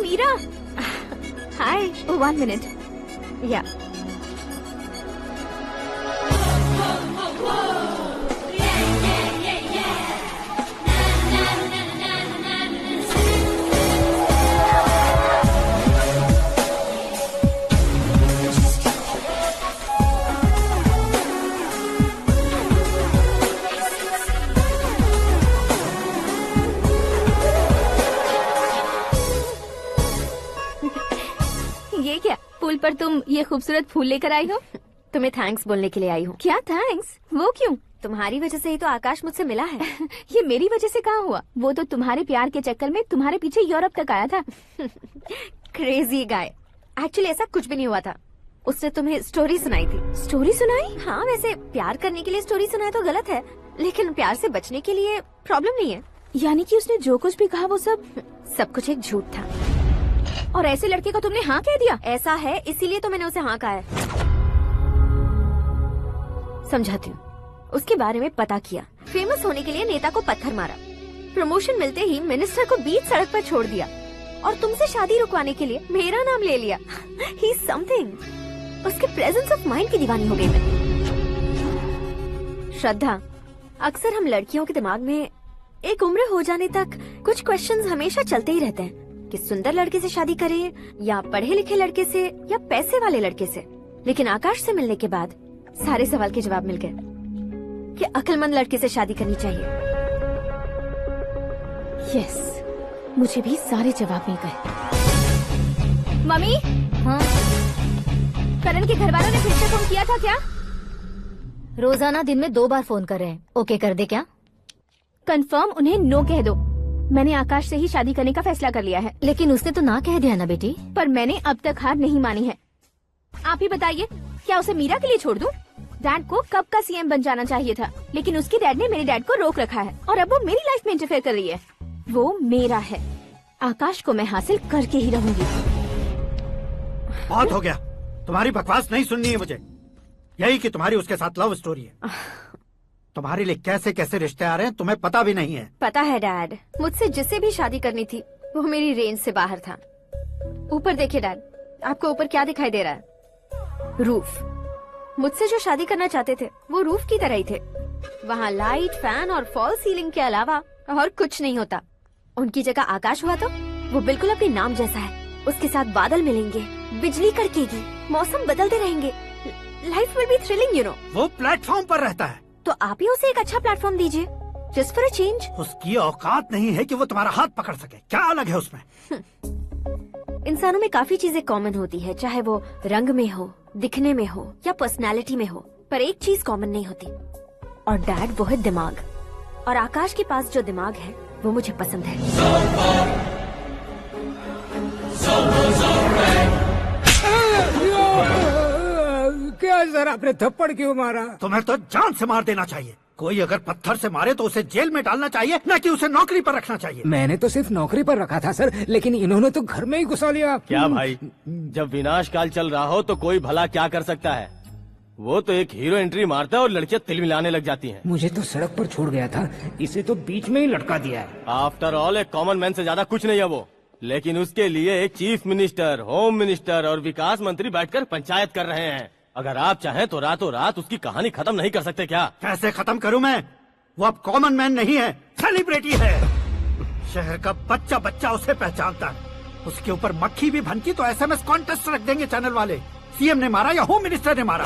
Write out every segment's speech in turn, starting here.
मीरा। हाय, 1 minute. या ये क्या, पुल पर तुम ये खूबसूरत फूल लेकर आई हो? तुम्हें थैंक्स बोलने के लिए आई हूँ। क्या थैंक्स? वो क्यों? तुम्हारी वजह से ही तो आकाश मुझसे मिला है। ये मेरी वजह से कहाँ हुआ? वो तो तुम्हारे प्यार के चक्कर में तुम्हारे पीछे यूरोप तक आया था। Crazy guy. एक्चुअली ऐसा कुछ भी नहीं हुआ था। उसने तुम्हें स्टोरी सुनाई थी। स्टोरी सुनाई? हाँ, वैसे प्यार करने के लिए स्टोरी सुनाए तो गलत है, लेकिन प्यार से बचने के लिए प्रॉब्लम नहीं है। यानी कि उसने जो कुछ भी कहा वो सब कुछ एक झूठ था। और ऐसे लड़के को तुमने हाँ कह दिया? ऐसा है, इसीलिए तो मैंने उसे हाँ कहा है। समझाती हूँ। उसके बारे में पता किया, फेमस होने के लिए नेता को पत्थर मारा, प्रमोशन मिलते ही मिनिस्टर को बीच सड़क पर छोड़ दिया, और तुमसे शादी रुकवाने के लिए मेरा नाम ले लिया। He is something. उसके प्रेजेंस ऑफ माइंड की दीवानी हो गई मैं। श्रद्धा, अक्सर हम लड़कियों के दिमाग में एक उम्र हो जाने तक कुछ क्वेश्चंस हमेशा चलते ही रहते हैं कि सुंदर लड़के से शादी करें या पढ़े लिखे लड़के से या पैसे वाले लड़के से। लेकिन आकाश से मिलने के बाद सारे सवाल के जवाब मिल गए कि अक्लमंद लड़के से शादी करनी चाहिए। यस, मुझे भी सारे जवाब मिल गए। मम्मी, हाँ? करण के घर वालों ने फिर से फोन किया था क्या? रोजाना दिन में 2 बार फोन कर रहे हैं। ओके कर दे क्या? कंफर्म उन्हें नो कह दो। मैंने आकाश से ही शादी करने का फैसला कर लिया है। लेकिन उसने तो ना कह दिया ना बेटी। पर मैंने अब तक हार नहीं मानी है। आप ही बताइए, क्या उसे मीरा के लिए छोड़ दूं? डैड को कब का सीएम बन जाना चाहिए था, लेकिन उसके डैड ने मेरे डैड को रोक रखा है और अब वो मेरी लाइफ में इंटरफेयर कर रही है। वो मेरा है, आकाश को मैं हासिल करके ही रहूंगी। बहुत हो गया, तुम्हारी बकवास नहीं सुननी है मुझे। यही कि तुम्हारी उसके साथ लव स्टोरी है। तुम्हारे लिए कैसे कैसे रिश्ते आ रहे हैं तुम्हें पता भी नहीं है। पता है डैड, मुझसे जिसे भी शादी करनी थी वो मेरी रेंज से बाहर था। ऊपर देखिए डैड, आपको ऊपर क्या दिखाई दे रहा है? रूफ। मुझसे जो शादी करना चाहते थे वो रूफ की तरह ही थे। वहाँ लाइट, फैन और फॉल सीलिंग के अलावा और कुछ नहीं होता। उनकी जगह आकाश हुआ तो वो बिल्कुल अपने नाम जैसा है। उसके साथ बादल मिलेंगे, बिजली कड़केगी, मौसम बदलते रहेंगे, life will be thrilling you know. वो प्लेटफॉर्म पर रहता है तो आप ही उसे एक अच्छा प्लेटफॉर्म दीजिए, जस्ट फॉर अ चेंज। उसकी औकात नहीं है कि वो तुम्हारा हाथ पकड़ सके। क्या अलग है उसमें? इंसानों में काफी चीजें कॉमन होती है, चाहे वो रंग में हो, दिखने में हो या पर्सनालिटी में हो, पर एक चीज कॉमन नहीं होती, और डैड वो है दिमाग। और आकाश के पास जो दिमाग है वो मुझे पसंद है। क्या सर, आपने थप्पड़ क्यों मारा? तुम्हें तो जान से मार देना चाहिए। कोई अगर पत्थर से मारे तो उसे जेल में डालना चाहिए, न कि उसे नौकरी पर रखना चाहिए। मैंने तो सिर्फ नौकरी पर रखा था सर, लेकिन इन्होंने तो घर में ही घुसा लिया। क्या भाई, जब विनाश काल चल रहा हो तो कोई भला क्या कर सकता है? वो तो एक हीरो एंट्री मारता है और लड़कियां तिल मिलाने लग जाती हैं। मुझे तो सड़क पर छोड़ गया था, इसे तो बीच में ही लटका दिया है। आफ्टर ऑल एक कॉमन मैन से ज्यादा कुछ नहीं है वो, लेकिन उसके लिए एक चीफ मिनिस्टर, होम मिनिस्टर और विकास मंत्री बैठकर पंचायत कर रहे हैं। अगर आप चाहें तो रातों रात उसकी कहानी खत्म नहीं कर सकते क्या? कैसे खत्म करूं मैं? वो अब कॉमन मैन नहीं है, सेलिब्रिटी है। शहर का बच्चा बच्चा उसे पहचानता है। उसके ऊपर मक्खी भी भनकी तो SMS कॉन्टेस्ट रख देंगे चैनल वाले। सीएम ने मारा या होम मिनिस्टर ने मारा।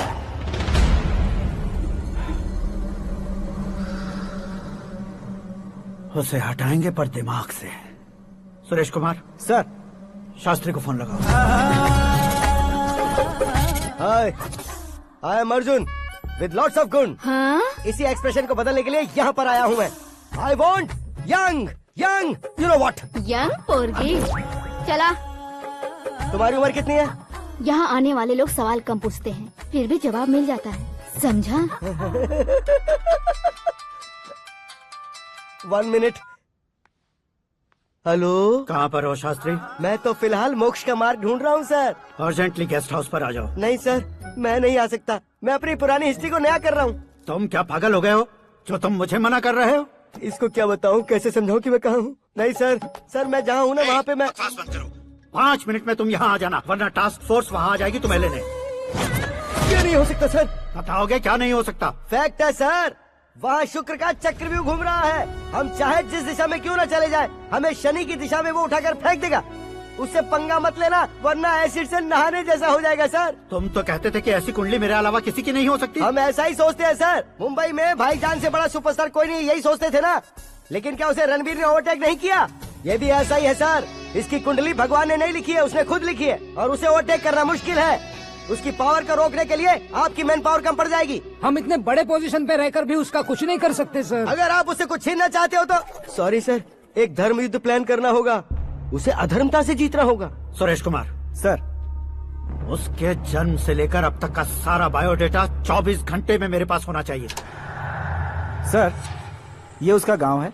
उसे हटाएंगे पर दिमाग से। सुरेश कुमार सर। शास्त्री को फोन लगाओ। Hi, I am Arjun with lots of गुण। हाँ? इसी एक्सप्रेशन को बदलने के लिए यहाँ पर आया हूँ मैं। I want young young, you know what? Young पोरगी। चला। तुम्हारी उम्र कितनी है? यहाँ आने वाले लोग सवाल कम पूछते हैं, फिर भी जवाब मिल जाता है, समझा? 1 मिनट। हेलो, कहाँ पर हो शास्त्री? मैं तो फिलहाल मोक्ष का मार्ग ढूंढ रहा हूँ सर। अर्जेंटली गेस्ट हाउस पर आ जाओ। नहीं सर, मैं नहीं आ सकता। मैं अपनी पुरानी हिस्ट्री को नया कर रहा हूँ। तुम क्या पागल हो गए हो जो तुम मुझे मना कर रहे हो? इसको क्या बताऊँ, कैसे समझाऊँ कि मैं कहाँ हूँ? नहीं सर, सर मैं जहाँ हूँ ना वहाँ पे मैं। बकवास बंद करो। 5 मिनट में तुम यहाँ आ जाना, वरना टास्क फोर्स वहाँ आ जाएगी तुम्हें लेने। ये नहीं हो सकता सर। बताओगे क्या नहीं हो सकता? फैक्ट है सर, वहाँ शुक्र का चक्रव्यूह घूम रहा है। हम चाहे जिस दिशा में क्यों न चले जाए, हमें शनि की दिशा में वो उठाकर फेंक देगा। उससे पंगा मत लेना, वरना एसिड से नहाने जैसा हो जाएगा सर। तुम तो कहते थे कि ऐसी कुंडली मेरे अलावा किसी की नहीं हो सकती। हम ऐसा ही सोचते हैं सर। मुंबई में भाईजान से बड़ा सुपरस्टार कोई नहीं, यही सोचते थे ना। लेकिन क्या उसे रणबीर ने ओवरटेक नहीं किया? ये भी ऐसा ही है सर। इसकी कुंडली भगवान ने नहीं लिखी है, उसने खुद लिखी है, और उसे ओवरटेक करना मुश्किल है। उसकी पावर को रोकने के लिए आपकी मैन पावर कम पड़ जाएगी। हम इतने बड़े पोजीशन पे रहकर भी उसका कुछ नहीं कर सकते सर। अगर आप उससे कुछ छीनना चाहते हो तो सॉरी सर, एक धर्म युद्ध प्लान करना होगा। उसे अधर्मता से जीतना होगा। सुरेश कुमार सर, उसके जन्म से लेकर अब तक का सारा बायोडेटा 24 घंटे में मेरे पास होना चाहिए। सर, ये उसका गांव है,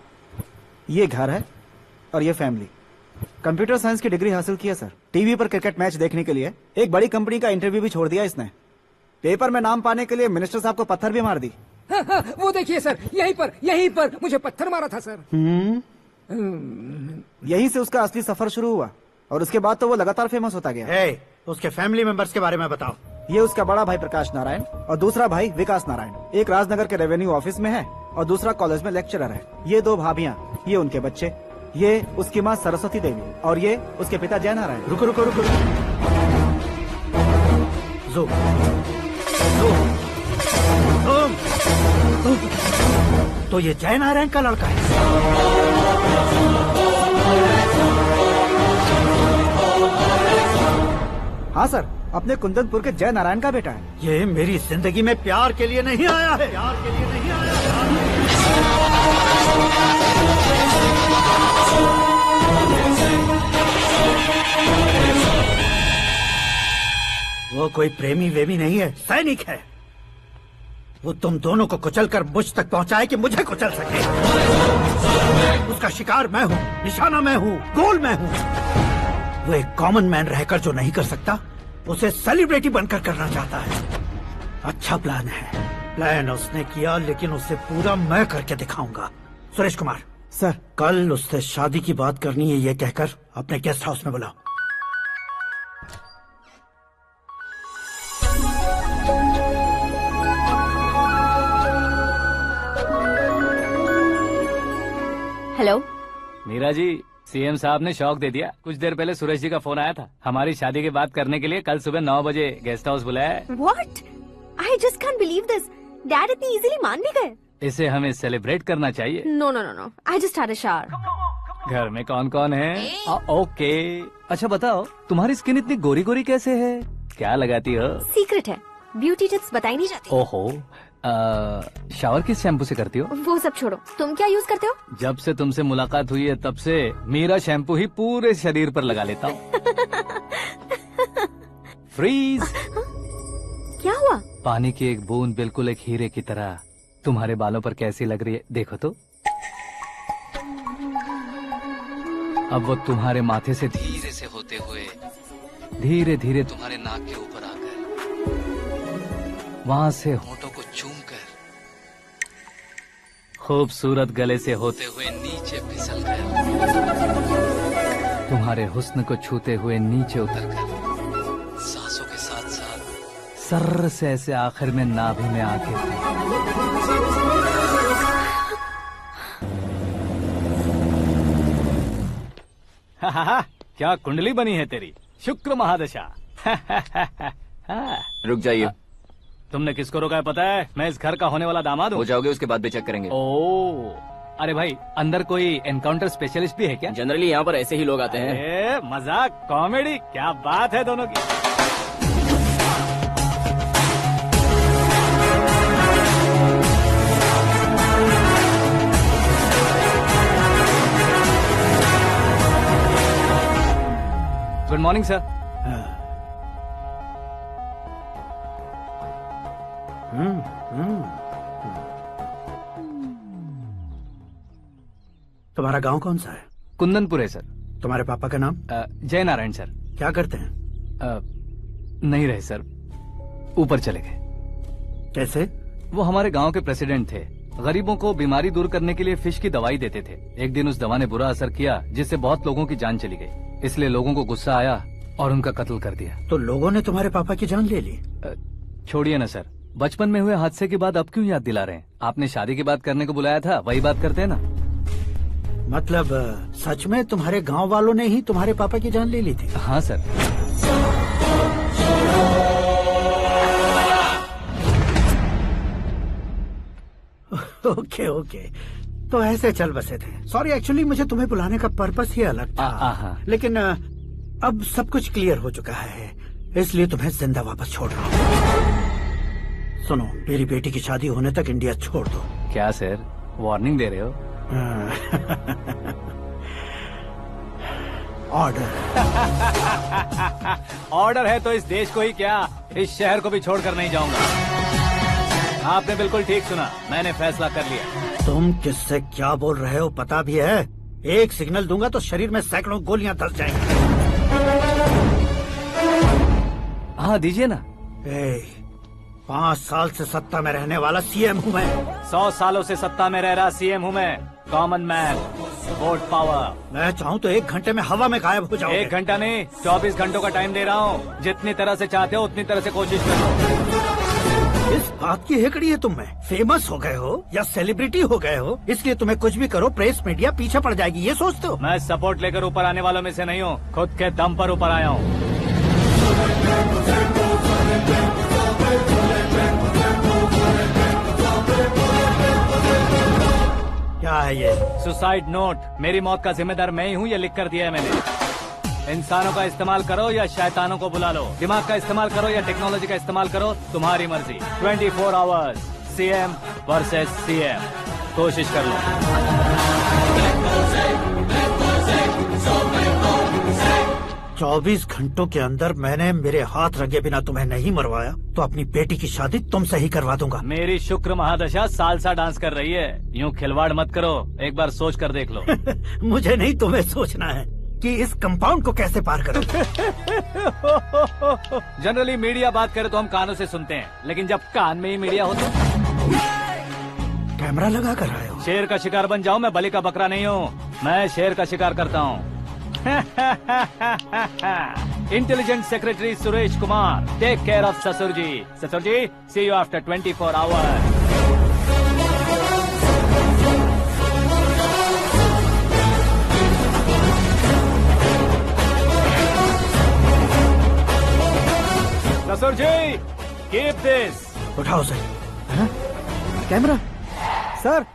ये घर है और ये फैमिली। कंप्यूटर साइंस की डिग्री हासिल की है सर। टीवी पर क्रिकेट मैच देखने के लिए एक बड़ी कंपनी का इंटरव्यू भी छोड़ दिया इसने। पेपर में नाम पाने के लिए मिनिस्टर साहब को पत्थर भी मार दी। हाँ, हाँ, वो देखिए सर, यहीं पर मुझे पत्थर मारा था सर। यहीं से उसका असली सफर शुरू हुआ और उसके बाद तो वो लगातार फेमस होता गया। उसके फैमिली मेंबर्स के बारे में बताओ। ये उसका बड़ा भाई प्रकाश नारायण और दूसरा भाई विकास नारायण। एक राजनगर के रेवेन्यू ऑफिस में है और दूसरा कॉलेज में लेक्चरर है। ये 2 भाभियां, ये उनके बच्चे, ये उसकी माँ सरस्वती देवी और ये उसके पिता जय नारायण। रुको रुको रुको, तो ये जय नारायण का लड़का है। हाँ सर, अपने कुंदनपुर के जय नारायण का बेटा है। ये मेरी जिंदगी में प्यार के लिए नहीं आया है, प्यार के लिए नहीं आया है। वो कोई प्रेमी वेमी नहीं है, सैनिक है। वो तुम दोनों को कुचलकर मुझ तक पहुंचाए कि मुझे कुचल सके। उसका शिकार मैं हूँ, निशाना मैं हूँ, गोल मैं हूँ। वो एक कॉमन मैन रहकर जो नहीं कर सकता, उसे सेलिब्रिटी बनकर करना चाहता है। अच्छा प्लान है। प्लान उसने किया, लेकिन उसे पूरा मैं करके दिखाऊंगा। सुरेश कुमार सर, कल उससे शादी की बात करनी है, ये कहकर अपने गेस्ट हाउस में बुलाओ। हेलो मीरा जी, सीएम साहब ने शौक दे दिया। कुछ देर पहले सुरेश जी का फोन आया था, हमारी शादी की बात करने के लिए कल सुबह 9 बजे गेस्ट हाउस बुलाया है। What? I just can't believe this. Dad इतनी इजीली मान भी गए। इसे हमें सेलिब्रेट करना चाहिए। No no no no, I just had a shower. घर में कौन कौन है? ओके, अच्छा बताओ, तुम्हारी स्किन इतनी गोरी गोरी कैसे है? क्या लगाती हो? सीक्रेट है, ब्यूटी टिप्स बताई नहीं जाती। ओहो, शावर किस शैम्पू से करती हो? वो सब छोड़ो, तुम क्या यूज करते हो? जब से तुमसे मुलाकात हुई है तब से मेरा शैम्पू ही पूरे शरीर पर लगा लेता हूँ। फ्रीज। क्या हुआ? पानी की एक बूंद बिल्कुल एक हीरे की तरह तुम्हारे बालों पर कैसी लग रही है, देखो तो। अब वो तुम्हारे माथे से धीरे से होते हुए धीरे धीरे तुम्हारे नाक के ऊपर आकर वहां से होठों को चूमकर खूबसूरत गले से होते हुए नीचे फिसलकर तुम्हारे हुस्न को छूते हुए नीचे उतरकर सांसों के साथ साथ सर्र से ऐसे आखिर में नाभि में आके क्या कुंडली बनी है तेरी, शुक्र महादशा। रुक जाइए। तुमने किसको रोका है पता है? मैं इस घर का होने वाला दामाद हूँ। हो जाओगे उसके बाद भी चेक करेंगे। ओ, अरे भाई, अंदर कोई एनकाउंटर स्पेशलिस्ट भी है क्या? जनरली यहाँ पर ऐसे ही लोग आते हैं। मजाक, कॉमेडी, क्या बात है दोनों की। Good morning sir. तुम्हारा गांव कौन सा है? कुंदनपुर है सर। तुम्हारे पापा का नाम? जय नारायण सर। क्या करते हैं? नहीं रहे सर, ऊपर चले गए। कैसे? वो हमारे गांव के प्रेसिडेंट थे, गरीबों को बीमारी दूर करने के लिए फिश की दवाई देते थे। एक दिन उस दवा ने बुरा असर किया जिससे बहुत लोगों की जान चली गई। इसलिए लोगों को गुस्सा आया और उनका कत्ल कर दिया। तो लोगों ने तुम्हारे पापा की जान ले ली? छोड़िए ना सर, बचपन में हुए हादसे के बाद अब क्यों याद दिला रहे हैं? आपने शादी की बात करने को बुलाया था, वही बात करते हैं ना। मतलब सच में तुम्हारे गांव वालों ने ही तुम्हारे पापा की जान ले ली थी? हाँ सर। ओके ओके, तो ऐसे चल बसे थे। सॉरी, एक्चुअली मुझे तुम्हें बुलाने का पर्पस ही अलग था। लेकिन अब सब कुछ क्लियर हो चुका है, इसलिए तुम्हें जिंदा वापस छोड़ रहा हूँ। सुनो, मेरी बेटी की शादी होने तक इंडिया छोड़ दो। क्या सर, वार्निंग दे रहे हो? ऑर्डर। ऑर्डर है तो इस देश को ही क्या, इस शहर को भी छोड़कर नहीं जाऊंगा। आपने बिल्कुल ठीक सुना, मैंने फैसला कर लिया। तुम किससे क्या बोल रहे हो पता भी है? एक सिग्नल दूंगा तो शरीर में सैकड़ों गोलियां धस जाएंगी। हाँ दीजिए ना। 5 साल से सत्ता में रहने वाला सीएम हूँ मैं। 100 सालों से सत्ता में रह रहा सीएम हूँ मैं। Common man, vote power. मैं चाहूँ तो 1 घंटे में हवा में गायब हो जाऊँ। 1 घंटा नहीं, 24 घंटों का टाइम दे रहा हूँ। जितनी तरह से चाहते हो उतनी तरह से कोशिश करो। इस बात की हेकड़ी है तुम में? फेमस हो गए हो या सेलिब्रिटी हो गए हो, इसलिए तुम्हें कुछ भी करो प्रेस मीडिया पीछे पड़ जाएगी, ये सोचते हो? मैं सपोर्ट लेकर ऊपर आने वालों में से नहीं हूँ, खुद के दम पर ऊपर आया हूँ। क्या है ये? Suicide note. मेरी मौत का जिम्मेदार मैं ही हूँ, ये लिख कर दिया है मैंने। इंसानों का इस्तेमाल करो या शैतानों को बुला लो, दिमाग का इस्तेमाल करो या टेक्नोलॉजी का इस्तेमाल करो, तुम्हारी मर्जी। 24 आवर्स, सीएम वर्सेस सीएम, कोशिश कर लो। 24 घंटों के अंदर मैंने मेरे हाथ रंगे बिना तुम्हें नहीं मरवाया तो अपनी बेटी की शादी तुमसे ही करवा दूंगा। मेरी शुक्र महादशा सालसा डांस कर रही है, यूँ खिलवाड़ मत करो, एक बार सोच कर देख लो। मुझे नहीं, तुम्हें सोचना है कि इस कंपाउंड को कैसे पार करें। जनरली मीडिया बात करे तो हम कानों से सुनते हैं, लेकिन जब कान में ही मीडिया हो तो कैमरा लगा कर आए हो। शेर का शिकार बन जाऊं, मैं बलि का बकरा नहीं हूँ, मैं शेर का शिकार करता हूँ। Intelligent secretary Suresh Kumar, take care of ससुर जी। ससुर जी, सी यू आफ्टर 24 आवर्स। ससुर जी, कीप दिस। उठाओ सर। कैमरा? सर,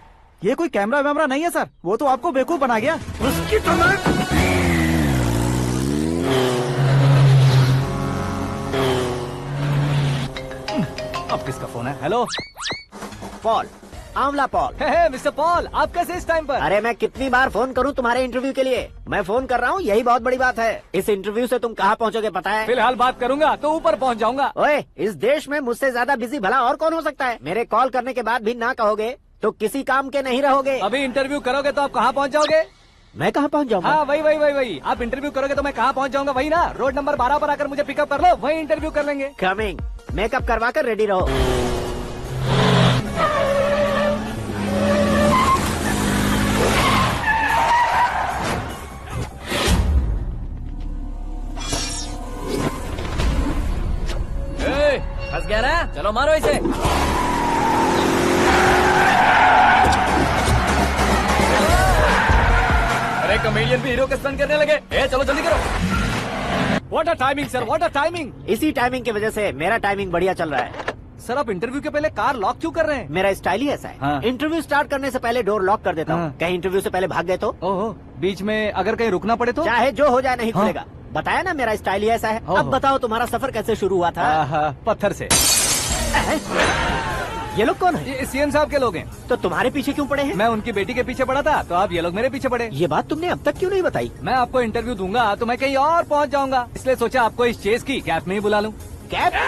ये कोई कैमरा वैमरा नहीं है सर, वो तो आपको बेवकूफ बना गया। उसकी तो मैं... अब किसका फोन है? हेलो पॉल, आंवला पॉल। मिस्टर पॉल, आप कैसे इस टाइम पर? अरे मैं कितनी बार फोन करूं तुम्हारे इंटरव्यू के लिए? मैं फोन कर रहा हूं, यही बहुत बड़ी बात है। इस इंटरव्यू से तुम कहां पहुंचोगे पता है? फिलहाल बात करूंगा तो ऊपर पहुंच जाऊंगा। ओए, इस देश में मुझसे ज्यादा बिजी भला और कौन हो सकता है? मेरे कॉल करने के बाद भी ना कहोगे तो किसी काम के नहीं रहोगे। अभी इंटरव्यू करोगे तो आप कहाँ पहुँच जाओगे? मैं कहाँ पहुँच जाऊंगा? हाँ वही। आप इंटरव्यू करोगे तो मैं कहाँ पहुँच जाऊंगा? वही ना, रोड नंबर 12 पर आकर मुझे पिकअप कर लो, वही इंटरव्यू कर लेंगे। कमिंग। मेकअप करवा कर रेडी रहो। फंस गया ना, चलो मारो इसे। अरे कमेडियन भी हीरो के स्टंट करने लगे। चलो जल्दी करो। What a timing sir, what a timing. इसी टाइमिंग की वजह से मेरा टाइमिंग बढ़िया चल रहा है। सर आप इंटरव्यू के पहले कार लॉक क्यों कर रहे हैं? मेरा स्टाइल ही ऐसा है। हाँ। इंटरव्यू स्टार्ट करने से पहले डोर लॉक कर देता हूँ। हाँ। कहीं इंटरव्यू से पहले भाग गए तो? ओहो, बीच में अगर कहीं रुकना पड़े तो? चाहे जो हो जाए नहीं हाँ। खुलेगा। बताया ना मेरा स्टाइल ही ऐसा है। ओहो। अब बताओ तुम्हारा सफर कैसे शुरू हुआ था? पत्थर से। ये लोग कौन है? ये सीएम साहब के लोग हैं। तो तुम्हारे पीछे क्यों पड़े हैं? मैं उनकी बेटी के पीछे पड़ा था तो आप ये लोग मेरे पीछे पड़े। ये बात तुमने अब तक क्यों नहीं बताई? मैं आपको इंटरव्यू दूंगा तो मैं कहीं और पहुंच जाऊंगा, इसलिए सोचा आपको इस चेस की कैप में ही बुला लूं। कैप में?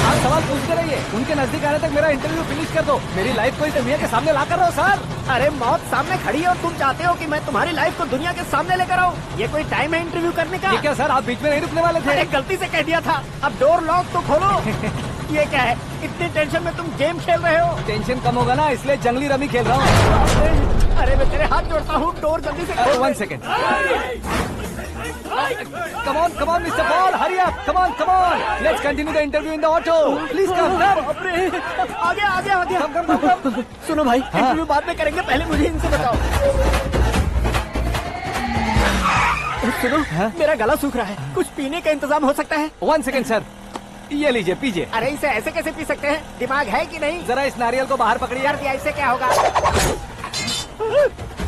आप सवाल पूछते रहिए, उनके नजदीक आने तक मेरा इंटरव्यू फिनिश कर दो। मेरी लाइफ को इस दुनिया के सामने ला कर रहो सर। अरे मौत सामने खड़ी है और तुम चाहते हो कि मैं तुम्हारी लाइफ को दुनिया के सामने लेकर आऊं? ये कोई टाइम है इंटरव्यू करने का? ये क्या सर, आप बीच में नहीं रुकने वाले थे? अरे गलती से कह दिया था, अब डोर लॉक तो खोलो। ये क्या है, इतनी टेंशन में तुम गेम खेल रहे हो? टेंशन कम होगा ना, इसलिए जंगली रमी खेल रहा हूँ। अरे मैं तेरे हाथ जोड़ता हूँ, डोर जल्दी से खोलो। 1 second. Come on, Mr. Paul, hurry up. Come on. Let's continue the interview in the auto. Please come. आ गया। Come. सुनो भाई, इंटरव्यू बाद में करेंगे, पहले मुझे इनसे बताओ। सुनो, मेरा गला सूख रहा है, कुछ पीने का इंतजाम हो सकता है? 1 सेकेंड सर, ये लीजिए पीजिए। अरे इसे ऐसे कैसे पी सकते हैं? दिमाग है कि नहीं? जरा इस नारियल को बाहर पकड़िए। यार इससे क्या होगा?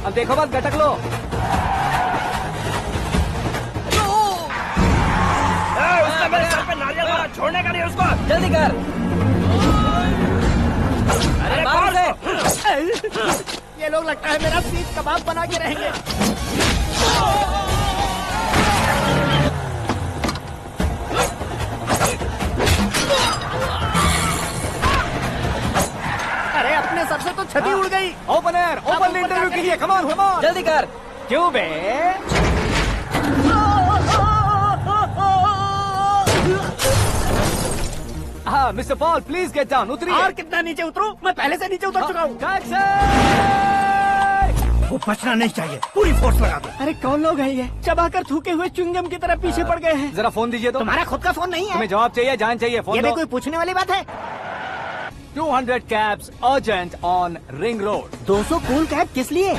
अब देखो मत, गटक लो। उसने मेरे सर पे नारियल मारा, छोड़ने का नहीं उसको। जल्दी कर। अरे बाहर से। ये लोग लगता है मेरा सीख कबाब बना के रहेंगे। अरे अपने सर से तो छती उड़ गई। ओपन इंटरव्यू के लिए। Come on. जल्दी कर। क्यों बे? हाँ mister Paul, please get down. उतरिए। और कितना नीचे उतरूं? मैं पहले से नीचे उतर चुका हूँ। वो बचना नहीं चाहिए, पूरी फोर्स लगा दो। अरे कौन लोग हैं ये? चबाकर थूके हुए च्युइंगम की तरह पीछे पड़ गए हैं। जरा फोन दीजिए तो। तुम्हारा खुद का फोन नहीं है? तुम्हें जवाब चाहिए, जान चाहिए, फोन ये दो। भी कोई पूछने वाली बात है? 200 cabs urgent on Ring Road. 200 cool cab किस लिए?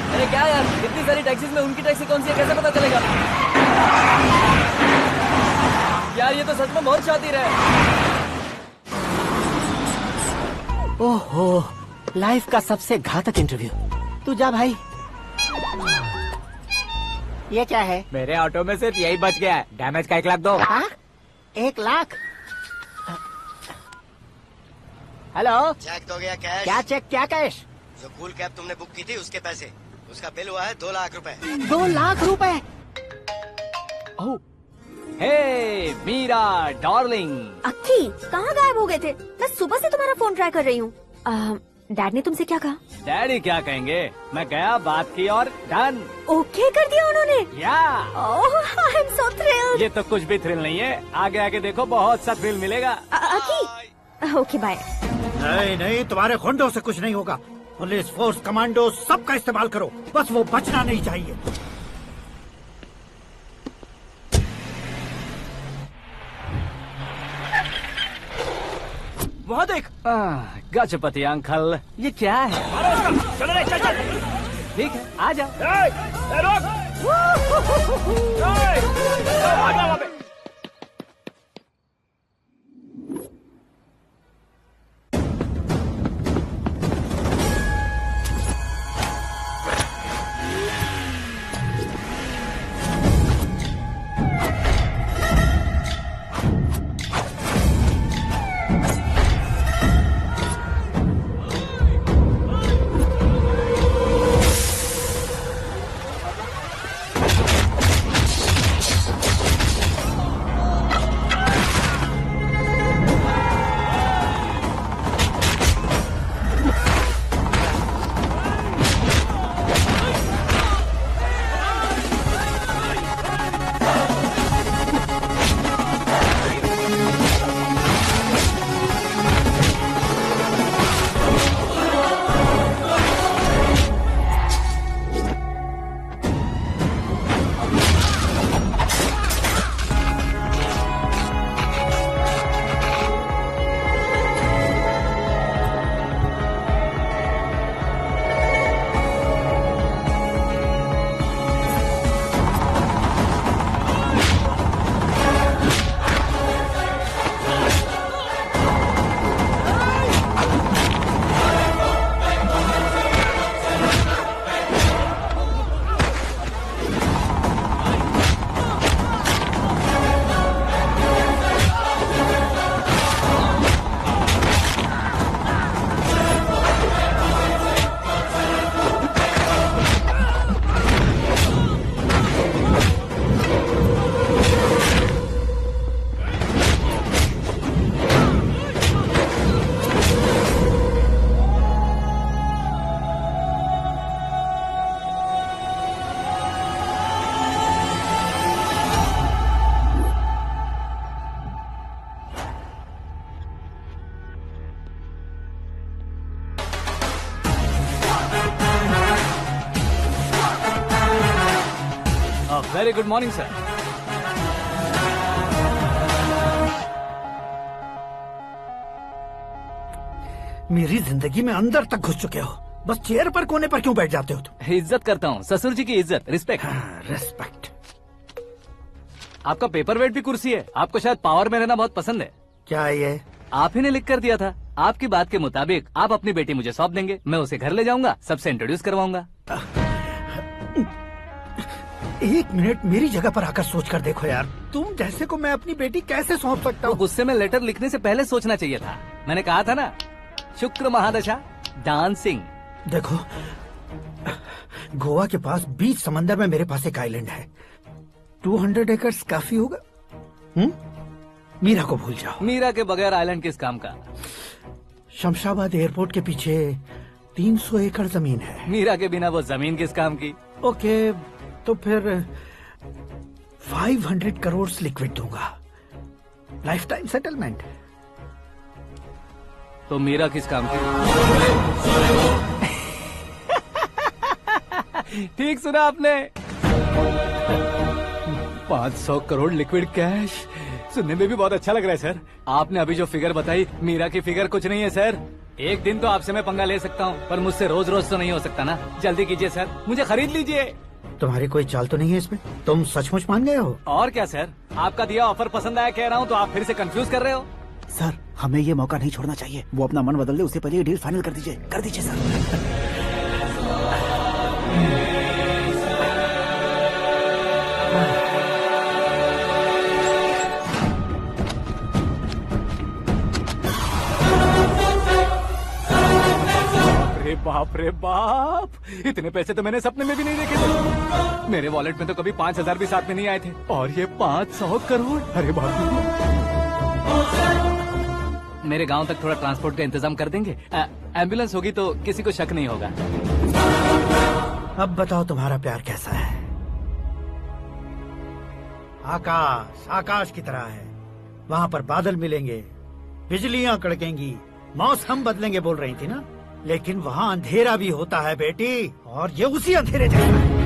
अरे क्या यार, इतनी सारी टैक्सीज में उनकी टैक्सी कौन सी है, कैसे पता चलेगा? यार ये तो सच में बहुत शातिर है। ओहो, लाइफ का सबसे घातक इंटरव्यू। तू जा भाई। ये क्या है? मेरे ऑटो में सिर्फ यही बच गया है। डैमेज का 1 लाख दो। 1 लाख? हेलो, चेक तो गया कैश। क्या चेक, क्या कैश? जो कूल कैब तुमने बुक की थी उसके पैसे, उसका बिल हुआ है 2 लाख रुपए। 2 लाख रुपए? हे मीरा डार्लिंग। अक्की, कहाँ गायब हो गए थे? मैं सुबह से तुम्हारा फोन ट्राई कर रही हूँ। डैड ने तुमसे क्या कहा? डैडी क्या कहेंगे, मैं गया, बात की और डन। ओके कर दिया उन्होंने? या आई एम सो थ्रिल्ड। ये तो कुछ भी थ्रिल नहीं है, आगे आगे देखो बहुत सा थ्रिल मिलेगा। अक्की, ओके बाय। नहीं, तुम्हारे गुंडों से कुछ नहीं होगा। पुलिस फोर्स, कमांडो, सबका इस्तेमाल करो, बस वो बचना नहीं चाहिए। वहाँ देख। गजपति अंकल, ये क्या है? चलो रे, चल। ठीक है, आ जाओ। Very good morning sir. मेरी जिंदगी में अंदर तक घुस चुके हो, बस चेयर पर कोने पर क्यों बैठ जाते हो तुम? इज्जत करता हूँ, ससुर जी की इज्जत, रिस्पेक्ट। रेस्पेक्ट। आपका पेपर वेट भी कुर्सी है। आपको शायद पावर में रहना बहुत पसंद है। क्या है ये? आप ही ने लिख कर दिया था। आपकी बात के मुताबिक आप अपनी बेटी मुझे सौंप देंगे, मैं उसे घर ले जाऊंगा, सबसे इंट्रोड्यूस करवाऊंगा। एक मिनट मेरी जगह पर आकर सोच कर देखो यार, तुम जैसे को मैं अपनी बेटी कैसे सौंप सकता हूँ? गुस्से में लेटर लिखने से पहले सोचना चाहिए था। मैंने कहा था ना, शुक्र महादशा डांसिंग। देखो, गोवा के पास बीच समंदर में मेरे पास एक आइलैंड है, 200 एकर्स काफी होगा। मीरा को भूल जाओ। मीरा के बगैर आइलैंड किस काम का? शमशाबाद एयरपोर्ट के पीछे 300 एकड़ जमीन है। मीरा के बिना वो जमीन किस काम की? ओके, तो फिर 500 करोड़ लिक्विड दूंगा, लाइफ टाइम सेटलमेंट। तो मीरा किस काम की? ठीक सुना आपने, 500 करोड़ लिक्विड कैश। सुनने में भी बहुत अच्छा लग रहा है सर। आपने अभी जो फिगर बताई, मीरा की फिगर कुछ नहीं है सर। एक दिन तो आपसे मैं पंगा ले सकता हूँ, पर मुझसे रोज रोज तो नहीं हो सकता ना। जल्दी कीजिए सर, मुझे खरीद लीजिए। तुम्हारी कोई चाल तो नहीं है इसमें? तुम सचमुच मान गए हो? और क्या सर, आपका दिया ऑफर पसंद आया कह रहा हूँ, तो आप फिर से कंफ्यूज कर रहे हो। सर, हमें ये मौका नहीं छोड़ना चाहिए। वो अपना मन बदल दे, उससे पहले ये डील फाइनल कर दीजिए। कर दीजिए सर। बाप रे बाप, इतने पैसे तो मैंने सपने में भी नहीं देखे थे। मेरे वॉलेट में तो कभी 5,000 भी साथ में नहीं आए थे, और ये 500 करोड़। अरे बाप रे। मेरे गांव तक थोड़ा ट्रांसपोर्ट का इंतजाम कर देंगे? एम्बुलेंस होगी तो किसी को शक नहीं होगा। अब बताओ तुम्हारा प्यार कैसा है? आकाश आकाश की तरह है, वहाँ पर बादल मिलेंगे, बिजलियाँ कड़केंगी, मौसम बदलेंगे बोल रही थी ना, लेकिन वहाँ अंधेरा भी होता है बेटी, और ये उसी अंधेरे जैसा है।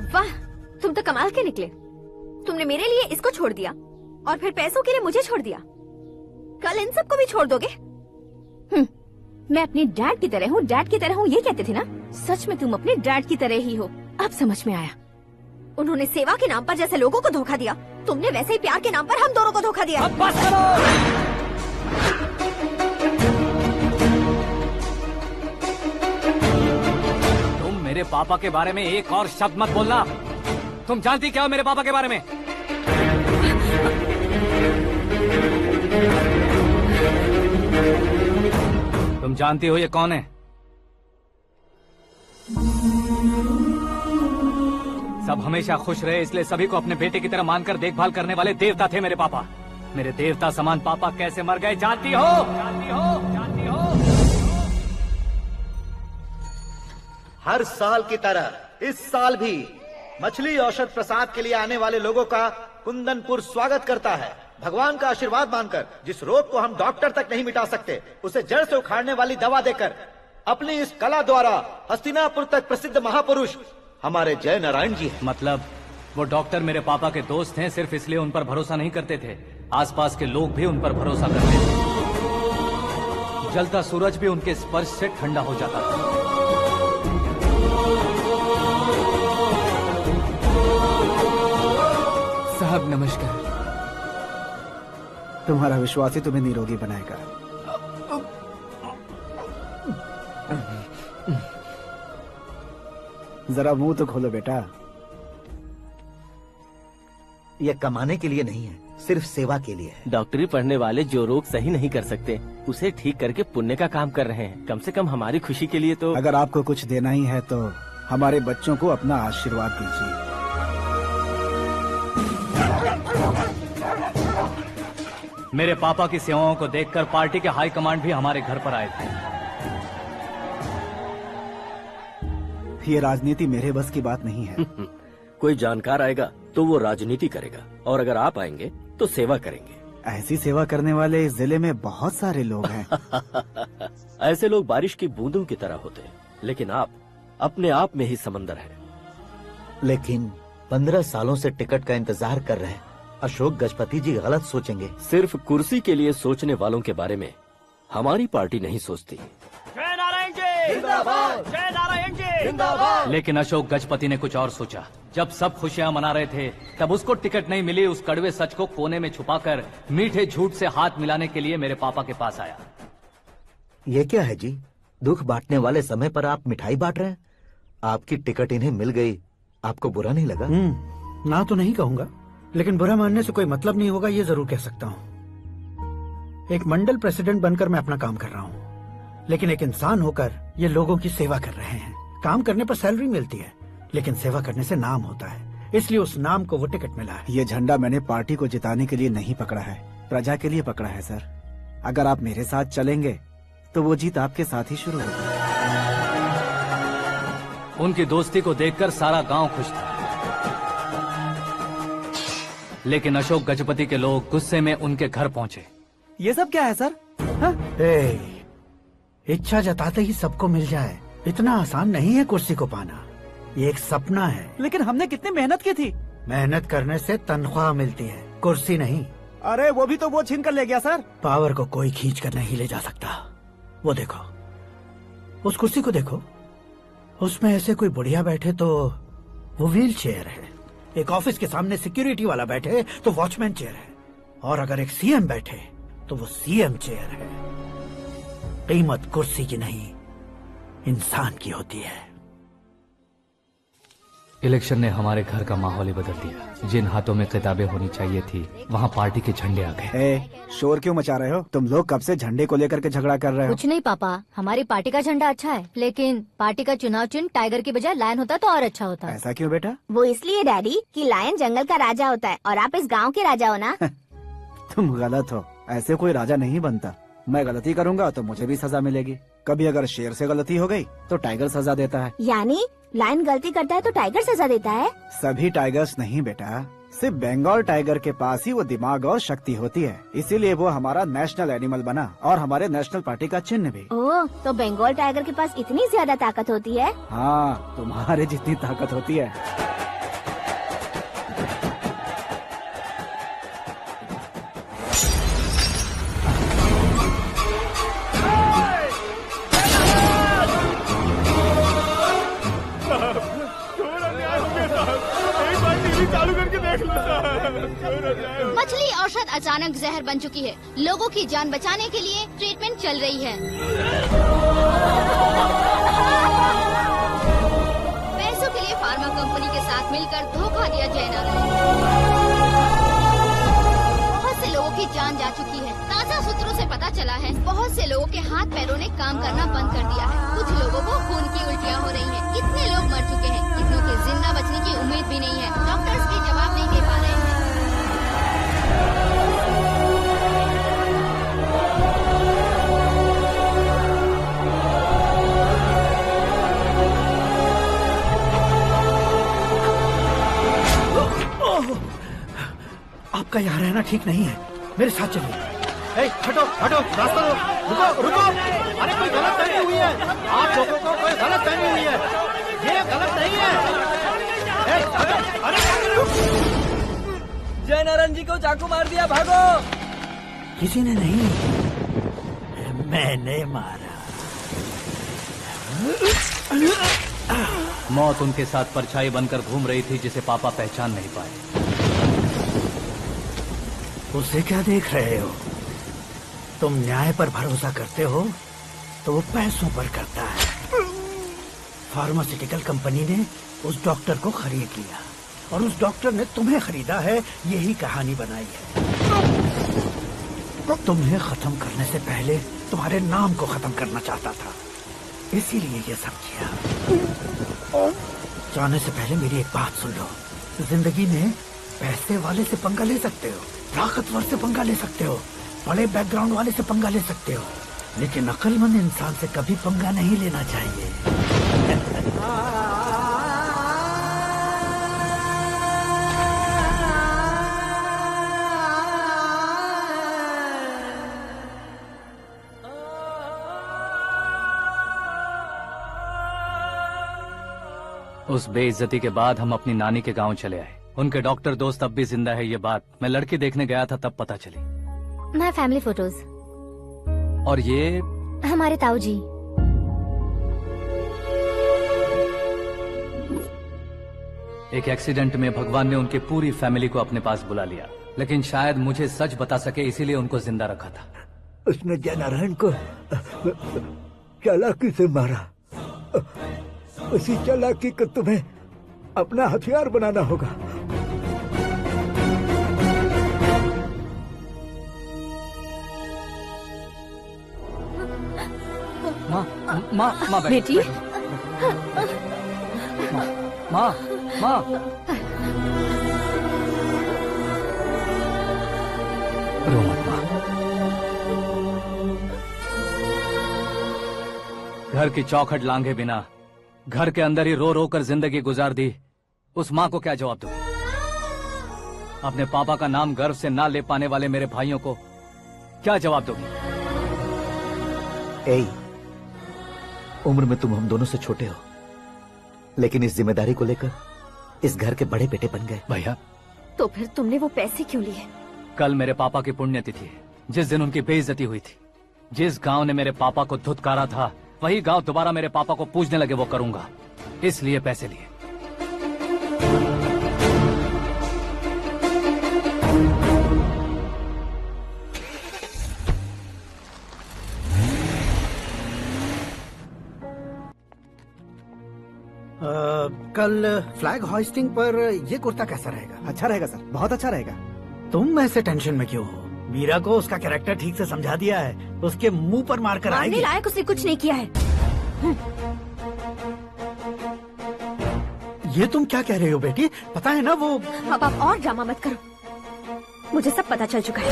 वाह, तुम तो कमाल के निकले। तुमने मेरे लिए इसको छोड़ दिया और फिर पैसों के लिए मुझे छोड़ दिया। कल इन सबको भी छोड़ दोगे? मैं अपने डैड की तरह हूँ, डैड की तरह हूँ, ये कहते थे ना। सच में तुम अपने डैड की तरह ही हो, अब समझ में आया। उन्होंने सेवा के नाम पर जैसे लोगों को धोखा दिया, तुमने वैसे ही प्यार के नाम पर हम दोनों को धोखा दिया। अब बस करो। तुम मेरे पापा के बारे में एक और शब्द मत बोलना। तुम जानती क्या हो मेरे पापा के बारे में? तुम जानती हो ये कौन है? सब हमेशा खुश रहे इसलिए सभी को अपने बेटे की तरह मानकर देखभाल करने वाले देवता थे मेरे पापा। मेरे देवता समान पापा कैसे मर गए जानती हो? जानती हो? जानती हो? हर साल की तरह इस साल भी मछली औषध प्रसाद के लिए आने वाले लोगों का कुंदनपुर स्वागत करता है। भगवान का आशीर्वाद मानकर जिस रोग को हम डॉक्टर तक नहीं मिटा सकते, उसे जड़ से उखाड़ने वाली दवा देकर अपनी इस कला द्वारा हस्तिनापुर तक प्रसिद्ध महापुरुष हमारे जय नारायण जी हैं। मतलब वो डॉक्टर मेरे पापा के दोस्त हैं, सिर्फ इसलिए उन पर भरोसा नहीं करते थे, आसपास के लोग भी उन पर भरोसा करते थे। जलता सूरज भी उनके स्पर्श से ठंडा हो जाता था। साहब नमस्कार। तुम्हारा विश्वास ही तुम्हें निरोगी बनाएगा। जरा मुंह तो खोलो बेटा। यह कमाने के लिए नहीं है, सिर्फ सेवा के लिए है। डॉक्टरी पढ़ने वाले जो रोग सही नहीं कर सकते, उसे ठीक करके पुण्य का काम कर रहे हैं। कम से कम हमारी खुशी के लिए तो। अगर आपको कुछ देना ही है तो हमारे बच्चों को अपना आशीर्वाद दीजिए। मेरे पापा की सेवाओं को देखकर पार्टी के हाई कमांड भी हमारे घर पर आए थे। ये राजनीति मेरे बस की बात नहीं है। कोई जानकार आएगा तो वो राजनीति करेगा, और अगर आप आएंगे तो सेवा करेंगे। ऐसी सेवा करने वाले इस जिले में बहुत सारे लोग हैं। ऐसे लोग बारिश की बूंदों की तरह होते हैं, लेकिन आप अपने आप में ही समंदर हैं। लेकिन 15 सालों से टिकट का इंतजार कर रहे हैं। अशोक गजपति जी गलत सोचेंगे। सिर्फ कुर्सी के लिए सोचने वालों के बारे में हमारी पार्टी नहीं सोचती। जय नारायण जी जिंदाबाद, जय नारायण जी जिंदाबाद। लेकिन अशोक गजपति ने कुछ और सोचा। जब सब खुशियां मना रहे थे तब उसको टिकट नहीं मिली। उस कड़वे सच को कोने में छुपाकर मीठे झूठ से हाथ मिलाने के लिए मेरे पापा के पास आया। ये क्या है जी? दुख बांटने वाले समय पर आप मिठाई बांट रहे हैं। आपकी टिकट इन्हें मिल गई, आपको बुरा नहीं लगा? ना तो नहीं कहूंगा, लेकिन बुरा मानने से कोई मतलब नहीं होगा, ये जरूर कह सकता हूँ। एक मंडल प्रेसिडेंट बनकर मैं अपना काम कर रहा हूँ, लेकिन एक इंसान होकर ये लोगों की सेवा कर रहे हैं। काम करने पर सैलरी मिलती है, लेकिन सेवा करने से नाम होता है, इसलिए उस नाम को वो टिकट मिला है। ये झंडा मैंने पार्टी को जिताने के लिए नहीं पकड़ा है, प्रजा के लिए पकड़ा है सर। अगर आप मेरे साथ चलेंगे तो वो जीत आपके साथ ही शुरू होगी। उनकी दोस्ती को देखकर सारा गांव खुश था, लेकिन अशोक गजपति के लोग गुस्से में उनके घर पहुंचे। ये सब क्या है सर? इच्छा जताते ही सबको मिल जाए, इतना आसान नहीं है कुर्सी को पाना। ये एक सपना है। लेकिन हमने कितनी मेहनत की थी। मेहनत करने से तनख्वाह मिलती है, कुर्सी नहीं। अरे वो भी तो वो छीन कर ले गया सर। पावर को कोई खींच कर नहीं ले जा सकता। वो देखो, उस कुर्सी को देखो, उसमें ऐसे कोई बुढ़िया बैठे तो वो व्हील चेयर है, एक ऑफिस के सामने सिक्योरिटी वाला बैठे तो वॉचमैन चेयर है, और अगर एक सीएम बैठे तो वो सीएम चेयर है। कीमत कुर्सी की नहीं, इंसान की होती है। इलेक्शन ने हमारे घर का माहौल ही बदल दिया। जिन हाथों में किताबें होनी चाहिए थी, वहाँ पार्टी के झंडे आ गए। शोर क्यों मचा रहे हो? तुम लोग कब से झंडे को लेकर के झगड़ा कर रहे हो? कुछ नहीं पापा, हमारी पार्टी का झंडा अच्छा है, लेकिन पार्टी का चुनाव चिन्ह टाइगर की बजाय लायन होता तो और अच्छा होता। ऐसा क्यों बेटा? वो इसलिए डैडी कि लायन जंगल का राजा होता है और आप इस गांव के राजा हो ना। तुम गलत हो, ऐसे कोई राजा नहीं बनता। मैं गलती करूंगा तो मुझे भी सजा मिलेगी। कभी अगर शेर से गलती हो गई तो टाइगर सजा देता है। यानी लायन गलती करता है तो टाइगर सजा देता है? सभी टाइगर्स नहीं बेटा, सिर्फ बंगाल टाइगर के पास ही वो दिमाग और शक्ति होती है, इसीलिए वो हमारा नेशनल एनिमल बना और हमारे नेशनल पार्टी का चिन्ह भी। ओह, तो बंगाल टाइगर के पास इतनी ज्यादा ताकत होती है? हाँ, तुम्हारे जितनी ताकत होती है। मछली औषध अचानक जहर बन चुकी है। लोगों की जान बचाने के लिए ट्रीटमेंट चल रही है। पैसों के लिए फार्मा कंपनी के साथ मिलकर धोखा दिया जैना। बहुत से लोगों की जान जा चुकी है। ताजा सूत्रों से पता चला है बहुत से लोगों के हाथ पैरों ने काम करना बंद कर दिया है। कुछ लोगों को खून की उल्टियाँ हो रही हैं। कितने लोग मर चुके हैं, कितनों के जिंदा बचने की उम्मीद भी नहीं है। डॉक्टर्स भी जवाब नहीं दे पा रहे हैं। आपका यहाँ रहना ठीक नहीं है, मेरे साथ चलिए। हटो हटो, रास्ता दो। रुको रुको, अरे कोई गलत फहमी हुई है, आप लोगों को कोई गलत फहमी हुई है, ये गलत नहीं है। जय नारायण जी को चाकू मार दिया, भागो। किसी ने नहीं, मैंने मारा। मौत उनके साथ परछाई बनकर घूम रही थी, जिसे पापा पहचान नहीं पाए। उसे क्या देख रहे हो? तुम न्याय पर भरोसा करते हो तो वो पैसों पर करता है। फार्मास्यूटिकल कंपनी ने उस डॉक्टर को खरीद लिया और उस डॉक्टर ने तुम्हें खरीदा है, यही कहानी बनाई है। तुम्हें खत्म करने से पहले तुम्हारे नाम को खत्म करना चाहता था, इसीलिए ये सब किया। जाने से पहले मेरी एक बात सुन लो, जिंदगी में पैसे वाले से पंगा ले सकते हो, ताकतवर से पंगा ले सकते हो, बड़े बैकग्राउंड वाले से पंगा ले सकते हो, लेकिन अक्लमंद इंसान से कभी पंगा नहीं लेना चाहिए। उस बेइज्जती के बाद हम अपनी नानी के गांव चले आए। उनके डॉक्टर दोस्त अब भी जिंदा है, ये बात मैं लड़की देखने गया था तब पता चली। My family photos. और ये हमारे ताऊ जी। एक एक्सीडेंट में भगवान ने उनकी पूरी फैमिली को अपने पास बुला लिया, लेकिन शायद मुझे सच बता सके इसीलिए उनको जिंदा रखा था। उसने जयनारायण को चालाकी से मारा। उसी चालाकी को तुम्हें अपना हथियार बनाना होगा। माँ बेटी। माँ रो मत माँ। घर की चौखट लांघे बिना घर के अंदर ही रो रो कर जिंदगी गुजार दी उस माँ को क्या जवाब दूं? अपने पापा का नाम गर्व से ना ले पाने वाले मेरे भाइयों को क्या जवाब दोगी? उम्र में तुम हम दोनों से छोटे हो, लेकिन इस जिम्मेदारी को लेकर इस घर के बड़े बेटे बन गए। भैया तो फिर तुमने वो पैसे क्यों लिए? कल मेरे पापा की पुण्यतिथि है, जिस दिन उनकी बेइज्जती हुई थी। जिस गांव ने मेरे पापा को धुतकारा था वही गांव दोबारा मेरे पापा को पूजने लगे वो करूंगा, इसलिए पैसे लिए। कल फ्लैग होइस्टिंग पर ये कुर्ता कैसा रहेगा? अच्छा रहेगा सर, बहुत अच्छा रहेगा। तुम ऐसे टेंशन में क्यों हो? मीरा को उसका कैरेक्टर ठीक से समझा दिया है, उसके मुंह पर मारकर आएगी। मारने लायक उसने कुछ नहीं किया है। ये तुम क्या कह रहे हो बेटी? पता है ना वो। अब आप और ड्रामा मत करो, मुझे सब पता चल चुका है।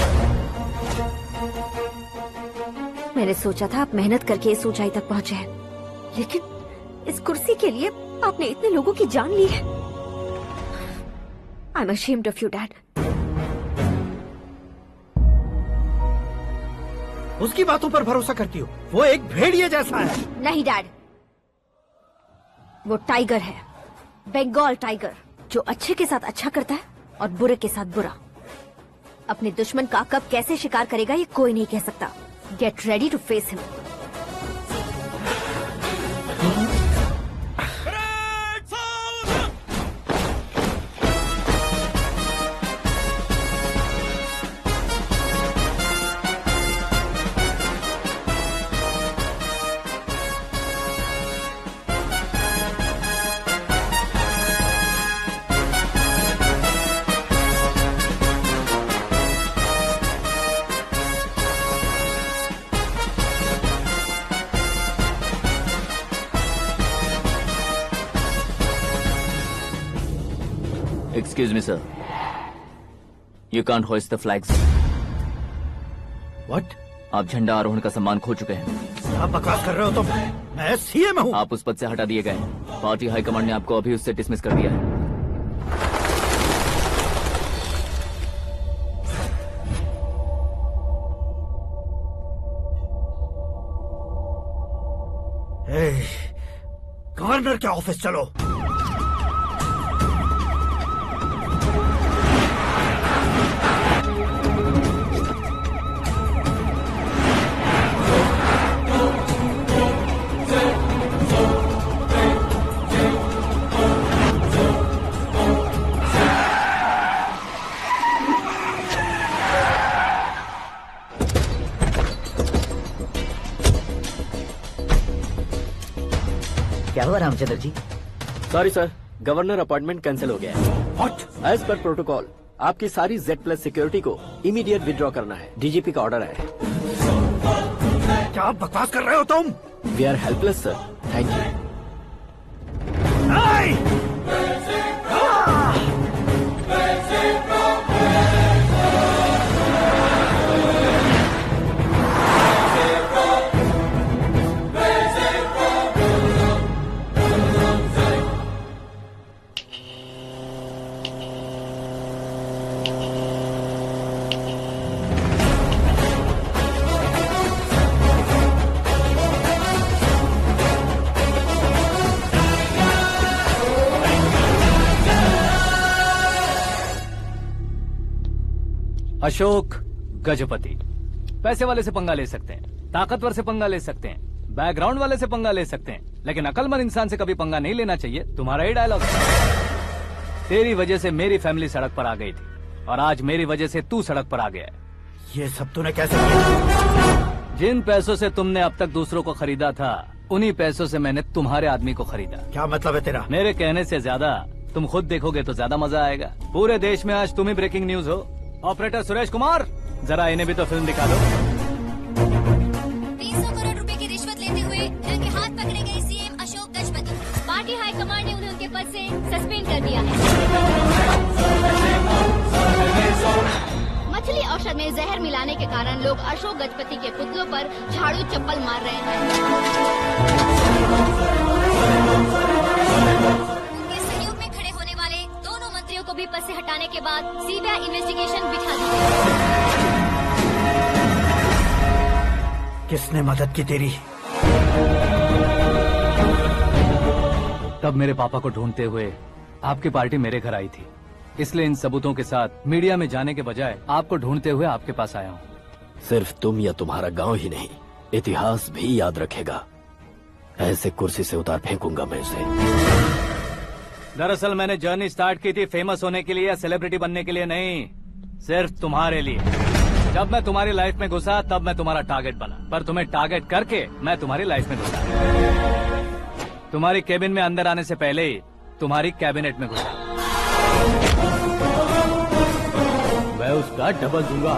मैंने सोचा था आप मेहनत करके इस ऊंचाई तक पहुंचे हैं, लेकिन इस कुर्सी के लिए आपने इतने लोगों की जान ली है। I am ashamed of you dad. उसकी बातों पर भरोसा करती हो? वो एक भेड़िए जैसा है। नहीं डैड, वो टाइगर है, बंगाल टाइगर, जो अच्छे के साथ अच्छा करता है और बुरे के साथ बुरा। अपने दुश्मन का कब कैसे शिकार करेगा ये कोई नहीं कह सकता। Get ready to face him. Excuse me, sir. You can't hoist the flags. What? आप झंडा आरोहण का सम्मान खो चुके हैं। आप बकवास कर रहे हो तुम? मैं सीएम हूँ। आप उस पद से हटा दिए गए। पार्टी हाईकमांड ने आपको अभी उससे डिसमिस कर दिया है। गवर्नर के ऑफिस चलो। क्या हुआ Ramchandra ji? Sorry sir, governor appointment cancel हो गया है। What? एज पर प्रोटोकॉल आपकी सारी Z+ सिक्योरिटी को इमीडिएट विड्रॉ करना है। डीजीपी का ऑर्डर है। क्या बकवास कर रहे हो तुम? We are helpless sir. Thank you. Ashok Gajapati. पैसे वाले से पंगा ले सकते हैं, ताकतवर से पंगा ले सकते हैं, बैकग्राउंड वाले से पंगा ले सकते हैं, लेकिन अकलमंद इंसान से कभी पंगा नहीं लेना चाहिए। तुम्हारा ही डायलॉग। तेरी वजह से मेरी फैमिली सड़क पर आ गई थी और आज मेरी वजह से तू सड़क पर आ गया है। ये सब तूने कैसे किया? जिन पैसों से तुमने अब तक दूसरों को खरीदा था, उन्हीं पैसों से मैंने तुम्हारे आदमी को खरीदा। क्या मतलब है तेरा? मेरे कहने से ज्यादा तुम खुद देखोगे तो ज्यादा मजा आएगा। पूरे देश में आज तुम ही ब्रेकिंग न्यूज हो। ऑपरेटर सुरेश कुमार, जरा इन्हें भी तो फिल्म दिखा दो। 300 करोड़ रुपए की रिश्वत लेते हुए इनके हाथ पकड़े गए CM Ashok Gajapati. Party high command ने उन्हें उनके पद से सस्पेंड कर दिया है। मछली औषध में जहर मिलाने के कारण लोग अशोक गजपति के पुतलों पर झाड़ू चप्पल मार रहे हैं। उनके सहयोग में खड़े होने वाले दोनों मंत्रियों को भी पद से हटाने के बाद सीबीआई इन्वेस्टिगेशन बिठा दी गई। किसने मदद की तेरी? तब मेरे पापा को ढूंढते हुए आपकी पार्टी मेरे घर आई थी, इसलिए इन सबूतों के साथ मीडिया में जाने के बजाय आपको ढूंढते हुए आपके पास आया हूँ। सिर्फ तुम या तुम्हारा गांव ही नहीं, इतिहास भी याद रखेगा। ऐसे कुर्सी से उतार फेंकूंगा मैं उसे। दरअसल मैंने जर्नी स्टार्ट की थी फेमस होने के लिए या सेलिब्रिटी बनने के लिए नहीं, सिर्फ तुम्हारे लिए। जब मैं तुम्हारी लाइफ में घुसा तब मैं तुम्हारा टारगेट बना, पर तुम्हें टारगेट करके मैं तुम्हारी लाइफ में घुसा। तुम्हारी केबिन में अंदर आने से पहले ही तुम्हारी कैबिनेट में घुसा। मैं उसका डबल दूंगा।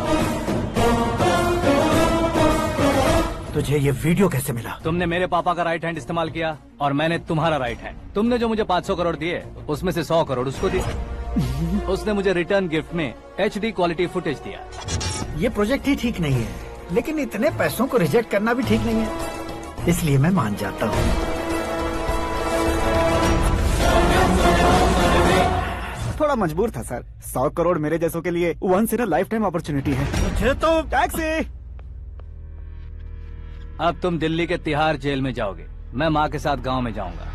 तुझे ये वीडियो कैसे मिला? तुमने मेरे पापा का राइट हैंड इस्तेमाल किया और मैंने तुम्हारा राइट हैंड। तुमने जो मुझे 500 करोड़ दिए, उसमें से 100 करोड़ उसको दिए। उसने मुझे रिटर्न गिफ्ट में HD क्वालिटी फुटेज दिया। ये प्रोजेक्ट ही ठीक नहीं है, लेकिन इतने पैसों को रिजेक्ट करना भी ठीक नहीं है, इसलिए मैं मान जाता हूँ। थोड़ा मजबूर था सर। 100 करोड़ मेरे जैसों के लिए once in a lifetime opportunity है। मुझे तो टैक्सी। अब तुम दिल्ली के तिहाड़ जेल में जाओगे, मैं माँ के साथ गांव में जाऊंगा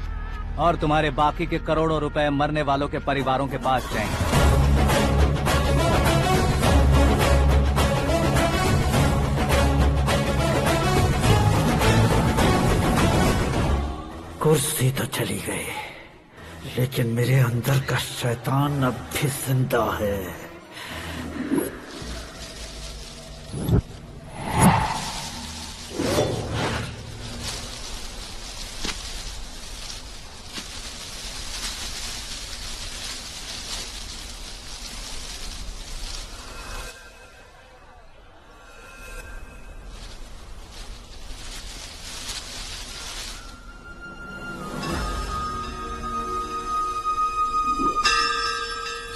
और तुम्हारे बाकी के करोड़ों रुपए मरने वालों के परिवारों के पास जाएंगे। कुर्सी तो चली गई, लेकिन मेरे अंदर का शैतान अब भी जिंदा है।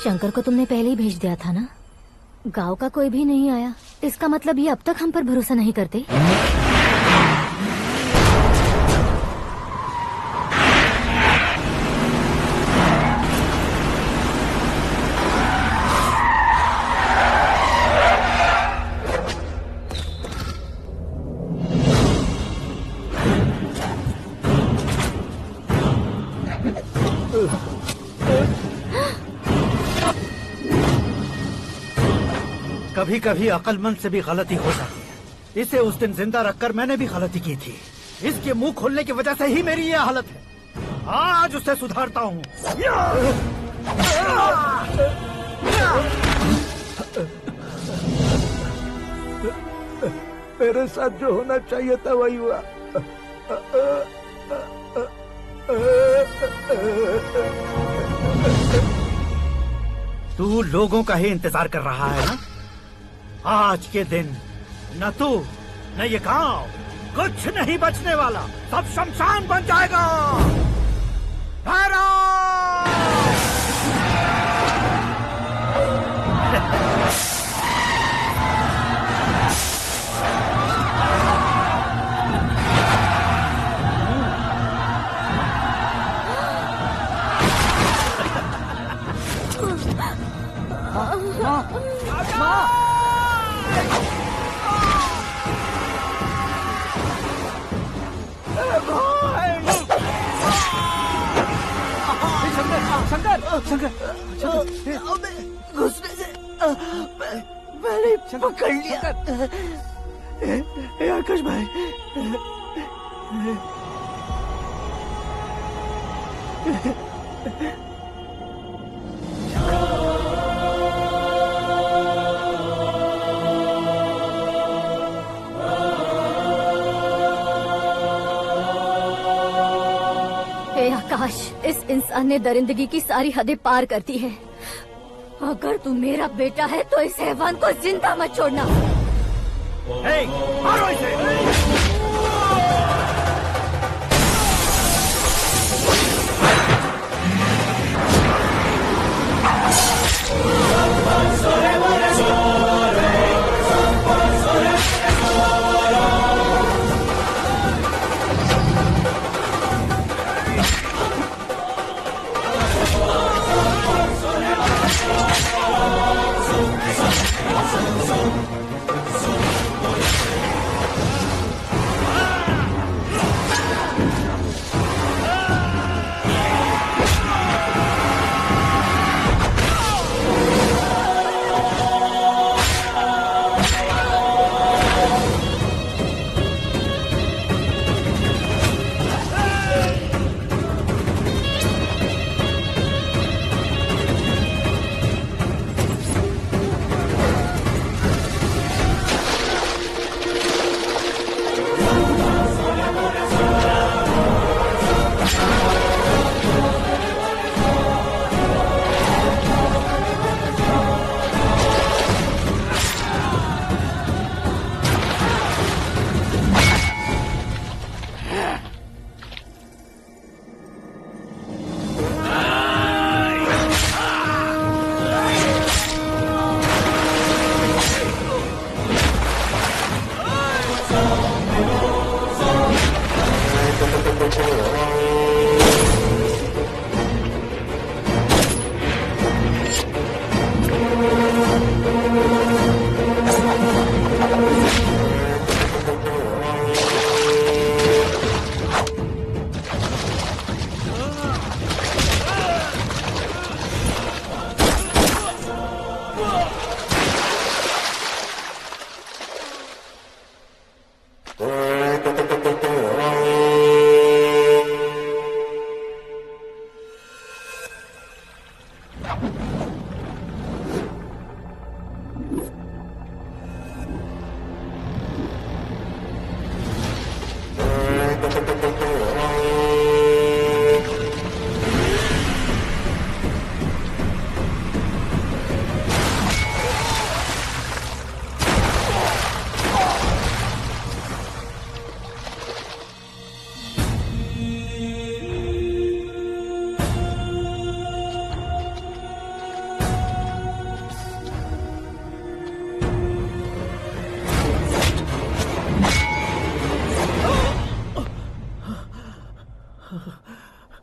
शंकर को तुमने पहले ही भेज दिया था ना? गांव का कोई भी नहीं आया, इसका मतलब ये अब तक हम पर भरोसा नहीं करते। कभी कभी अक्लमंद से भी गलती हो जाती है। इसे उस दिन जिंदा रखकर मैंने भी गलती की थी। इसके मुंह खोलने की वजह से ही मेरी ये हालत है। आज उसे सुधारता हूँ। मेरे साथ जो होना चाहिए था वही हुआ। तू लोगों का ही इंतजार कर रहा है ना? आज के दिन न तू न ये गांव कुछ नहीं बचने वाला, सब शमशान बन जाएगा। शंकर, शंकर, घुसने से मैंने पकड़ लिया। आकाश भाई, हे आकाश, इस इंसान ने दरिंदगी की सारी हदें पार कर दी है। अगर तू मेरा बेटा है तो इस हैवान को जिंदा मत छोड़ना। मारो इसे।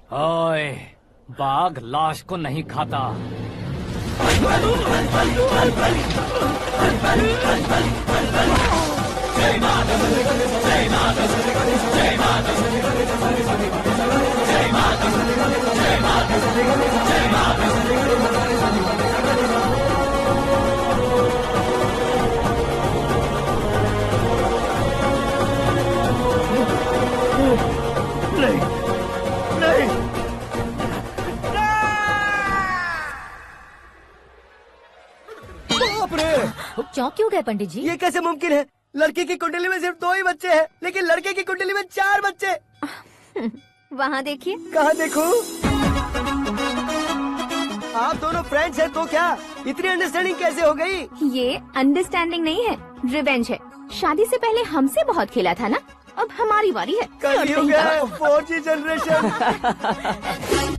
ओए, बाघ लाश को नहीं खाता। चौंक क्यों गए पंडित जी? ये कैसे मुमकिन है? लड़की की कुंडली में सिर्फ 2 ही बच्चे हैं, लेकिन लड़के की कुंडली में 4 बच्चे। वहाँ देखिए। कहाँ देखूं? आप दोनों फ्रेंड्स हैं तो क्या इतनी अंडरस्टैंडिंग कैसे हो गई? ये अंडरस्टैंडिंग नहीं है, रिवेंज है। शादी से पहले हमसे बहुत खेला था ना, अब हमारी बारी है। कलयुग है, 4G जनरेशन।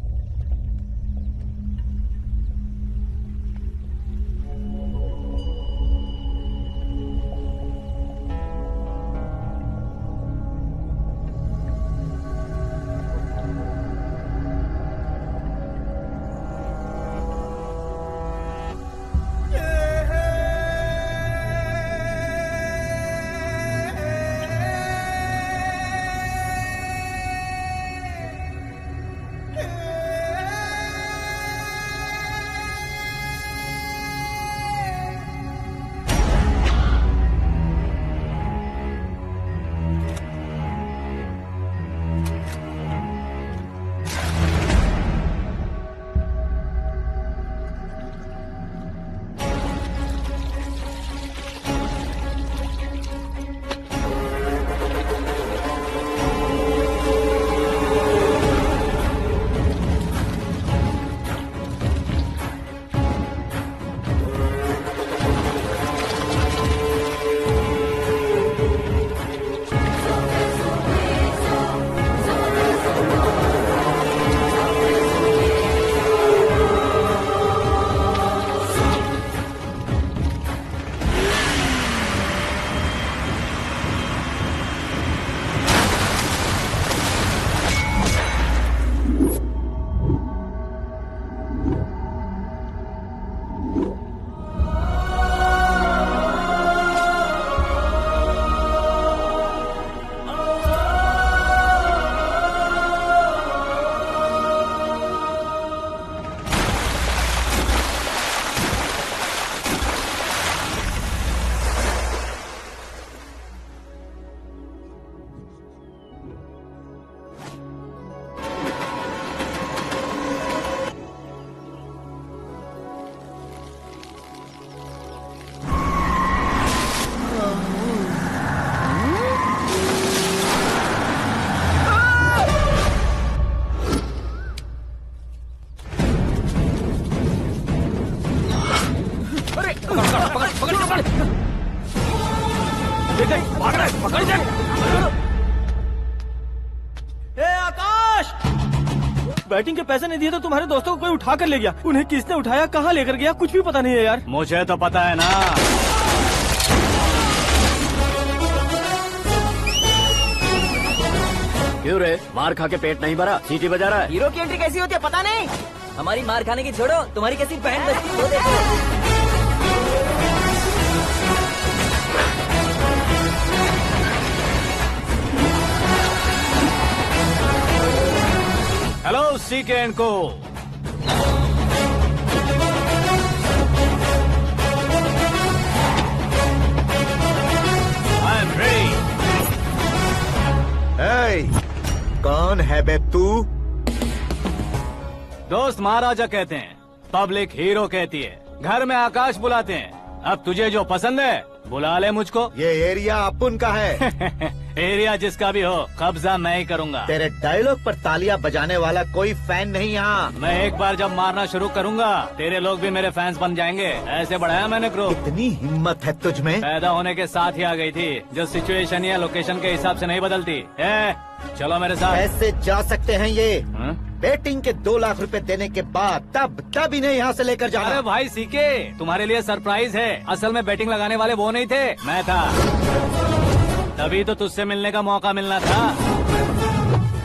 ए आकाश, बैटिंग के पैसे नहीं दिए तो तुम्हारे दोस्तों को कोई उठा कर ले गया। उन्हें किसने उठाया, कहाँ लेकर गया, कुछ भी पता नहीं है यार। मुझे तो पता है ना। क्यों रे, मार खा के पेट नहीं भरा, सीटी बजा रहा है? हीरो की एंट्री कैसी होती है पता नहीं। हमारी मार खाने की छोड़ो, तुम्हारी कैसी बहन बचती है वो देखो। हेलो सीके एंड को। I am ready. कौन है बे तू? दोस्त महाराजा कहते हैं, पब्लिक हीरो कहती है, घर में आकाश बुलाते हैं। अब तुझे जो पसंद है बुला ले मुझको। ये एरिया अपुन का है। एरिया जिसका भी हो, कब्जा मैं ही करूंगा। तेरे डायलॉग पर तालियां बजाने वाला कोई फैन नहीं यहाँ। मैं एक बार जब मारना शुरू करूंगा, तेरे लोग भी मेरे फैंस बन जाएंगे। ऐसे बढ़ाया मैंने ग्रुप। इतनी हिम्मत है तुझ में? पैदा होने के साथ ही आ गई थी, जो सिचुएशन या लोकेशन के हिसाब से नहीं बदलती। चलो मेरे साथ। कैसे जा सकते हैं ये? बेटिंग के 2 लाख रुपए देने के बाद तब इन्हें यहाँ से लेकर जाना। अरे भाई सीके, तुम्हारे लिए सरप्राइज है। असल में बेटिंग लगाने वाले वो नहीं थे, मैं था। तभी तो तुझसे मिलने का मौका मिलना था।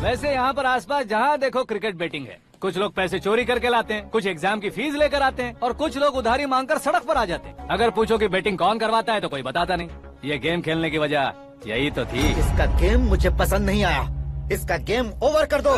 वैसे यहाँ पर आसपास जहाँ देखो क्रिकेट बेटिंग है। कुछ लोग पैसे चोरी करके लाते हैं, कुछ एग्जाम की फीस लेकर आते हैं, और कुछ लोग उधारी मांगकर सड़क पर आ जाते हैं। अगर पूछो कि बेटिंग कौन करवाता है तो कोई बताता नहीं। ये गेम खेलने की वजह यही तो थी। इसका गेम मुझे पसंद नहीं आया। इसका गेम ओवर कर दो।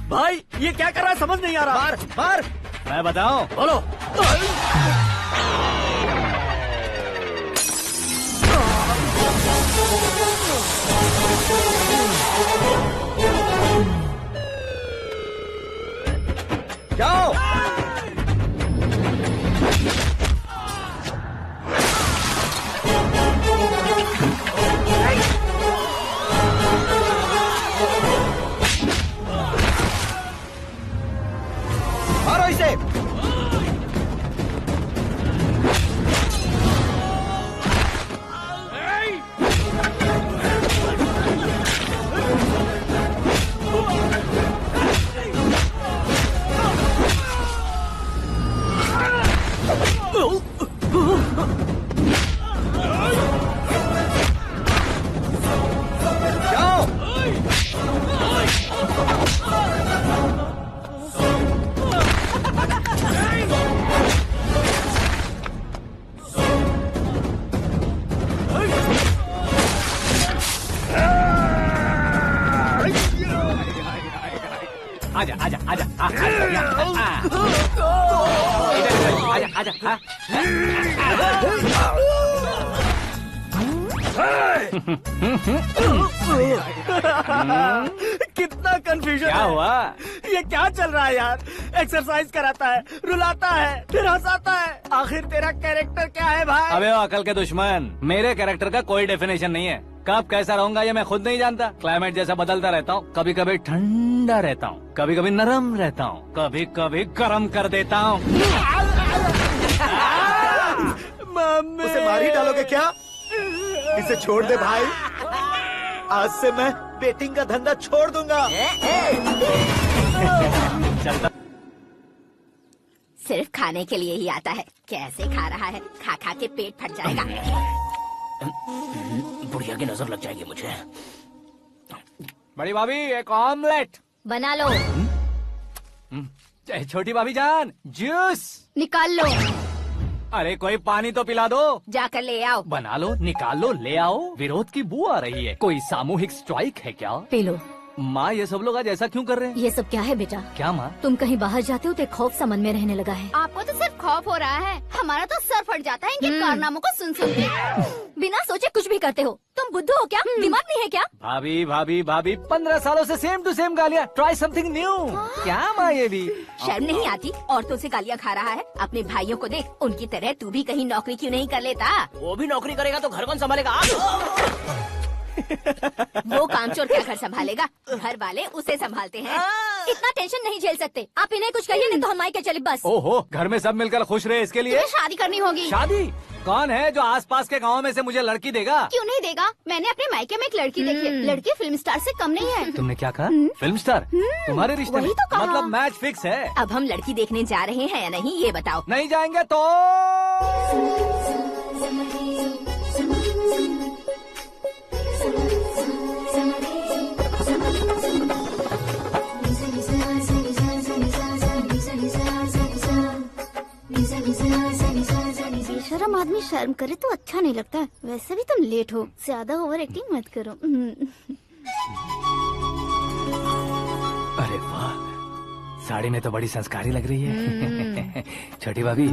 भाई ये क्या कर रहा है, समझ नहीं आ रहा। मार मार। मैं बताऊं? बोलो। जाओ। मारो इसे। आजा आजा आजा आजा आजा। कितना कंफ्यूजन। क्या हुआ? ये क्या चल रहा है यार? एक्सरसाइज कराता है, रुलाता है, फिर हंसाता है। आखिर तेरा कैरेक्टर क्या है भाई? अबे ओ अकल के दुश्मन, मेरे कैरेक्टर का कोई डेफिनेशन नहीं है। कब कैसा रहूंगा ये मैं खुद नहीं जानता। क्लाइमेट जैसा बदलता रहता हूँ। कभी कभी ठंडा रहता हूँ, कभी कभी नरम रहता हूँ, कभी कभी गर्म कर देता हूँ। उसे मार ही डालोगे क्या? इसे छोड़ दे भाई। आज से मैं बेटिंग का धंधा छोड़ दूंगा। चलता। सिर्फ खाने के लिए ही आता है। कैसे खा रहा है, खा खा के पेट फट जाएगा। बुढ़िया की नजर लग जाएगी मुझे। बड़ी भाभी एक ऑमलेट बना लो। छोटी भाभी जान जूस निकाल लो। अरे कोई पानी तो पिला दो। जाकर ले आओ। बना लो, निकाल लो, ले आओ। विरोध की बू आ रही है। कोई सामूहिक स्ट्राइक है क्या? P low. माँ ये सब लोग आज ऐसा क्यों कर रहे हैं? ये सब क्या है बेटा? क्या माँ? तुम कहीं बाहर जाते हो तो एक खौफ सा मन में रहने लगा है। आपको तो सिर्फ खौफ हो रहा है। हमारा तो सर फट जाता है इनके कारनामों को सुन सुन के। बिना सोचे कुछ भी करते हो। तुम बुद्धू हो क्या? दिमाग नहीं है क्या? भाभी भाभी भाभी 15 सालों से सेम टू सेम गालियाँ। Try something new. क्या माँ ये भी शर्म नहीं आती? औरतों से गालियाँ खा रहा है। अपने भाइयों को देख, उनकी तरह तू भी कहीं नौकरी क्यों नहीं कर लेता? वो भी नौकरी करेगा तो घर कौन संभालेगा? वो कामचोर क्या घर संभालेगा? घर वाले उसे संभालते हैं। इतना टेंशन नहीं झेल सकते। आप इन्हें कुछ कहिए नहीं तो हम मायके चले बस। ओहो, घर में सब मिलकर खुश रहे इसके लिए। तुम्हें शादी करनी होगी। शादी? कौन है जो आसपास के गाँव में से मुझे लड़की देगा? क्यों नहीं देगा? मैंने अपने मायके में एक लड़की देखी है। लड़की फिल्म स्टार से कम नहीं है। तुमने क्या कहा? Film star? तुम्हारे रिश्ते में? वही तो कहा। मतलब मैच फिक्स है। अब हम लड़की देखने जा रहे हैं या नहीं ये बताओ। नहीं जाएंगे तो बेशरम आदमी शर्म करे तो अच्छा नहीं लगता। वैसे भी तुम लेट हो, ज्यादा ओवर एक्टिंग मत करो। अरे वाह, साड़ी में तो बड़ी संस्कारी लग रही है। छोटी भाभी,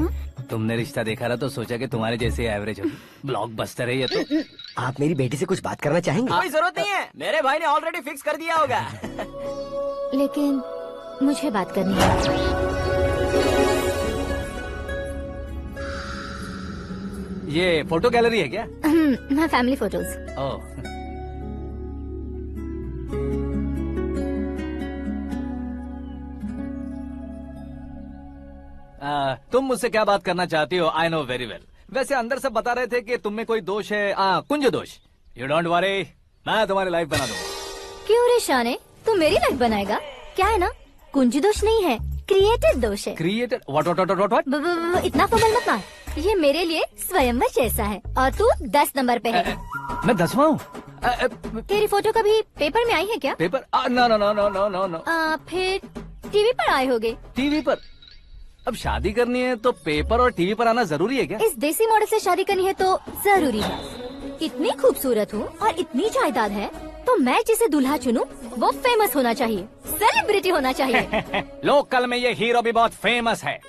तुमने रिश्ता देखा ना तो सोचा कि तुम्हारे जैसे एवरेज होगी। ब्लॉकबस्टर है ये तो। आप मेरी बेटी से कुछ बात करना चाहेंगे? कोई जरूरत नहीं है, मेरे भाई ने ऑलरेडी फिक्स कर दिया होगा। लेकिन मुझे बात करनी है। ये फोटो गैलरी है क्या? मैं फैमिली फोटोज। ओह, तुम मुझसे क्या बात करना चाहती हो? I know very well. वैसे अंदर से बता रहे थे कि तुम में कोई दोष है। कुंज दोष। यू डोंट वरी, मैं तुम्हारी लाइफ बना दूंगा। क्यों रे शाने, तू मेरी लाइफ बनाएगा? क्या है ना, कुंज दोष नहीं है, क्रिएटेड दोष है। क्रिएटेड? व्हाट? इतना फबल मत मार। ये मेरे लिए स्वयंवर जैसा है और तू 10 नंबर पे है। मैं 10वां हूँ? तेरी फोटो कभी पेपर में आई है क्या? Paper? No no no no no no no. फिर टीवी पर आए होगे। टीवी पर? अब शादी करनी है तो पेपर और टीवी पर आना जरूरी है क्या? इस देसी मॉडल से शादी करनी है तो जरूरी है। इतनी खूबसूरत हूँ और इतनी जायदाद है तो मैं जिसे दूल्हा चुनूं वो फेमस होना चाहिए, सेलिब्रिटी होना चाहिए। लोकल में ये हीरो भी बहुत फेमस है।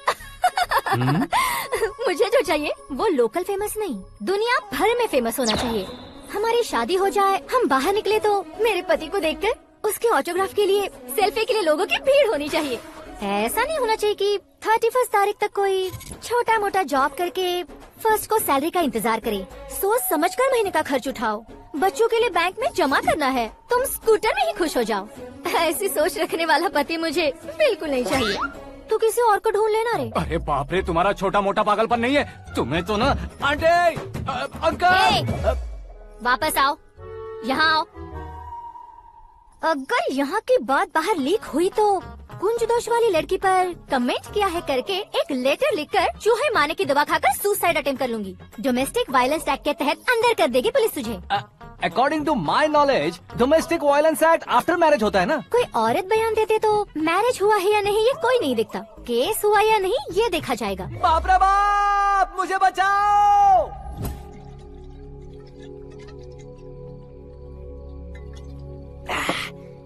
मुझे जो चाहिए वो लोकल फेमस नहीं, दुनिया भर में फेमस होना चाहिए। हमारी शादी हो जाए, हम बाहर निकले तो मेरे पति को देखकर उसके ऑटोग्राफ के लिए, सेल्फी के लिए लोगों की भीड़ होनी चाहिए। ऐसा नहीं होना चाहिए कि 31 तारीख तक कोई छोटा मोटा जॉब करके फर्स्ट को सैलरी का इंतजार करे। सोच समझकर महीने का खर्च उठाओ। बच्चों के लिए बैंक में जमा करना है, तुम स्कूटर में ही खुश हो जाओ। ऐसी सोच रखने वाला पति मुझे बिल्कुल नहीं चाहिए। तू किसी और को ढूंढ लेना रे। अरे बाप रे, तुम्हारा छोटा मोटा पागलपन नहीं है। तुम्हें तो ना आंटी, अंकल। वापस आओ, यहाँ आओ। अगर यहाँ की बात बाहर लीक हुई तो कुंज दोष वाली लड़की पर कमेंट किया है करके एक लेटर लिखकर चूहे मारने की दवा खाकर सुसाइड अटेम्प्ट कर लूंगी। डोमेस्टिक वायलेंस एक्ट के तहत अंदर कर देगी पुलिस तुझे। According to my knowledge domestic violence act after marriage होता है ना? कोई औरत बयान देते तो मैरिज हुआ है या नहीं ये कोई नहीं दिखता, केस हुआ या नहीं ये देखा जाएगा। बाप रे बाप, मुझे बचाओ।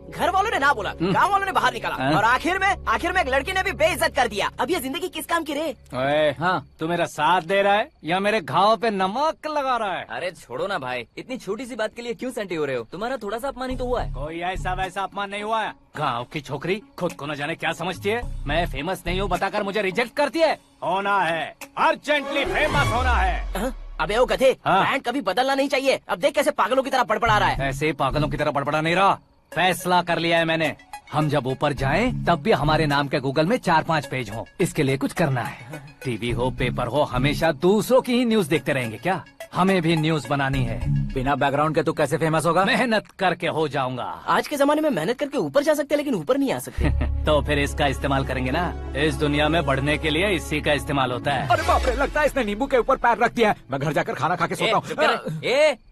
घर वालों ने ना बोला, गांव वालों ने बाहर निकाला और आखिर में एक लड़की ने भी बेइज्जत कर दिया। अब ये जिंदगी किस काम की रे? ओए, हाँ, तू मेरा साथ दे रहा है या मेरे घाव पे नमक लगा रहा है? अरे छोड़ो ना भाई, इतनी छोटी सी बात के लिए क्यों सेंटी हो रहे हो? तुम्हारा थोड़ा सा अपमान ही तो हुआ है। कोई ऐसा वैसा अपमान नहीं हुआ है। गाँव की छोकरी खुद को न जाने क्या समझती है। मैं फेमस नहीं हूँ बताकर मुझे रिजेक्ट करती है। होना है, अर्जेंटली फेमस होना है। अबे ओ गधे, ब्रांड कभी बदलना नहीं चाहिए। अब देख कैसे पागलों की तरह बड़बड़ा रहा है। ऐसे पागलों की तरह बड़बड़ा नहीं रहा, फैसला कर लिया है मैंने। हम जब ऊपर जाएं तब भी हमारे नाम के गूगल में 4-5 पेज हो। इसके लिए कुछ करना है। टीवी हो, पेपर हो, हमेशा दूसरों की ही न्यूज देखते रहेंगे क्या? हमें भी न्यूज बनानी है। बिना बैकग्राउंड के तू कैसे फेमस होगा? मेहनत करके हो जाऊंगा। आज के जमाने में मेहनत करके ऊपर जा सकते हैं लेकिन ऊपर नहीं आ सकते। तो फिर इसका इस्तेमाल करेंगे ना। इस दुनिया में बढ़ने के लिए इसी का इस्तेमाल होता है। अरे बाप रे, लगता है इसने नींबू के ऊपर पैर रख दिया है। मैं घर जाकर खाना खा के सोता हूँ।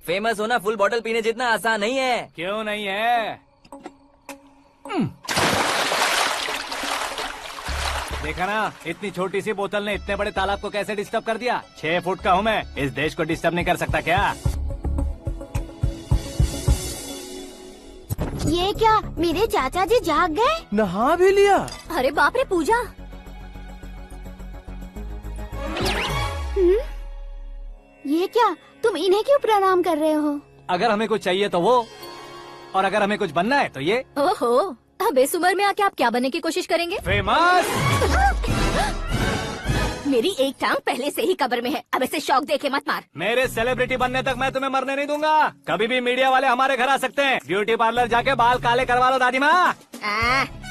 फेमस होना फुल बॉटल पीने जितना आसान नहीं है। क्यों नहीं है? देखा ना, इतनी छोटी सी बोतल ने इतने बड़े तालाब को कैसे डिस्टर्ब कर दिया। 6 फुट का हूँ मैं, इस देश को डिस्टर्ब नहीं कर सकता क्या? ये क्या, मेरे चाचा जी जाग गए? नहा भी लिया? अरे बाप रे पूजा, ये क्या, तुम इन्हें क्यों प्रणाम कर रहे हो? अगर हमें कुछ चाहिए तो वो, और अगर हमें कुछ बनना है तो ये। ओहो, अब इस उम्र में आके आप क्या बनने की कोशिश करेंगे? फेमस। मेरी एक टांग पहले से ही कब्र में है, अब ऐसे शौक देके मत मार। मेरे सेलिब्रिटी बनने तक मैं तुम्हें मरने नहीं दूंगा। कभी भी मीडिया वाले हमारे घर आ सकते हैं। ब्यूटी पार्लर जाके बाल काले करवा लो दादी माँ।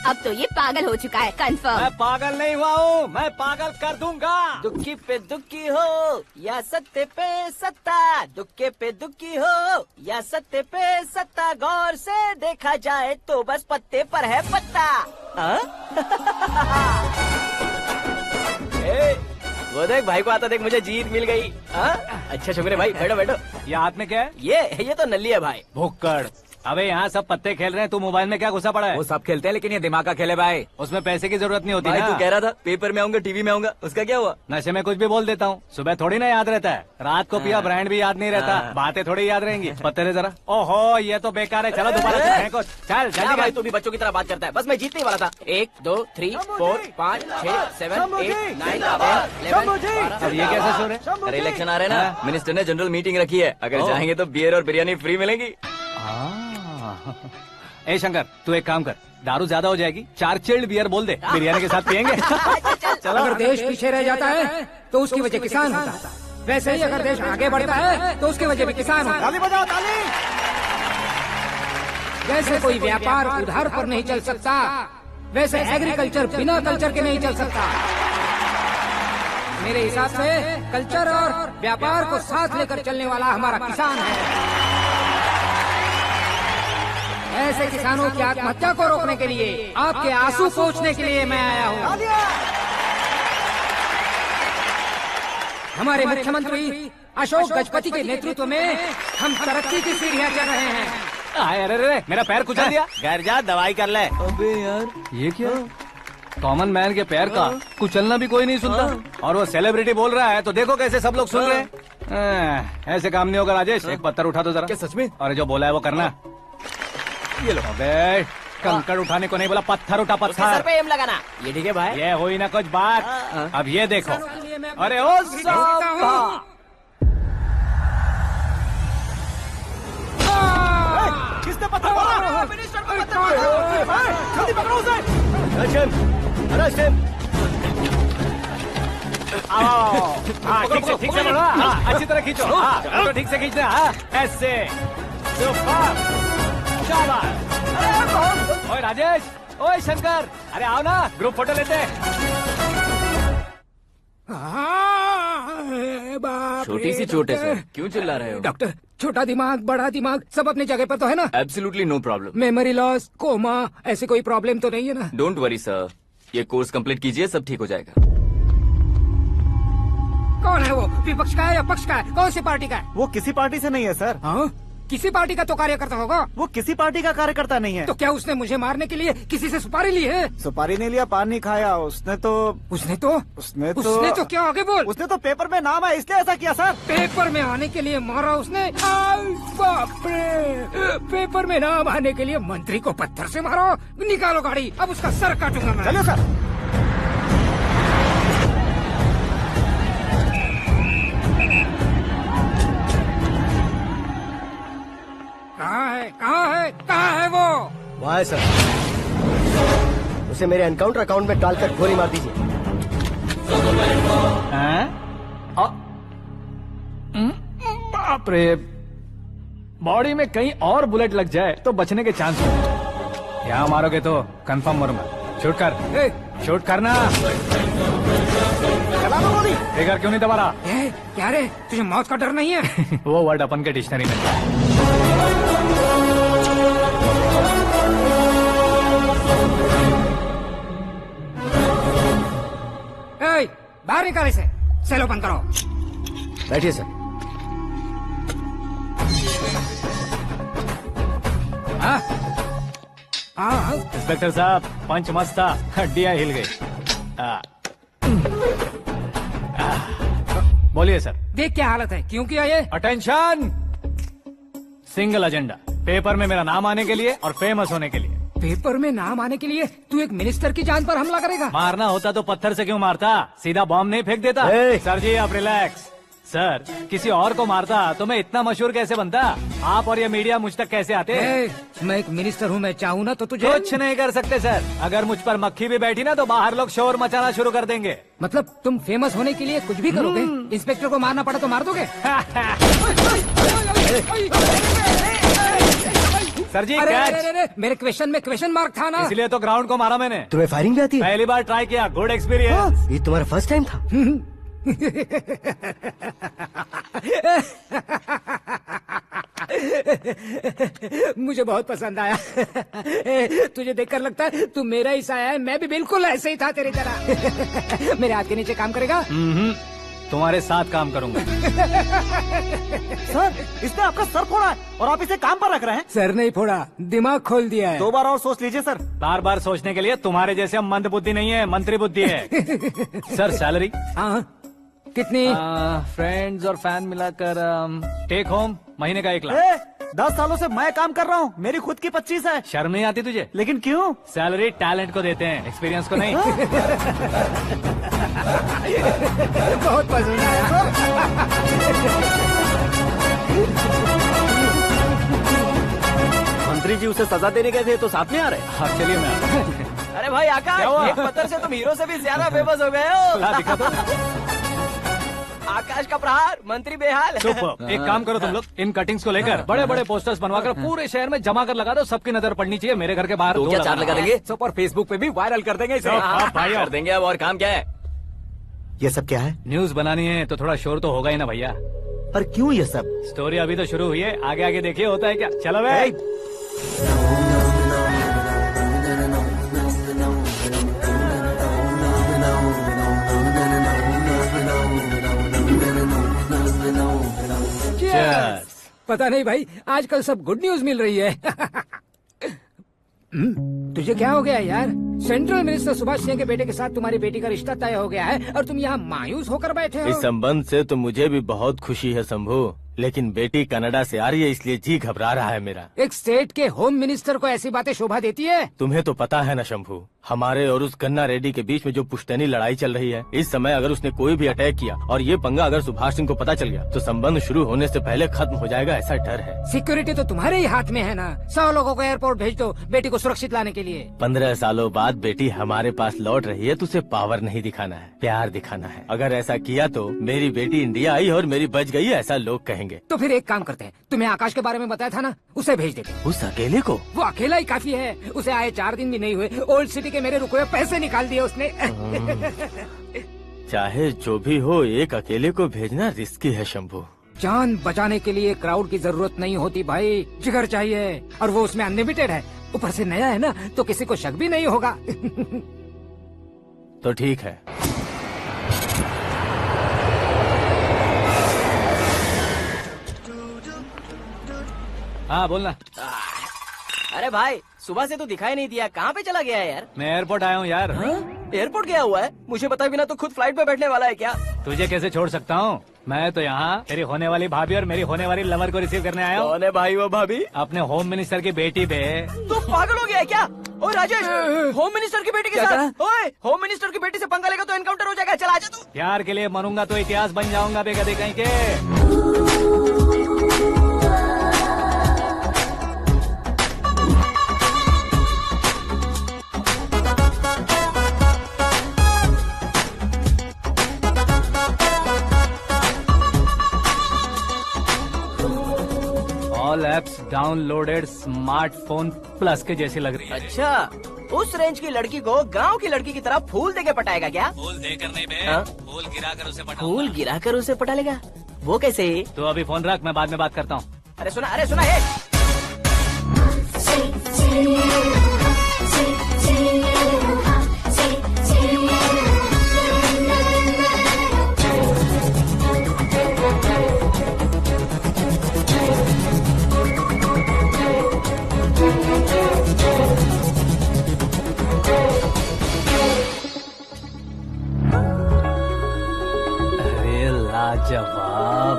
अब तो ये पागल हो चुका है, कंफर्म। मैं पागल नहीं हुआ हूँ, मैं पागल कर दूंगा। दुखी पे दुखी हो या सत्य पे सत्ता, दुखे पे दुखी हो या सत्य पे सत्ता, गौर से देखा जाए तो बस पत्ते पर है पत्ता। वो देख भाई को आता देख, मुझे जीत मिल गई। अच्छा शुक्र है भाई, बैठो बैठो। ये हाथ में क्या है? ये तो नल्ली है भाई। भुक्कड़। अबे यहाँ सब पत्ते खेल रहे हैं, तू मोबाइल में क्या घुसा पड़ा है? वो सब खेलते हैं लेकिन ये दिमाग का खेल है भाई। उसमें पैसे की जरूरत नहीं होती भाई ना। तू कह रहा था पेपर में आऊंगा, टीवी में आऊंगा, उसका क्या हुआ? नशे में कुछ भी बोल देता हूँ, सुबह थोड़ी ना याद रहता है। रात को पिया ब्रांड भी याद नहीं रहता, बातें थोड़ी याद रहेंगी। पत्ते दे जरा। ओहो ये तो बेकार है, चलो दोबारा को। चल जल्दी भाई, तू भी बच्चों की तरह बात करता है। बस मैं जीतने ही वाला था। 1 2 3 4 5 6 7 8 9 10 11 अब ये कैसे सो रहे? अरे इलेक्शन आ रहे हैं ना, मिनिस्टर ने जनरल मीटिंग रखी है, अगर जाएंगे तो बियर और बिरयानी फ्री मिलेगी। ए शंकर, तू एक काम कर, दारू ज्यादा हो जाएगी, 4 चिल्ड बियर बोल दे, बिरयानी के साथ पियेंगे। चलो। अगर देश पीछे रह जाता है तो उसकी वजह किसान होता है, वैसे ही अगर देश आगे बढ़ता है तो उसकी वजह भी किसान होता है। ताली बजाओ, ताली। जैसे कोई व्यापार उधार पर नहीं चल सकता, वैसे एग्रीकल्चर बिना कल्चर के नहीं चल सकता। मेरे हिसाब से कल्चर और व्यापार को साथ लेकर चलने वाला हमारा किसान है। ऐसे किसानों की आत्महत्या को रोकने के लिए, आपके आंसू पोंछने के लिए मैं आया हूँ। हमारे मुख्यमंत्री अशोक गजपति के नेतृत्व में हम तरक्की की सीढ़ियाँ चढ़ रहे हैं। अरे मेरा पैर कुचल दिया। घर जा दवाई कर ले। अबे यार ये क्या? कॉमन मैन के पैर का कुचलना भी कोई नहीं सुनता, और वो सेलिब्रिटी बोल रहा है तो देखो कैसे सब लोग सुन रहे हैं। ऐसे काम नहीं होगा राजेश, एक पत्थर उठा दो जरा। क्या सच में? और जो बोला है वो करना। ये लो। अबे कंकड़ उठाने को नहीं बोला, पत्थर उठा, सर पत्थर। पे एम लगाना। ये ठीक है भाई। ये हुई ना कुछ बात। अब ये देखो। अरे ओ साहब, किसने पत्थर मारा? जल्दी पकड़ो उसे। ठीक से बढ़ो, अच्छी तरह खींचो, तो ठीक से खींचना, ऐसे। ओए राजेश, ओए शंकर, अरे आओ ना, ग्रुप फोटो लेते हैं। छोटी सी चोट है सर, क्यों चिल्ला रहे हो? डॉक्टर, छोटा दिमाग बड़ा दिमाग सब अपनी जगह पर तो है ना? Absolutely no problem. Memory loss, coma, ऐसी कोई प्रॉब्लम तो नहीं है ना? डोंट वरी सर, ये कोर्स कंप्लीट कीजिए, सब ठीक हो जाएगा। कौन है वो? विपक्ष का है या पक्ष का है? कौन सी पार्टी का है? वो किसी पार्टी से नहीं है सर। हाँ? किसी पार्टी का तो कार्यकर्ता होगा। वो किसी पार्टी का कार्यकर्ता नहीं है। तो क्या उसने मुझे मारने के लिए किसी से सुपारी ली है? सुपारी नहीं लिया, पान नहीं खाया। उसने तो क्या आगे बोल? उसने तो पेपर में नाम है इसलिए ऐसा किया सर। पेपर में आने के लिए मारा उसने? बाप रे, पेपर में नाम आने के लिए मंत्री को पत्थर से मारो। निकालो गाड़ी, अब उसका सर काटूंगा मैं। चलो सर। कहाँ है वो? वहाँ है सर। उसे मेरे एनकाउंटर अकाउंट में डालकर गोली मार दीजिए। बाप रे, बॉडी में कहीं और बुलेट लग जाए तो बचने के चांस हो। यहाँ मारोगे तो कंफर्म मरूंगा। शूट कर, शूट करना। फिगर क्यों नहीं दबा रहा? क्या रे, तुझे मौत का डर नहीं है? वो वर्ड अपन के डिक्शनरी में। बाहर निकाल इसे, सेल ओपन करो। बैठिए सर। इंस्पेक्टर साहब, पंच मस्त था, हड्डियां हिल गई। बोलिए सर। देख क्या हालत है, क्यों किया ये? अटेंशन, सिंगल एजेंडा, पेपर में मेरा नाम आने के लिए और फेमस होने के लिए। पेपर में नाम आने के लिए तू एक मिनिस्टर की जान पर हमला करेगा? मारना होता तो पत्थर से क्यों मारता, सीधा बॉम्ब नहीं फेंक देता। सर जी आप रिलैक्स, सर किसी और को मारता तो मैं इतना मशहूर कैसे बनता? आप और ये मीडिया मुझ तक कैसे आते? मैं एक मिनिस्टर हूँ, मैं चाहूँ ना तो तुझे कुछ नहीं कर सकते सर। अगर मुझ पर मक्खी भी बैठी ना तो बाहर लोग शोर मचाना शुरू कर देंगे। मतलब तुम फेमस होने के लिए कुछ भी करोगे? इंस्पेक्टर को मारना पड़ा तो मार दोगे? सर जी अरे, मेरे क्वेश्चन में क्वेश्चन मार्क था ना, इसलिए तो ग्राउंड को मारा मैंने। तुम्हें फायरिंग भी आती है? पहली बार ट्राई किया, गुड एक्सपीरियंस। ये तुम्हारा फर्स्ट टाइम था? मुझे बहुत पसंद आया। तुझे देखकर लगता है तू मेरा ही साया है। मैं भी बिल्कुल ऐसे ही था तेरी तरह। मेरे हाथ के नीचे काम करेगा? तुम्हारे साथ काम करूंगा। सर इसने आपका सर फोड़ा है और आप इसे काम पर रख रहे हैं। सर नहीं फोड़ा, दिमाग खोल दिया है। 2 बार और सोच लीजिए सर। बार बार सोचने के लिए तुम्हारे जैसे मंद बुद्धि नहीं है, मंत्री बुद्धि है। Sir salary? हाँ कितनी? फ्रेंड्स और फैन मिलाकर टेक होम महीने का 1 लाख। 10 सालों से मैं काम कर रहा हूँ, मेरी खुद की 25 है। शर्म नहीं आती तुझे? लेकिन क्यों? सैलरी टैलेंट को देते हैं, एक्सपीरियंस को नहीं। बहुत पसंद आया। मंत्री जी उसे सजा देने गए थे तो साथ में आ रहे? हाँ चलिए मैं। अरे भाई आकाश, एक पत्थर से तुम हीरो से भी ज्यादा फेमस हो गए हो। दिखा दो। आकाश का प्रहार, मंत्री बेहाल। सुपर। एक काम करो तुम लोग, इन कटिंग्स को लेकर बड़े बड़े पोस्टर्स बनवाकर पूरे शहर में जमा कर लगा दो। सबकी नजर पड़नी चाहिए। मेरे घर के बाहर तो क्या 4 लगा देंगे? सब और फेसबुक पे भी वायरल कर देंगे इसे। भाई कर देंगे। अब और काम क्या है? ये सब क्या है? न्यूज बनानी है तो थोड़ा शोर तो होगा ही ना भैया। पर क्यों ये सब? स्टोरी अभी तो शुरू हुई है, आगे आगे देखिए होता है क्या। चलो भाई। पता नहीं भाई, आजकल सब गुड न्यूज मिल रही है। तुझे क्या हो गया यार? सेंट्रल मिनिस्टर सुभाष सिंह के बेटे के साथ तुम्हारी बेटी का रिश्ता तय हो गया है और तुम यहाँ मायूस होकर बैठे हो। इस संबंध से तो मुझे भी बहुत खुशी है शंभू, लेकिन बेटी कनाडा से आ रही है इसलिए जी घबरा रहा है मेरा। एक स्टेट के होम मिनिस्टर को ऐसी बातें शोभा देती है? तुम्हें तो पता है ना शंभू, हमारे और उस गन्ना रेड्डी के बीच में जो पुश्तैनी लड़ाई चल रही है। इस समय अगर उसने कोई भी अटैक किया और ये पंगा अगर सुभाष सिंह को पता चल गया तो संबंध शुरू होने से पहले खत्म हो जाएगा, ऐसा डर है। सिक्योरिटी तो तुम्हारे ही हाथ में है ना। 100 लोगों को एयरपोर्ट भेज दो बेटी को सुरक्षित लाने के लिए। 15 सालों बाद बेटी हमारे पास लौट रही है तो उसे पावर नहीं दिखाना है, प्यार दिखाना है। अगर ऐसा किया तो मेरी बेटी इंडिया आई और मेरी बच गई, ऐसा लोग कहेंगे। तो फिर एक काम करते हैं, तुम्हें आकाश के बारे में बताया था ना, उसे भेज देते। उस अकेले को? वो अकेला ही काफी है। उसे आए 4 दिन भी नहीं हुए, ओल्ड सिटी के मेरे रुके हुए पैसे निकाल दिए उसने। चाहे जो भी हो, एक अकेले को भेजना रिस्की है शंभू। जान बचाने के लिए क्राउड की जरूरत नहीं होती भाई, जिगर चाहिए, और वो उसमें अनलिमिटेड है। ऊपर से नया है ना तो किसी को शक भी नहीं होगा। तो ठीक है। हाँ बोलना। अरे भाई सुबह से तो दिखाई नहीं दिया, कहाँ पे चला गया है यार? मैं एयरपोर्ट आया हूँ यार। एयरपोर्ट गया हुआ है? मुझे बताए बिना तो खुद फ्लाइट पे बैठने वाला है क्या? तुझे कैसे छोड़ सकता हूँ? मैं तो यहाँ तेरी होने वाली भाभी और मेरी होने वाली लवर को रिसीव करने आया हूँ। कौन है भाई वो भाभी? अपने होम मिनिस्टर की बेटी पे। तो पागल हो गया है क्या? ओए राजेश, होम मिनिस्टर की बेटी के साथ? ओए, होम मिनिस्टर की बेटी से पंगा लेगा तो एनकाउंटर हो जाएगा। चल आजा तू। प्यार के लिए मरूंगा तो इतिहास बन जाऊंगा बेगदे कहीं के। All apps downloaded smartphone plus के जैसी लग रही है। अच्छा, उस रेंज की लड़की को गांव की लड़की की तरह फूल देके पटाएगा क्या? फूल देकर नहीं बे, फूल गिराकर उसे पटा। फूल गिराकर उसे पटा लेगा? वो कैसे? तो अभी फोन रख, मैं बाद में बात करता हूँ। अरे सुना है। लाजवाब,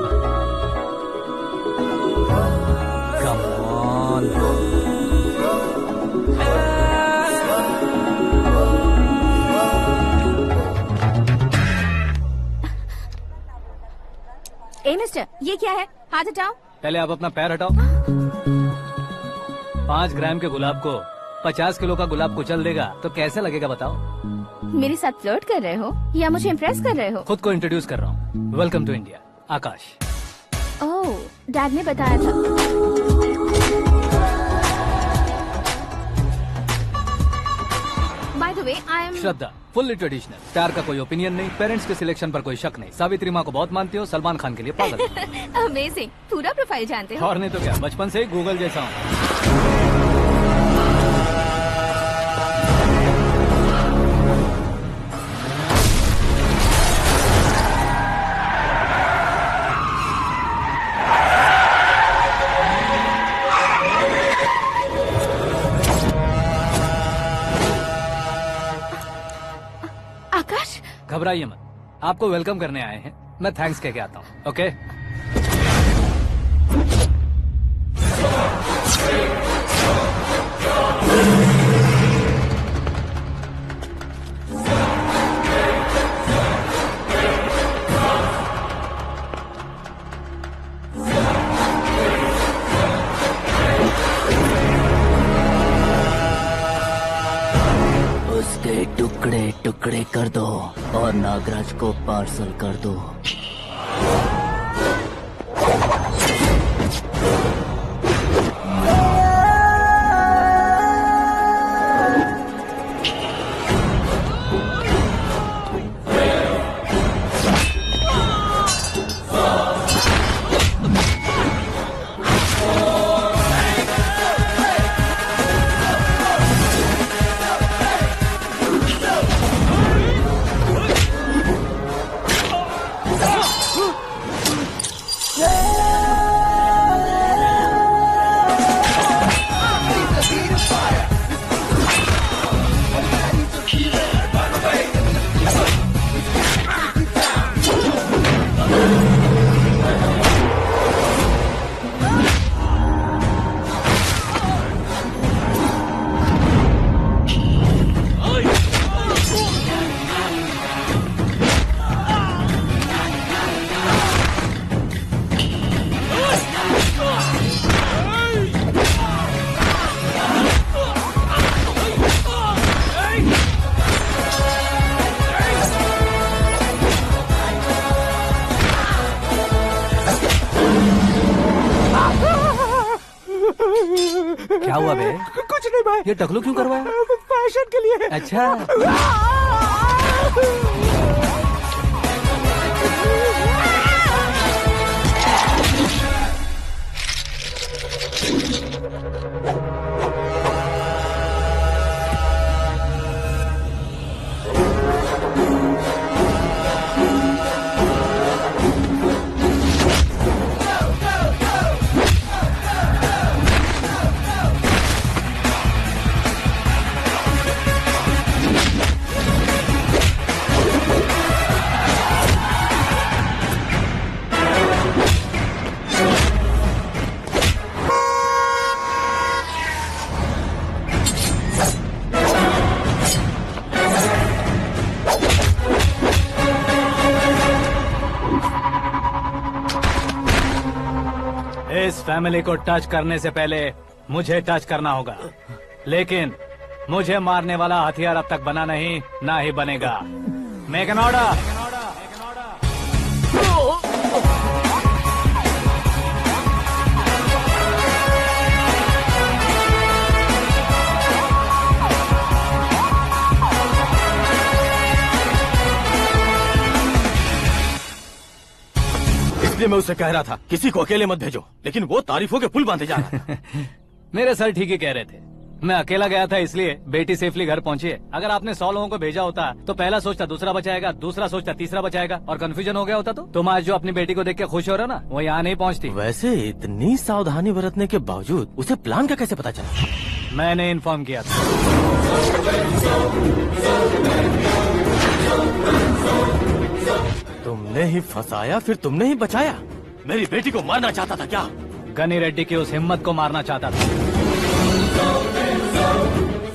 कम ऑन। ए मिस्टर, ये क्या है? हाथ हटाओ। पहले आप अपना पैर हटाओ। 5 ग्राम के गुलाब को 50 किलो का गुलाब कुचल देगा तो कैसे लगेगा बताओ? मेरे साथ फ्लर्ट कर रहे हो या मुझे इम्प्रेस कर रहे हो? खुद को इंट्रोड्यूस कर रहा हूँ। Welcome to India, Akash. Oh, dad ने बताया था। By the way, I am Shraddha, fully traditional. प्यार का कोई ओपिनियन नहीं, पेरेंट्स के सिलेक्शन पर कोई शक नहीं। सावित्री माँ को बहुत मानती हो, सलमान खान के लिए पागल। अमेजिंग, पूरा प्रोफाइल जानते हो। और नहीं तो क्या, बचपन से ही गूगल जैसा हूँ। आकाश, घबराइए मत, आपको वेलकम करने आए हैं। मैं थैंक्स कह के आता हूँ। ओके? उसके टुकड़े टुकड़े कर दो और नागराज को पार्सल कर दो। क्या हुआ बे? कुछ नहीं भाई। ये टकलू क्यों करवाया? फैशन के लिए। अच्छा। इस फैमिली को टच करने से पहले मुझे टच करना होगा, लेकिन मुझे मारने वाला हथियार अब तक बना नहीं, ना ही बनेगा। Make an order. इसलिए मैं उससे कह रहा था किसी को अकेले मत भेजो, लेकिन वो तारीफों के पुल बांधे जा रहा था। मेरे सर ठीक ही कह रहे थे। मैं अकेला गया था इसलिए बेटी सेफली घर पहुंची है। अगर आपने 100 लोगों को भेजा होता तो पहला सोचता दूसरा बचाएगा, दूसरा सोचता तीसरा बचाएगा, और कंफ्यूजन हो गया होता। तो तुम आज जो अपनी बेटी को देख के खुश हो रहे हो ना, वो यहाँ नहीं पहुँचती। वैसे इतनी सावधानी बरतने के बावजूद उसे प्लान का कैसे पता चला? मैंने इन्फॉर्म किया था। तुमने ही फंसाया, फिर तुमने ही बचाया। मेरी बेटी को मारना चाहता था क्या? गनी रेड्डी की उस हिम्मत को मारना चाहता था।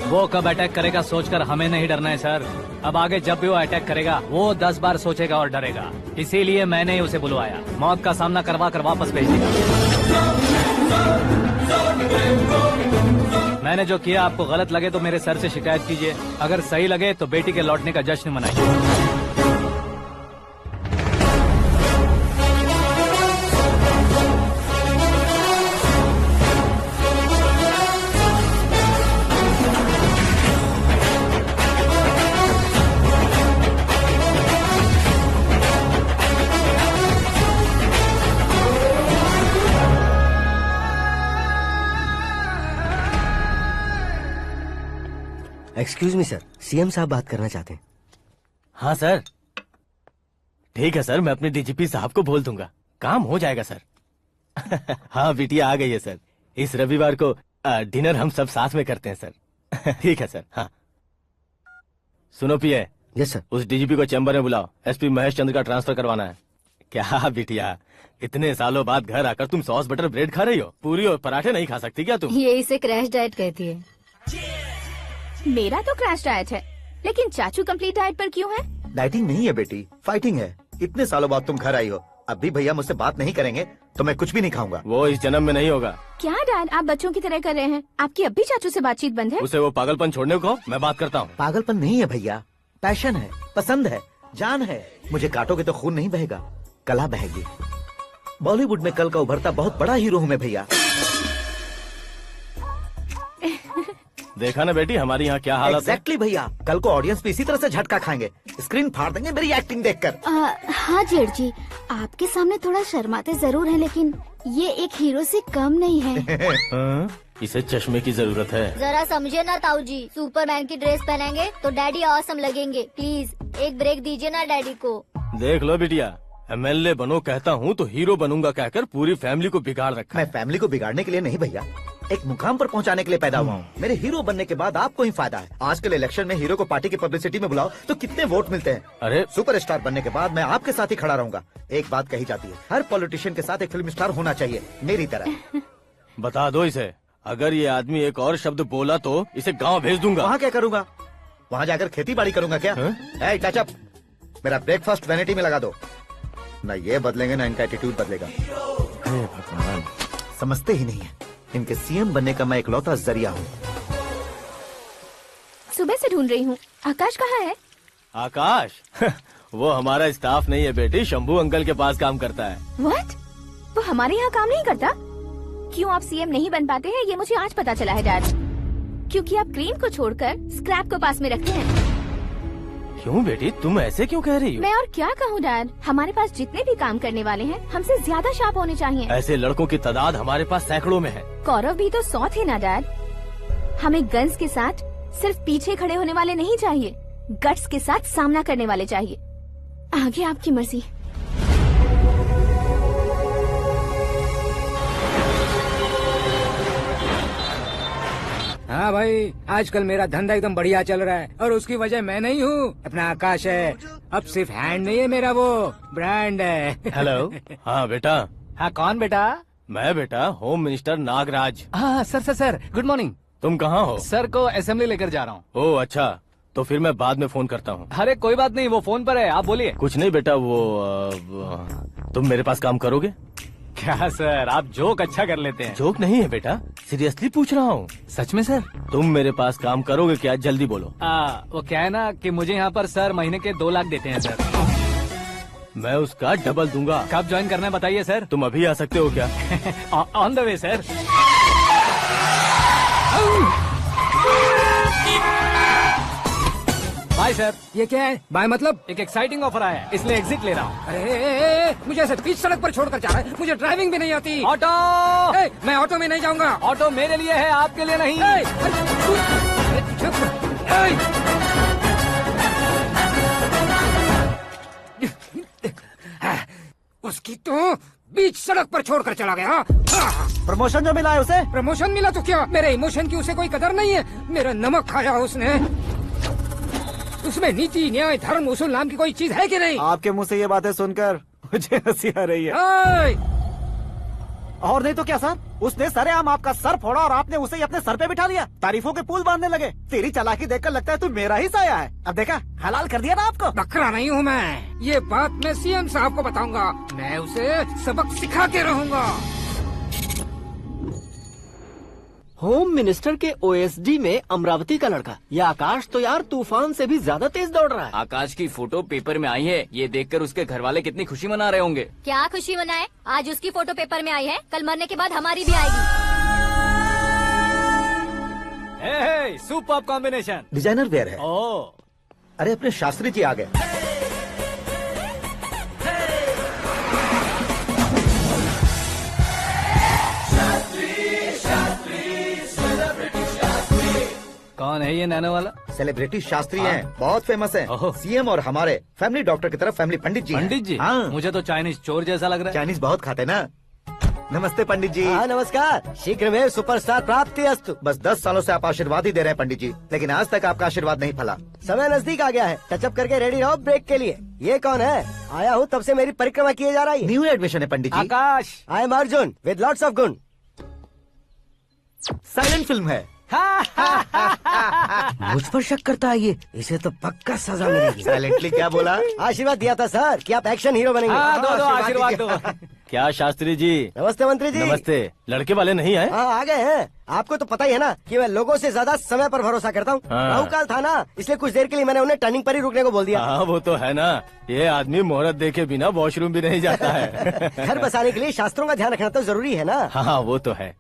वो कब अटैक करेगा सोचकर हमें नहीं डरना है सर। अब आगे जब भी वो अटैक करेगा वो 10 बार सोचेगा और डरेगा। इसीलिए मैंने ही उसे बुलवाया। मौत का सामना करवा कर वापस भेज दिया। मैंने जो किया आपको गलत लगे तो मेरे सर से शिकायत कीजिए, अगर सही लगे तो बेटी के लौटने का जश्न मनाइए। एक्सक्यूज मी सर, सीएम साहब बात करना चाहते हैं। हाँ सर, ठीक है सर, मैं अपने डीजीपी साहब को बोल दूंगा, काम हो जाएगा सर। हाँ बिटिया आ गई है सर, इस रविवार को डिनर हम सब साथ में करते हैं सर। ठीक है सर। हाँ सुनो पिए। Yes sir. उस डीजीपी को चैम्बर में बुलाओ, एसपी महेश चंद्र का ट्रांसफर करवाना है। क्या बिटिया, इतने सालों बाद घर आकर तुम सॉस बटर ब्रेड खा रही हो, पूरी और पराठे नहीं खा सकती क्या तुम? ये इसे क्रैश डाइट कहती है। मेरा तो क्रैश डाइट है, लेकिन चाचू कंप्लीट डाइट पर क्यों है? डाइटिंग नहीं है बेटी, फाइटिंग है। इतने सालों बाद तुम घर आई हो, अब भी भैया मुझसे बात नहीं करेंगे तो मैं कुछ भी नहीं खाऊंगा। वो इस जन्म में नहीं होगा। क्या डैड, आप बच्चों की तरह कर रहे हैं? आपकी अब भी चाचू से बातचीत बंद है? उसे वो पागलपन छोड़ने को मैं बात करता हूँ। पागलपन नहीं है भैया, पैशन है, पसंद है, जान है। मुझे काटोगे तो खून नहीं बहेगा, कला बहेगी। बॉलीवुड में कल का उभरता बहुत बड़ा हीरो हूँ मैं भैया। देखा ना बेटी हमारी यहाँ क्या हालत है। एग्जैक्टली भैया, कल को ऑडियंस भी इसी तरह से झटका खाएंगे, स्क्रीन फाड़ देंगे मेरी एक्टिंग देखकर। हाँ जेठ जी, आपके सामने थोड़ा शर्माते जरूर हैं, लेकिन ये एक हीरो से कम नहीं है। इसे चश्मे की जरूरत है। जरा समझे ना ताऊ जी, सुपरमैन की ड्रेस पहनेंगे तो डैडी ऑसम लगेंगे। प्लीज एक ब्रेक दीजिए ना डैडी को। देख लो बिटिया, एमएलए बनो कहता हूँ तो हीरो बनूंगा कहकर पूरी फैमिली को बिगाड़ रखा। मैं फैमिली को बिगाड़ने के लिए नहीं भैया, एक मुकाम पर पहुंचाने के लिए पैदा हुआ हूँ। मेरे हीरो बनने के बाद आपको ही फायदा है। आजकल इलेक्शन में हीरो को पार्टी की पब्लिसिटी में बुलाओ तो कितने वोट मिलते हैं। अरे सुपरस्टार बनने के बाद मैं आपके साथ ही खड़ा रहूंगा। एक बात कही जाती है, हर पॉलिटिशियन के साथ एक फिल्म स्टार होना चाहिए, मेरी तरह। बता दो इसे, अगर ये आदमी एक और शब्द बोला तो इसे गाँव भेज दूंगा। वहाँ क्या करूँगा? वहाँ जाकर खेती बाड़ी करूँगा क्या? टच अप, मेरा ब्रेकफास्ट वैनिटी में लगा दो। न ये बदलेंगे न इनका एटीट्यूड बदलेगा। भगवान, समझते ही नहीं है, इनके सीएम बनने का मैं इकलौता जरिया हूँ। सुबह से ढूंढ रही हूँ, आकाश कहाँ है? आकाश? वो हमारा स्टाफ नहीं है बेटी, शंभू अंकल के पास काम करता है। व्हाट? वो हमारे यहाँ काम नहीं करता? क्यों आप सीएम नहीं बन पाते हैं ये मुझे आज पता चला है डैड। क्योंकि आप क्रीम को छोड़कर स्क्रैप को पास में रखते हैं। क्यों बेटी, तुम ऐसे क्यों कह रही हो? मैं और क्या कहूँ डैड, हमारे पास जितने भी काम करने वाले हैं हमसे ज्यादा शार्प होने चाहिए। ऐसे लड़कों की तादाद हमारे पास सैकड़ों में है। कौरव भी तो 100 थे ना डैड। हमें गन्स के साथ सिर्फ पीछे खड़े होने वाले नहीं चाहिए, गट्स के साथ सामना करने वाले चाहिए। आगे आपकी मर्जी। हाँ भाई, आजकल मेरा धंधा एकदम बढ़िया चल रहा है और उसकी वजह मैं नहीं हूँ, अपना आकाश है। अब सिर्फ हैंड नहीं है मेरा, वो ब्रांड है। हेलो। हाँ बेटा। हाँ कौन बेटा? मैं बेटा, होम मिनिस्टर नागराज। हाँ सर गुड मॉर्निंग। तुम कहाँ हो? सर को असेंबली लेकर जा रहा हूँ। ओह अच्छा, तो फिर मैं बाद में फोन करता हूँ। अरे कोई बात नहीं, वो फोन पर है, आप बोलिए। कुछ नहीं बेटा, तुम मेरे पास काम करोगे? क्या सर, आप जोक अच्छा कर लेते हैं। जोक नहीं है बेटा, सीरियसली पूछ रहा हूँ। सच में सर? तुम मेरे पास काम करोगे क्या? जल्दी बोलो। वो क्या है ना कि मुझे यहाँ पर सर महीने के 2 लाख देते हैं सर। मैं उसका डबल दूंगा। कब ज्वाइन करना है बताइए सर। तुम अभी आ सकते हो क्या? On the way sir. Bye sir. ये क्या है? बाय मतलब? एक एक्साइटिंग ऑफर आया है, इसलिए एग्जिट ले रहा हूँ। अरे मुझे ऐसे बीच सड़क पर छोड़कर जा रहा है, मुझे ड्राइविंग भी नहीं आती। ऑटो! मैं ऑटो में नहीं जाऊंगा। ऑटो मेरे लिए है, आपके लिए नहीं। उसकी तो बीच सड़क पर छोड़कर चला गया। प्रमोशन जो मिला है उसे? प्रमोशन मिला तो क्या, मेरे इमोशन की उसे कोई कदर नहीं है। मेरा नमक खाया उसने। उसमें नीति न्याय धर्म उसूल नाम की कोई चीज है कि नहीं? आपके मुंह से ये बातें सुनकर मुझे हंसी आ रही है। और नहीं तो क्या सर, उसने सरेआम आपका सर फोड़ा और आपने उसे ही अपने सर पे बिठा लिया। तारीफों के पुल बांधने लगे। तेरी चालाकी देखकर लगता है तू मेरा ही साया है। अब देखा, हलाल कर दिया ना आपको। बकरा नहीं हूँ मैं, ये बात मैं सीएम साहब को बताऊंगा। मैं उसे सबक सिखा के रहूंगा। होम मिनिस्टर के ओएसडी में अमरावती का लड़का। ये आकाश तो यार तूफान से भी ज्यादा तेज दौड़ रहा है। आकाश की फोटो पेपर में आई है, ये देखकर उसके घर वाले कितनी खुशी मना रहे होंगे। क्या खुशी मनाए? आज उसकी फोटो पेपर में आई है, कल मरने के बाद हमारी भी आएगी। Superb combination. डिजाइनर वेयर है। ओह, अरे अपने शास्त्री जी आ गए। कौन है ये नैनो वाला? सेलिब्रिटी शास्त्री हैं, बहुत फेमस हैं। सीएम और हमारे फैमिली डॉक्टर की तरफ फैमिली पंडित जी हैं। पंडित जी? हाँ। मुझे तो चाइनीज चोर जैसा लग रहा है। चाइनीज बहुत खाते ना। नमस्ते पंडित जी। हाँ नमस्कार। शीघ्र में सुपरस्टार प्राप्ति अस्तु। बस 10 सालों से आप आशीर्वाद ही दे रहे हैं पंडित जी, लेकिन आज तक आपका आशीर्वाद नहीं फला। समय नजदीक आ गया है, टचअप करके रेडी रहो ब्रेक के लिए। ये कौन है? आया हूँ तब से मेरी परिक्रमा किए जा रही है। न्यू एडमिशन है Pandit ji. Akash. I am Arjun with lots of गुण। साइलेंट फिल्म है। मुझ पर शक करता है ये, इसे तो पक्का सजा मिलेगी। साइलेंटली क्या बोला? आशीर्वाद दिया था सर कि आप एक्शन हीरो बनेंगे। दो आशीर्वाद दो। क्या शास्त्री जी? नमस्ते मंत्री जी। नमस्ते। लड़के वाले नहीं आए? हाँ आ गए हैं। आपको तो पता ही है ना कि मैं लोगों से ज्यादा समय पर भरोसा करता हूँ। हाँ। राहु काल था ना, इसलिए कुछ देर के लिए मैंने उन्हें टर्निंग पर ही रुकने को बोल दिया। हाँ वो तो है ना, ये आदमी मुहूर्त देखे बिना वॉशरूम भी नहीं जाता है। घर बसाने के लिए शास्त्रों का ध्यान रखना तो जरूरी है ना। हाँ वो तो है।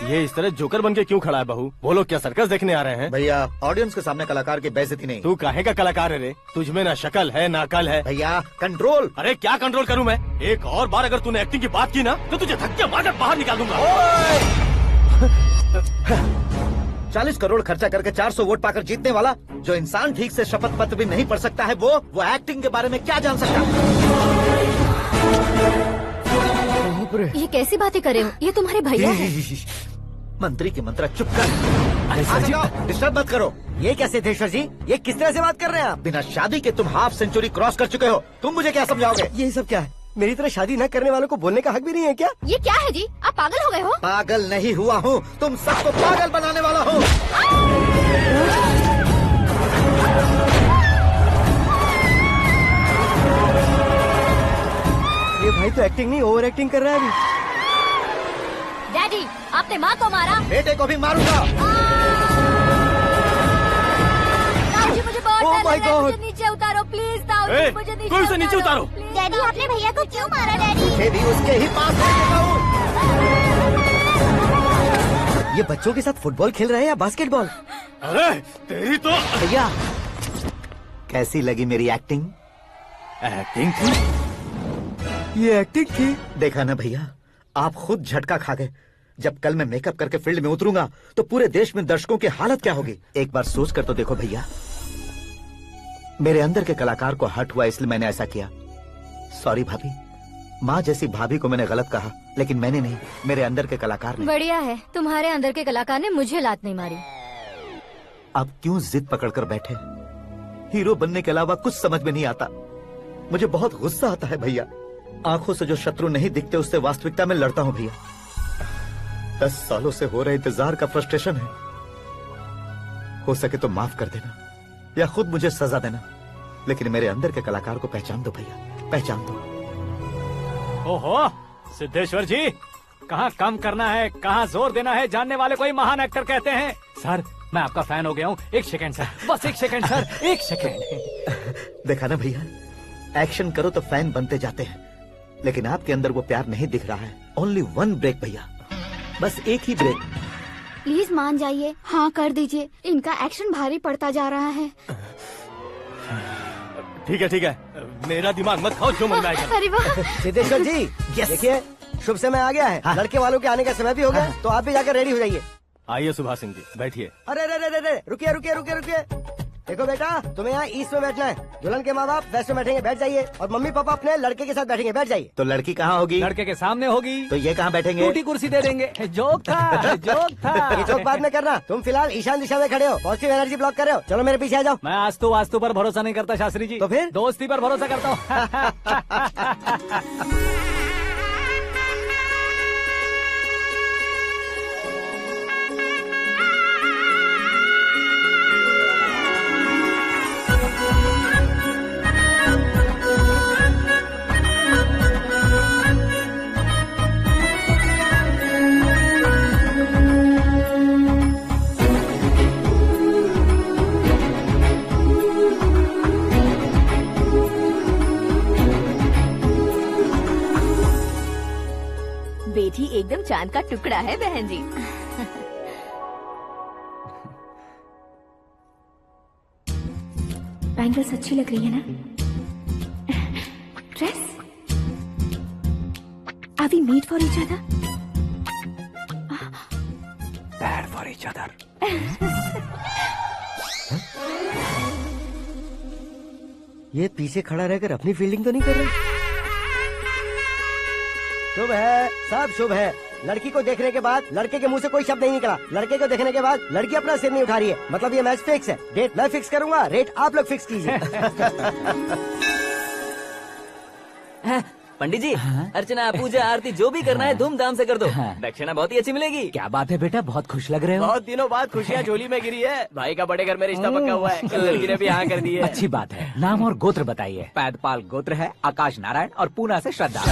ये इस तरह जोकर बन के क्यों खड़ा है बहू? वो लोग क्या सर्कस देखने आ रहे हैं? भैया ऑडियंस के सामने कलाकार की बेइज्जती नहीं। तू काहे का कलाकार है रे? तुझमें ना शक्ल है ना अकल है। भैया कंट्रोल। अरे क्या कंट्रोल करूं मैं? एक और बार अगर तूने एक्टिंग की बात की ना तो तुझे धक्के मारकर बाहर निकाल दूंगा। 40 करोड़ खर्चा करके 400 वोट पाकर जीतने वाला, जो इंसान ठीक से शपथ पत्र भी नहीं पढ़ सकता है, वो एक्टिंग के बारे में क्या जान सकता है? ये कैसी बातें कर रहे हो? ये तुम्हारे भैया हैं। मंत्री की मंत्रा चुप कर। अरे डिस्टर्ब मत करो। ये क्या सिद्धेश्वर जी, ये किस तरह से बात कर रहे हैं आप? बिना शादी के तुम हाफ सेंचुरी क्रॉस कर चुके हो, तुम मुझे क्या समझाओगे? ये सब क्या है? मेरी तरह शादी न करने वालों को बोलने का हक भी नहीं है क्या? ये क्या है जी? आप पागल हो गए हो? पागल नहीं हुआ हूँ, तुम सबको पागल बनाने वाला हूँ। ये भाई तो एक्टिंग नहीं ओवर एक्टिंग कर रहा है अभी। डैडी, आपने माँ को मारा। बेटे को भी मारूंगा। ताऊजी मुझे बहुत Oh डर my लग रहा है, God! मुझे नीचे उतारो प्लीज। ताऊजी मुझे नीचे उतारो। डैडी आपने भैया को क्यों मारा? डैडी मुझे भी उसके ही पास लेके जाऊं। ये बच्चों के साथ फुटबॉल खेल रहे हैं या बास्केटबॉल? अरे तेरी तो। भैया कैसी लगी मेरी एक्टिंग? एक्टिंग थी? ये एक्टिंग थी? देखा ना भैया, आप खुद झटका खा गए। जब कल मैं मेकअप करके फील्ड में उतरूंगा तो पूरे देश में दर्शकों की हालत क्या होगी? एक बार सोच कर तो देखो भैया। मेरे अंदर के कलाकार को हर्ट हुआ इसलिए मैंने ऐसा किया। सॉरी भाभी। माँ जैसी भाभी को मैंने गलत कहा, लेकिन मैंने नहीं, मेरे अंदर के कलाकार ने। बढ़िया है, तुम्हारे अंदर के कलाकार ने मुझे लात नहीं मारी। आप क्यों जिद पकड़कर बैठे? हीरो बनने के अलावा कुछ समझ में नहीं आता। मुझे बहुत गुस्सा आता है भैया। आंखों से जो शत्रु नहीं दिखते उससे वास्तविकता में लड़ता हूँ भैया। 10 सालों से हो रहे इंतजार का फ्रस्ट्रेशन है। हो सके तो माफ कर देना या खुद मुझे सजा देना, लेकिन मेरे अंदर के कलाकार को पहचान दो भैया, पहचान दो। ओहो सिद्धेश्वर जी, कहाँ कम करना है कहाँ जोर देना है, जानने वाले को ही महान एक्टर कहते हैं। सर मैं आपका फैन हो गया हूँ। एक सेकंड सर, बस एक सेकंड सर, एक सेकंड। देखा ना भैया, एक्शन करो तो फैन बनते जाते हैं, लेकिन आपके अंदर वो प्यार नहीं दिख रहा है। ओनली 1 ब्रेक भैया, बस एक ही ब्रेक। प्लीज मान जाइए, हाँ कर दीजिए। इनका एक्शन भारी पड़ता जा रहा है। ठीक है, मेरा दिमाग मत खाओ, जो मन में आएगा। अरे वाह सिद्धेश्वर जी, देखिए शुभ समय आ गया है। हाँ। लड़के वालों के आने का समय भी हो गया, तो आप भी जाकर रेडी हो जाइए। आइए सुभाष सिंह जी, बैठिए। अरे रुकिए। देखो बेटा, तुम्हें यहाँ ईस्ट में बैठना है। दुल्हन के माँ बाप वेस्ट में बैठेंगे, बैठ जाइए। और मम्मी पापा अपने लड़के के साथ बैठेंगे, बैठ जाइए। तो लड़की कहाँ होगी? लड़के के सामने होगी। तो ये कहाँ बैठेंगे? टूटी कुर्सी दे देंगे। जोक था। ये जोक बाद में करना। तुम फिलहाल ईशान दिशा में खड़े हो, पॉजिटिव एनर्जी ब्लॉक कर रहे हो। चलो मेरे पीछे आ जाओ। मैं वास्तु पर भरोसा नहीं करता शास्त्री जी। तो फिर? दोस्ती पर भरोसा करता हूँ। चांद का टुकड़ा है बहन जी। बैंगल्स अच्छी लग रही है ना? Dress? Are we made for each other? Bad for each other. ये पीछे खड़ा रहकर अपनी फील्डिंग तो नहीं कर रहा? शुभ है, सब शुभ है। लड़की को देखने के बाद लड़के के मुंह से कोई शब्द नहीं निकला। लड़के को देखने के बाद लड़की अपना सिर नहीं उठा रही है। मतलब ये मैच फिक्स है। डेट मैं फिक्स करूंगा, रेट आप लोग फिक्स कीजिए। पंडित जी, अर्चना पूजा आरती जो भी करना है धूमधाम से कर दो। दक्षिणा बहुत ही अच्छी मिलेगी। क्या बात है बेटा, बहुत खुश लग रहे हो। बहुत दिनों बाद खुशियाँ झोली में गिरी है। भाई का बड़े घर में रिश्ता पक्का हुआ है। कल लड़की ने भी हाँ कर दी है। अच्छी बात है। नाम और गोत्र बताइए। पैदपाल गोत्र है, आकाश नारायण और पूना से श्रद्धा।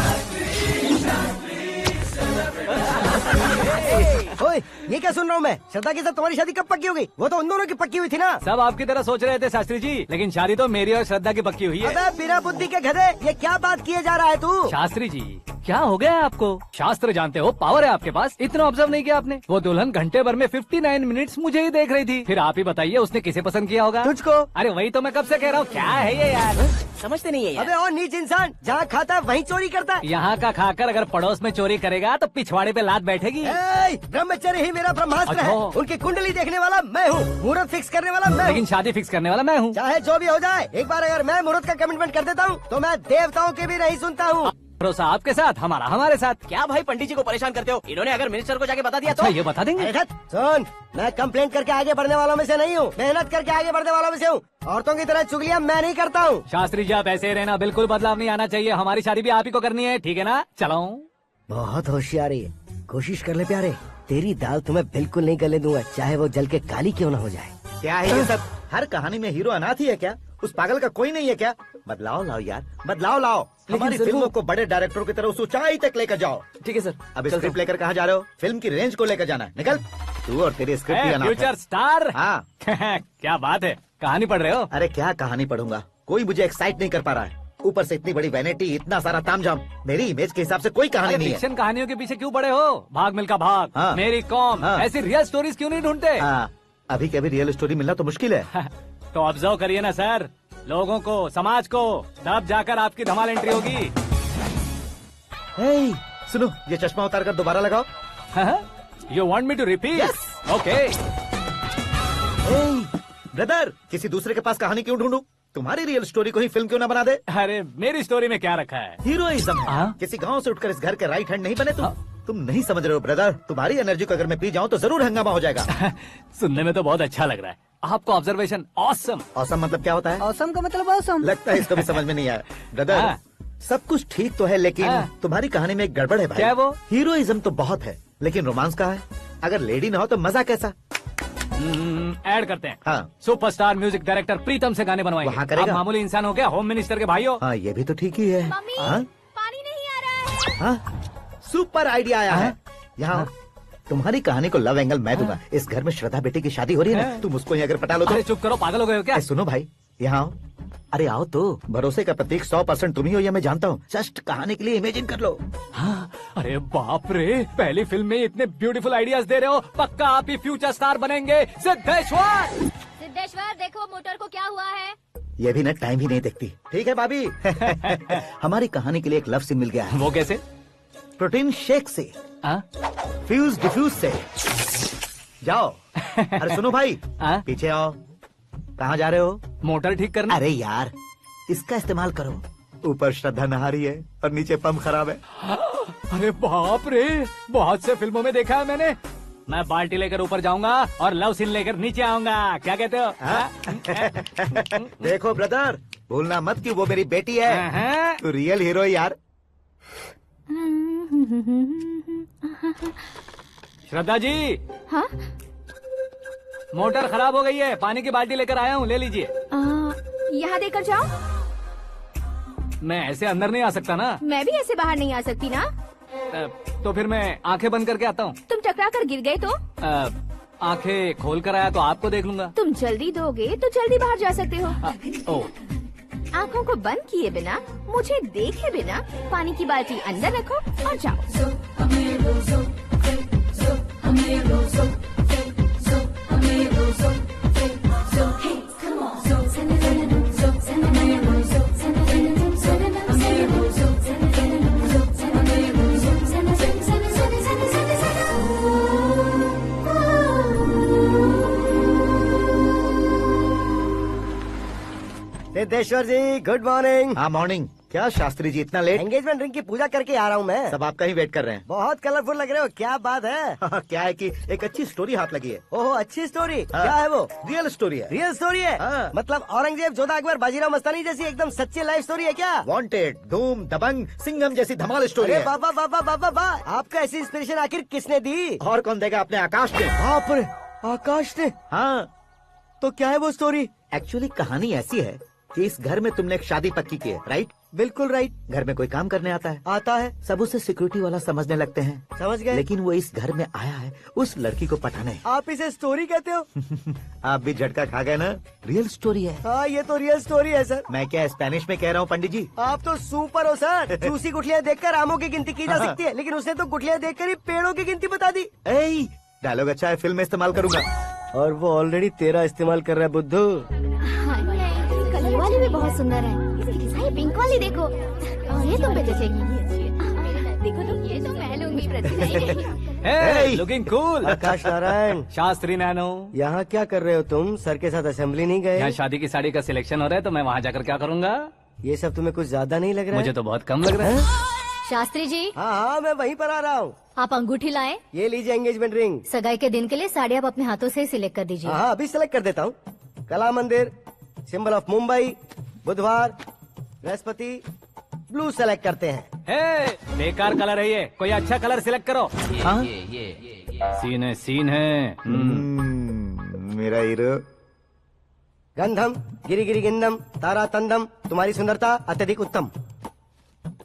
ओए, ये क्या सुन रहा हूँ मैं? श्रद्धा के साथ तुम्हारी शादी कब पक्की हो गई? वो तो उन दोनों की पक्की हुई थी ना। सब आपकी तरह सोच रहे थे शास्त्री जी, लेकिन शादी तो मेरी और श्रद्धा की पक्की हुई है। अबे बिना बुद्धि के गधे, ये क्या बात किए जा रहा है तू? शास्त्री जी, क्या हो गया है आपको? शास्त्र जानते हो, पावर है आपके पास। इतना ऑब्जर्व नहीं किया आपने? वो दुल्हन घंटे भर में 59 मिनट्स मुझे ही देख रही थी। फिर आप ही बताइए उसने किसे पसंद किया होगा? तुझको। अरे वही तो मैं कब से कह रहा हूँ, क्या है ये यार? समझते नहीं है यार। अबे और नीच इंसान, जहाँ खाता है वहीं चोरी करता है। यहाँ का खाकर अगर पड़ोस में चोरी करेगा तो पिछवाड़े पे लात बैठेगी। ब्रह्मचर्य ही मेरा ब्रह्मास्त्र है। उनकी कुंडली देखने वाला मैं हूँ, मुहूर्त फिक्स करने वाला मैं हूँ। लेकिन शादी फिक्स करने वाला मैं हूँ। चाहे जो भी हो जाए, एक बार अगर मैं मुहूर्त का कमिटमेंट कर देता हूँ तो मैं देवताओं के भी नहीं सुनता हूँ। भरोसा आपके साथ, हमारा हमारे साथ। क्या भाई पंडित जी को परेशान करते हो? इन्होंने अगर मिनिस्टर को जाके बता दिया अच्छा, तो ये बता देंगे? सुन, मैं कंप्लेंट करके आगे बढ़ने वालों में से नहीं हूँ, मेहनत करके आगे बढ़ने वालों में से हूँ। औरतों की तरह चुगलियाँ मैं नहीं करता हूँ। शास्त्री जी आप ऐसे ही रहना, बिल्कुल बदलाव नहीं आना चाहिए। हमारी शादी भी आप ही को करनी है, ठीक है ना? चलो। बहुत होशियारी है, कोशिश कर ले प्यारे। तेरी दाल तुम्हें बिल्कुल नहीं गलने दूंगा, चाहे वो जल के काली क्यों न हो जाए। क्या है ये सब? हर कहानी में हीरो अनाथ ही है क्या? उस पागल का कोई नहीं है क्या? बदलाव लाओ यार, बदलाव लाओ। हमारी फिल्मों को बड़े डायरेक्टरों की तरह उस ऊंचाई तक लेकर जाओ। ठीक है सर। अब स्क्रिप्ट लेकर कहाँ जा रहे हो? फिल्म की रेंज को लेकर जाना है। निकल तू और तेरी स्क्रिप्ट भी अनाथ है। Future star. हाँ क्या बात है, कहानी पढ़ रहे हो? अरे क्या कहानी पढ़ूंगा, कोई मुझे एक्साइट नहीं कर पा रहा है। ऊपर से इतनी बड़ी वैनिटी, इतना सारा तामझाम। मेरी इमेज के हिसाब से कोई कहानी नहीं है। फिक्शन कहानियों के पीछे क्यों पड़े हो? भाग मिल्खा भाग, हाँ। मेरी कॉम, ऐसी रियल स्टोरीज क्यों नहीं ढूंढते? अभी के अभी रियल स्टोरी मिलना तो मुश्किल है। तो ऑब्जर्व करिए ना सर, लोगों को, समाज को, तब जाकर आपकी धमाल एंट्री होगी। सुनो, ये चश्मा उतार कर दोबारा लगाओ। You want me to repeat? Okay. Brother, किसी दूसरे के पास कहानी क्यों ढूंढूं? तुम्हारी रियल स्टोरी को ही फिल्म क्यों ना बना दे? अरे मेरी स्टोरी में क्या रखा है? हीरोइज्म है। किसी गांव से उठकर इस घर के राइट हैंड नहीं बने तुम नहीं समझ रहे हो ब्रदर। तुम्हारी एनर्जी को अगर मैं पी जाऊं तो जरूर हंगामा हो जाएगा। सुनने में तो बहुत अच्छा लग रहा है। आपका ऑब्जर्वेशन ऑसम। ऑसम मतलब क्या होता है? ऑसम का मतलब ऑसम। लगता है इसको भी समझ में नहीं आया। ब्रदर, सब कुछ ठीक तो है, लेकिन तुम्हारी कहानी में एक गड़बड़ है भाई। क्या वो? हीरोइज्म तो बहुत है, लेकिन रोमांस का है। अगर लेडी ना हो तो मजा कैसा? ऐड करते हैं। सुपरस्टार म्यूजिक डायरेक्टर प्रीतम से गाने बनवाएंगे। वहाँ करेगा? आप मामूली इंसान हो क्या, होम मिनिस्टर के भाई हो? हाँ, ये भी तो ठीक ही है। पानी नहीं आ रहा है। सुपर आइडिया आया है। यहाँ तुम्हारी कहानी को लव एंगल मैं दूंगा। इस घर में श्रद्धा बेटी की शादी हो रही है ना, तुम उसको ही अगर पटा लो तो। अरे चुप करो, पागल हो गए हो क्या? सुनो भाई, यहाँ आओ। अरे आओ तो, भरोसे का प्रतीक 100% तुम ही हो, ये मैं जानता हूँ। जस्ट कहानी के लिए इमेजिन कर लो। हाँ, अरे बाप रे, पहली फिल्म में इतने ब्यूटीफुल आइडियाज दे रहे हो, पक्का आप ही फ्यूचर स्टार बनेंगे। सिद्धेश्वर, सिद्धेश्वर देखो मोटर को क्या हुआ है। ये भी ना टाइम ही नहीं देखती। ठीक है भाभी। हमारी कहानी के लिए एक लव सीन मिल गया है। वो कैसे? प्रोटीन शेक से, फ्यूज डिफ्यूज से। जाओ। अरे सुनो भाई, पीछे आओ। कहाँ जा रहे हो? मोटर ठीक करना। अरे यार, इसका इस्तेमाल करो। ऊपर श्रद्धा नहा रही है और नीचे पंप खराब है। अरे बाप रे, बहुत से फिल्मों में देखा है मैंने। मैं बाल्टी लेकर ऊपर जाऊंगा और लव सीन लेकर नीचे आऊंगा, क्या कहते हो? देखो ब्रदर, भूलना मत कि वो मेरी बेटी है। तू रियल हीरो यार। श्रद्धा जी। हाँ? मोटर खराब हो गई है, पानी की बाल्टी लेकर आया हूँ, ले लीजिए। यहाँ देकर जाओ। मैं ऐसे अंदर नहीं आ सकता ना। मैं भी ऐसे बाहर नहीं आ सकती ना। तो फिर मैं आंखें बंद करके आता हूँ। तुम टकरा कर गिर गए तो? आंखें खोल कर आया तो आपको देख लूंगा। तुम जल्दी दोगे तो जल्दी बाहर जा सकते हो। ओ, आँखों को बंद किए बिना, मुझे देखे बिना पानी की बाल्टी अंदर रखो और जाओ। सिद्धेश्वर जी गुड मॉर्निंग। हाँ मॉर्निंग। क्या शास्त्री जी इतना लेट? एंगेजमेंट रिंग की पूजा करके आ रहा हूँ मैं। सब आपका ही वेट कर रहे हैं। बहुत कलरफुल लग रहे हो, क्या बात है? क्या है कि एक अच्छी स्टोरी हाथ लगी है। ओहो अच्छी स्टोरी। क्या है वो? रियल स्टोरी है। रियल स्टोरी है? मतलब औरंगजेब, जोधा अकबर, बाजीराव मस्तानी जैसी एकदम सच्ची लाइफ स्टोरी है क्या? वांटेड, धूम, दबंग, सिंघम जैसी धमाल स्टोरी है। बाबा बाबा बाबा बा, आपका ऐसी इंस्पिरेशन आखिर किसने दी? और कौन देगा? अपने आकाश ने। बाप रे, आकाश ने? हाँ। तो क्या है वो स्टोरी? एक्चुअली कहानी ऐसी है कि इस घर में तुमने एक शादी पक्की की है, राइट? बिल्कुल राइट। घर में कोई काम करने आता है? आता है। सब उसे सिक्योरिटी वाला समझने लगते हैं। समझ गए। लेकिन वो इस घर में आया है उस लड़की को पटाने। आप इसे स्टोरी कहते हो? आप भी झटका खा गए ना? रियल स्टोरी है। हाँ ये तो रियल स्टोरी है सर। मैं क्या स्पेनिश में कह रहा हूँ पंडित जी? आप तो सुपर हो सर। चूसी गुठलियाँ देखकर आमों की गिनती की जा सकती है, लेकिन उसने तो गुठलियाँ देखकर ही पेड़ों की गिनती बता दी। डायलॉग अच्छा है, फिल्म में इस्तेमाल करूंगा। और वो ऑलरेडी तेरा इस्तेमाल कर रहा है बुद्धू। कलर वाली भी बहुत सुंदर है। ये पिंक वाली देखो, और ये तुम पे जचेगी। देखो तो ये तो मैं लूंगी। Looking cool. Akash Narayan. Shastri nano. यहाँ क्या कर रहे हो तुम? सर के साथ असेंबली नहीं गए? यहाँ शादी की साड़ी का सिलेक्शन हो रहा है, तो मैं वहाँ जाकर क्या करूँगा? ये सब तुम्हें कुछ ज्यादा नहीं लग रहा है? मुझे तो बहुत कम लग रहा है। शास्त्री जी। हाँ मैं वहीं पर आ रहा हूँ। आप अंगूठी लाएं। ये लीजिए एंगेजमेंट रिंग। सगाई के दिन के लिए साड़ी आप अपने हाथों से ही सिलेक्ट कर दीजिए। हाँ अभी सिलेक्ट कर देता हूँ। कला मंदिर, सिंबल ऑफ मुंबई, बुधवार, बृहस्पति, ब्लू सेलेक्ट करते हैं। बेकार कलर है ये, कोई अच्छा कलर सिलेक्ट करो। सीन है, सीन है। मेरा हीरो। गंधम गिरी गिरी गिंदम तारा तंदम, तुम्हारी सुंदरता अत्यधिक उत्तम।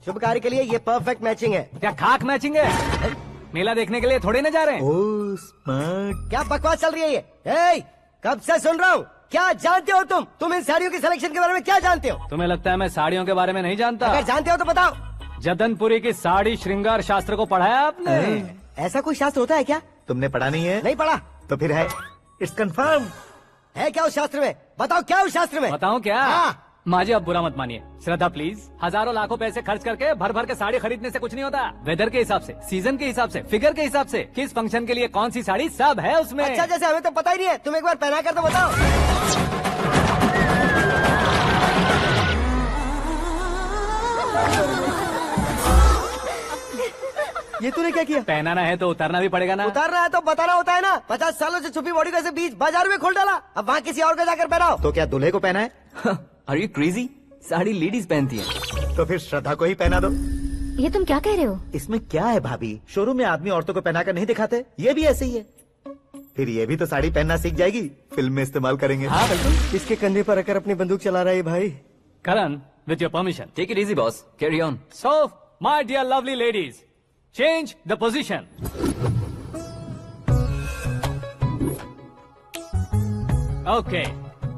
शुभ कार्य के लिए ये परफेक्ट मैचिंग है। क्या खाक मैचिंग है? मेला देखने के लिए थोड़े ना जा रहे हैं। Oh smart. क्या बकवास चल रही है ये? कब से सुन रहा हूँ। क्या जानते हो तुम इन साड़ियों की सिलेक्शन के बारे में क्या जानते हो? तुम्हें लगता है मैं साड़ियों के बारे में नहीं जानता? अगर जानते हो तो बताओ। जदनपुरी की साड़ी श्रृंगार शास्त्र को पढ़ा है आपने? ऐसा कोई शास्त्र होता है क्या? तुमने पढ़ा नहीं है? नहीं पढ़ा। तो फिर है। It's confirm. है क्या उस शास्त्र में? बताओ क्या उस शास्त्र में? बताऊं क्या? माजी अब बुरा मत मानिए। श्रद्धा प्लीज। हजारों लाखों पैसे खर्च करके भर भर के साड़ी खरीदने से कुछ नहीं होता। वेदर के हिसाब से, सीजन के हिसाब से, फिगर के हिसाब से, किस फंक्शन के लिए कौन सी साड़ी, सब है उसमें। अच्छा जैसे हमें तो पता ही नहीं है, तुम एक बार पहना कर तो बताओ। ये तूने क्या किया? पहनाना है तो उतारना भी पड़ेगा ना। उतारना है तो बताना होता है ना। 50 सालों से छुपी बॉडी को ऐसे बीच बाजार में खोल डाला, अब वहाँ किसी और को जाकर पहनाओ। तो क्या दूल्हे को पहना है? Are you crazy? Sari ladies पहनती है। तो फिर श्रद्धा को ही पहना दो। ये तुम क्या कह रहे हो? इसमें क्या है भाभी? शोरूम में आदमी औरतों को पहनाकर नहीं दिखाते, ये भी ऐसे ही है। फिर ये भी तो साड़ी पहनना सीख जाएगी, फिल्म में इस्तेमाल करेंगे। हाँ बिल्कुल। इसके कंधे पर रखकर अपनी बंदूक चला रहा है भाई। Karan, with your permission. Take it easy boss, carry on. So my dear lovely ladies, change the position. Okay,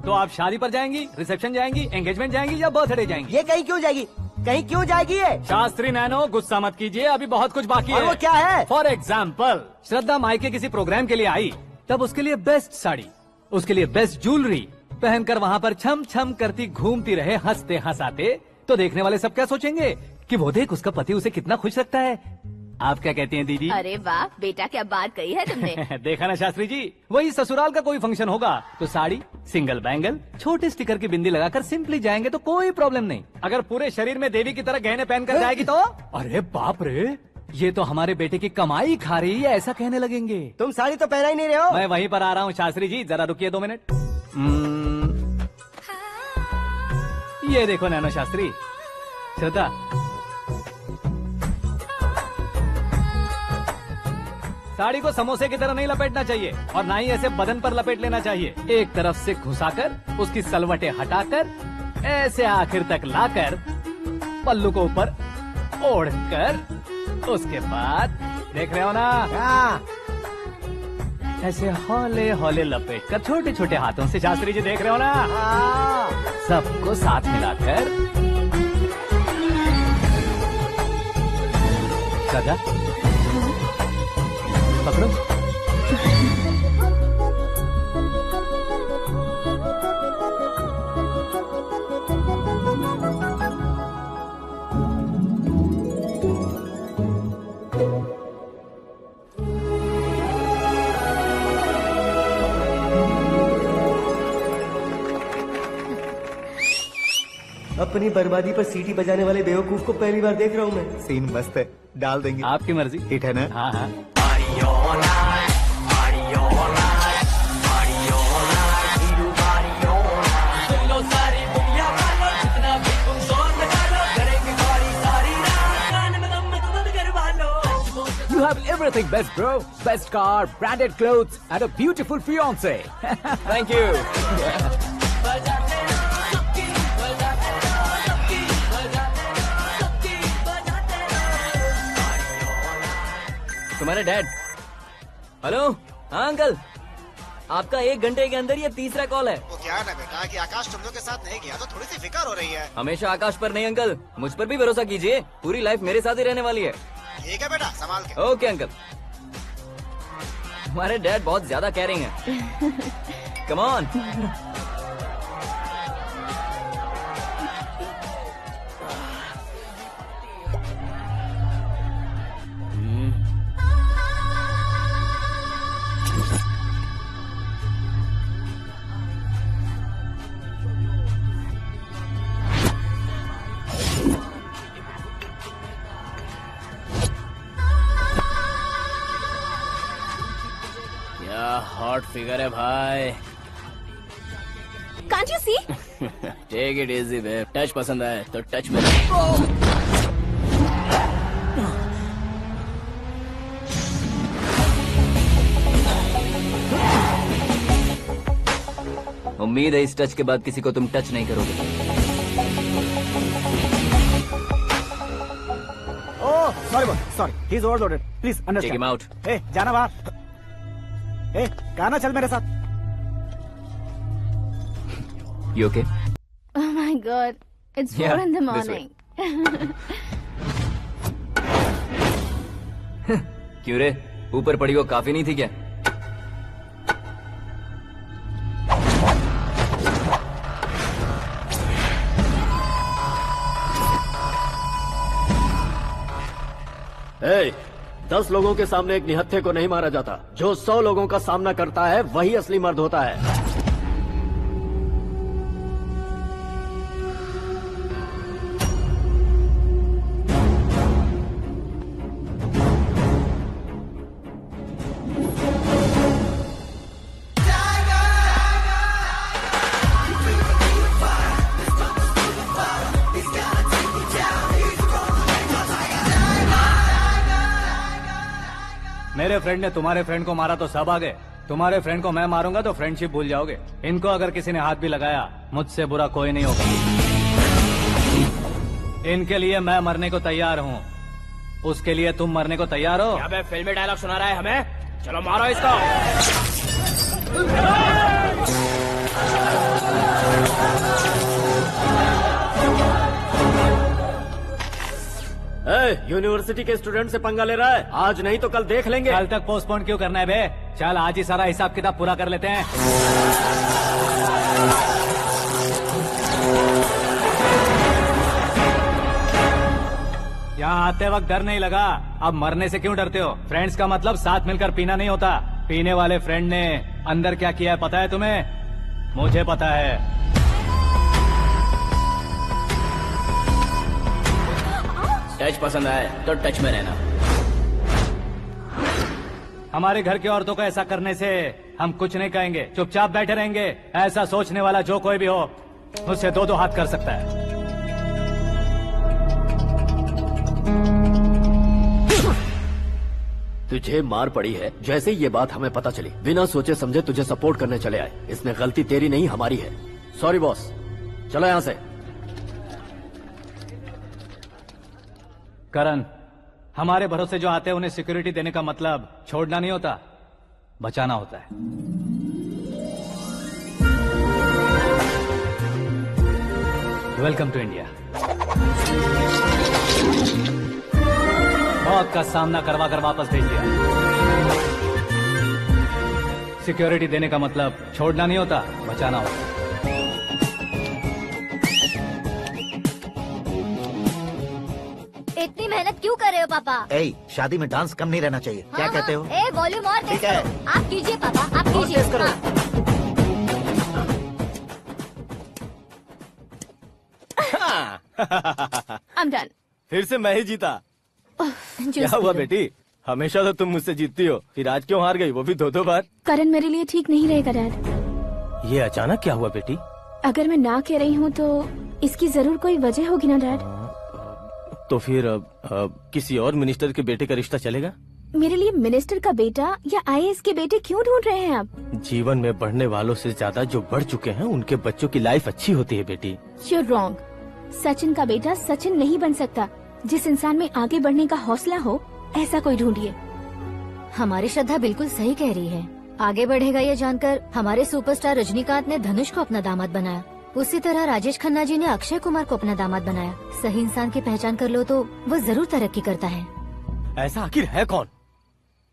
तो आप शादी पर जाएंगी, रिसेप्शन जाएंगी, एंगेजमेंट जाएंगी या बर्थडे जाएंगी? ये कहीं क्यों जाएगी? कहीं क्यों जाएगी ये? शास्त्री नैनो गुस्सा मत कीजिए, अभी बहुत कुछ बाकी और है। वो क्या है? फॉर एग्जाम्पल, श्रद्धा मायके किसी प्रोग्राम के लिए आई, तब उसके लिए बेस्ट साड़ी, उसके लिए बेस्ट ज्वेलरी पहनकर वहाँ पर छम छम करती घूमती रहे हंसते हंसाते, तो देखने वाले सब क्या सोचेंगे कि वो देख उसका पति उसे कितना खुश रखता है। आप क्या कहती हैं दीदी? अरे वाह बेटा, क्या बात कही है तुमने। देखा ना शास्त्री जी, वही ससुराल का कोई फंक्शन होगा तो साड़ी, सिंगल बैंगल, छोटे स्टिकर की बिंदी लगाकर सिंपली जाएंगे तो कोई प्रॉब्लम नहीं। अगर पूरे शरीर में देवी की तरह गहने पहनकर जाएगी तो अरे बाप रे, ये तो हमारे बेटे की कमाई खा रही है, ऐसा कहने लगेंगे। तुम साड़ी तो पहना ही नहीं रहे हो। मैं वहीं पर आ रहा हूँ शास्त्री जी, जरा रुकिए 2 मिनट। ये देखो नैनो शास्त्री, श्रद्धा, साड़ी को समोसे की तरह नहीं लपेटना चाहिए और ना ही ऐसे बदन पर लपेट लेना चाहिए। एक तरफ से घुसाकर, उसकी सलवटें हटाकर, ऐसे आखिर तक लाकर, पल्लू को ऊपर ओढ़कर, उसके बाद देख रहे हो ना, ऐसे हौले हौले लपेट कर छोटे छोटे हाथों से, शास्त्री जी देख रहे हो ना, सबको साथ मिलाकर सदा पकड़ो। अपनी बर्बादी पर सीटी बजाने वाले बेवकूफ को पहली बार देख रहा हूँ मैं। सीन मस्त है, डाल देंगे। आपकी मर्जी। हिट है ना? हाँ हाँ। You have everything best, bro. Best car, branded clothes, and a beautiful fiance. Thank you. तुम्हारे डैड। हेलो, हाँ अंकल, आपका 1 घंटे के अंदर ये तीसरा कॉल है। वो क्या है ना बेटा कि आकाश तुम लोग के साथ नहीं गया तो थोड़ी सी फिक्र हो रही है। हमेशा आकाश पर नहीं अंकल, मुझ पर भी भरोसा कीजिए, पूरी लाइफ मेरे साथ ही रहने वाली है। ठीक है बेटा, संभाल के। Okay uncle. हमारे डैड बहुत ज्यादा केयरिंग है। Come on. हॉट फिगर है भाई। Can't you see? Take it easy babe. Touch पसंद आए तो टच में। उम्मीद है इस टच के बाद किसी को तुम टच नहीं करोगे। Oh sorry boss, sorry, he is overloaded, please understand. Take him out. ए जाना बाहर। ए गाना चल मेरे साथ। You okay? Oh my God, it's 4 Yeah, in the this morning. क्यों रे, ऊपर पड़ी वो काफी नहीं थी क्या? ए, 10 लोगों के सामने एक निहत्थे को नहीं मारा जाता। जो 100 लोगों का सामना करता है वही असली मर्द होता है। मेरे फ्रेंड ने तुम्हारे फ्रेंड को मारा तो सब आ गए, तुम्हारे फ्रेंड को मैं मारूंगा तो फ्रेंडशिप भूल जाओगे। इनको अगर किसी ने हाथ भी लगाया, मुझसे बुरा कोई नहीं होगा। इनके लिए मैं मरने को तैयार हूँ, उसके लिए तुम मरने को तैयार हो? क्या बे फिल्मी डायलॉग सुना रहा है हमें? चलो मारो इसको। यूनिवर्सिटी के स्टूडेंट से पंगा ले रहा है, आज नहीं तो कल देख लेंगे। कल तक पोस्टपोन क्यों करना है बे? चल आज ही सारा हिसाब किताब पूरा कर लेते हैं। यहाँ आते वक्त डर नहीं लगा, अब मरने से क्यों डरते हो? फ्रेंड्स का मतलब साथ मिलकर पीना नहीं होता। पीने वाले फ्रेंड ने अंदर क्या किया है पता है तुम्हें? मुझे पता है। टच पसंद आए तो टच में रहना। हमारे घर की औरतों को ऐसा करने से हम कुछ नहीं कहेंगे, चुपचाप बैठे रहेंगे। ऐसा सोचने वाला जो कोई भी हो, उससे 2-2 हाथ कर सकता है। तुझे मार पड़ी है, जैसे ये बात हमें पता चली, बिना सोचे समझे तुझे सपोर्ट करने चले आए। इसमें गलती तेरी नहीं हमारी है। सॉरी बॉस, चलो यहाँ से। करण, हमारे भरोसे जो आते हैं उन्हें सिक्योरिटी देने का मतलब छोड़ना नहीं होता। बचाना होता है। Welcome to India. मौत का सामना करवा कर वापस भेज दिया। सिक्योरिटी देने का मतलब छोड़ना नहीं होता, बचाना होता। इतनी मेहनत क्यों कर रहे हो पापा? ए, शादी में डांस कम नहीं रहना चाहिए। क्या कहते हो? ए, वॉल्यूम और तेज ठीक है। करो। आप कीजिए पापा, आप कीजिए। तेज करो। I'm done. फिर से मैं ही जीता। क्या हुआ बेटी? हमेशा तो तुम मुझसे जीतती हो, फिर आज क्यों हार गई, वो भी 2-2 बार? करण मेरे लिए ठीक नहीं रहेगा डैड। ये अचानक क्या हुआ बेटी? अगर मैं ना कह रही हूँ तो इसकी जरूर कोई वजह होगी ना डैड। तो फिर किसी और मिनिस्टर के बेटे का रिश्ता चलेगा? मेरे लिए मिनिस्टर का बेटा या आईएएस के बेटे क्यों ढूंढ रहे हैं आप? जीवन में बढ़ने वालों से ज्यादा जो बढ़ चुके हैं उनके बच्चों की लाइफ अच्छी होती है बेटी। You're wrong. सचिन का बेटा सचिन नहीं बन सकता। जिस इंसान में आगे बढ़ने का हौसला हो ऐसा कोई ढूंढिए। हमारी श्रद्धा बिल्कुल सही कह रही है। आगे बढ़ेगा ये जानकर हमारे सुपरस्टार रजनीकांत ने धनुष को अपना दामाद बनाया। उसी तरह राजेश खन्ना जी ने अक्षय कुमार को अपना दामाद बनाया। सही इंसान की पहचान कर लो तो वो जरूर तरक्की करता है। ऐसा आखिर है कौन?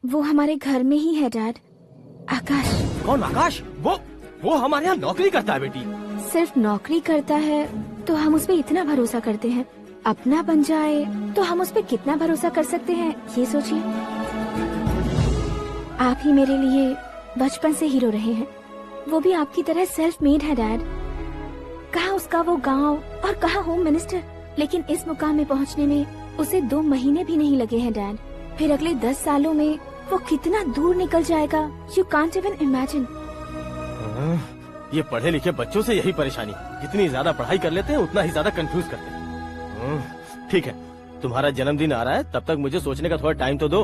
वो हमारे घर में ही है डैड। आकाश। कौन आकाश? वो हमारे यहाँ नौकरी करता है बेटी। सिर्फ नौकरी करता है तो हम उस पर इतना भरोसा करते हैं। अपना बन जाए तो हम उस पर कितना भरोसा कर सकते हैं ये सोचिए। आप ही मेरे लिए बचपन से हीरो रहे हैं। वो भी आपकी तरह सेल्फ मेड है डैड। कहाँ उसका वो गांव और कहाँ होम मिनिस्टर, लेकिन इस मुकाम में पहुँचने में उसे 2 महीने भी नहीं लगे हैं डैड। फिर अगले 10 सालों में वो कितना दूर निकल जाएगा, यू कांट इवन इमेजिन। ये पढ़े लिखे बच्चों से यही परेशानी, जितनी ज्यादा पढ़ाई कर लेते हैं उतना ही ज्यादा कंफ्यूज करते हैं। ठीक है, तुम्हारा जन्मदिन आ रहा है, तब तक मुझे सोचने का थोड़ा टाइम तो दो।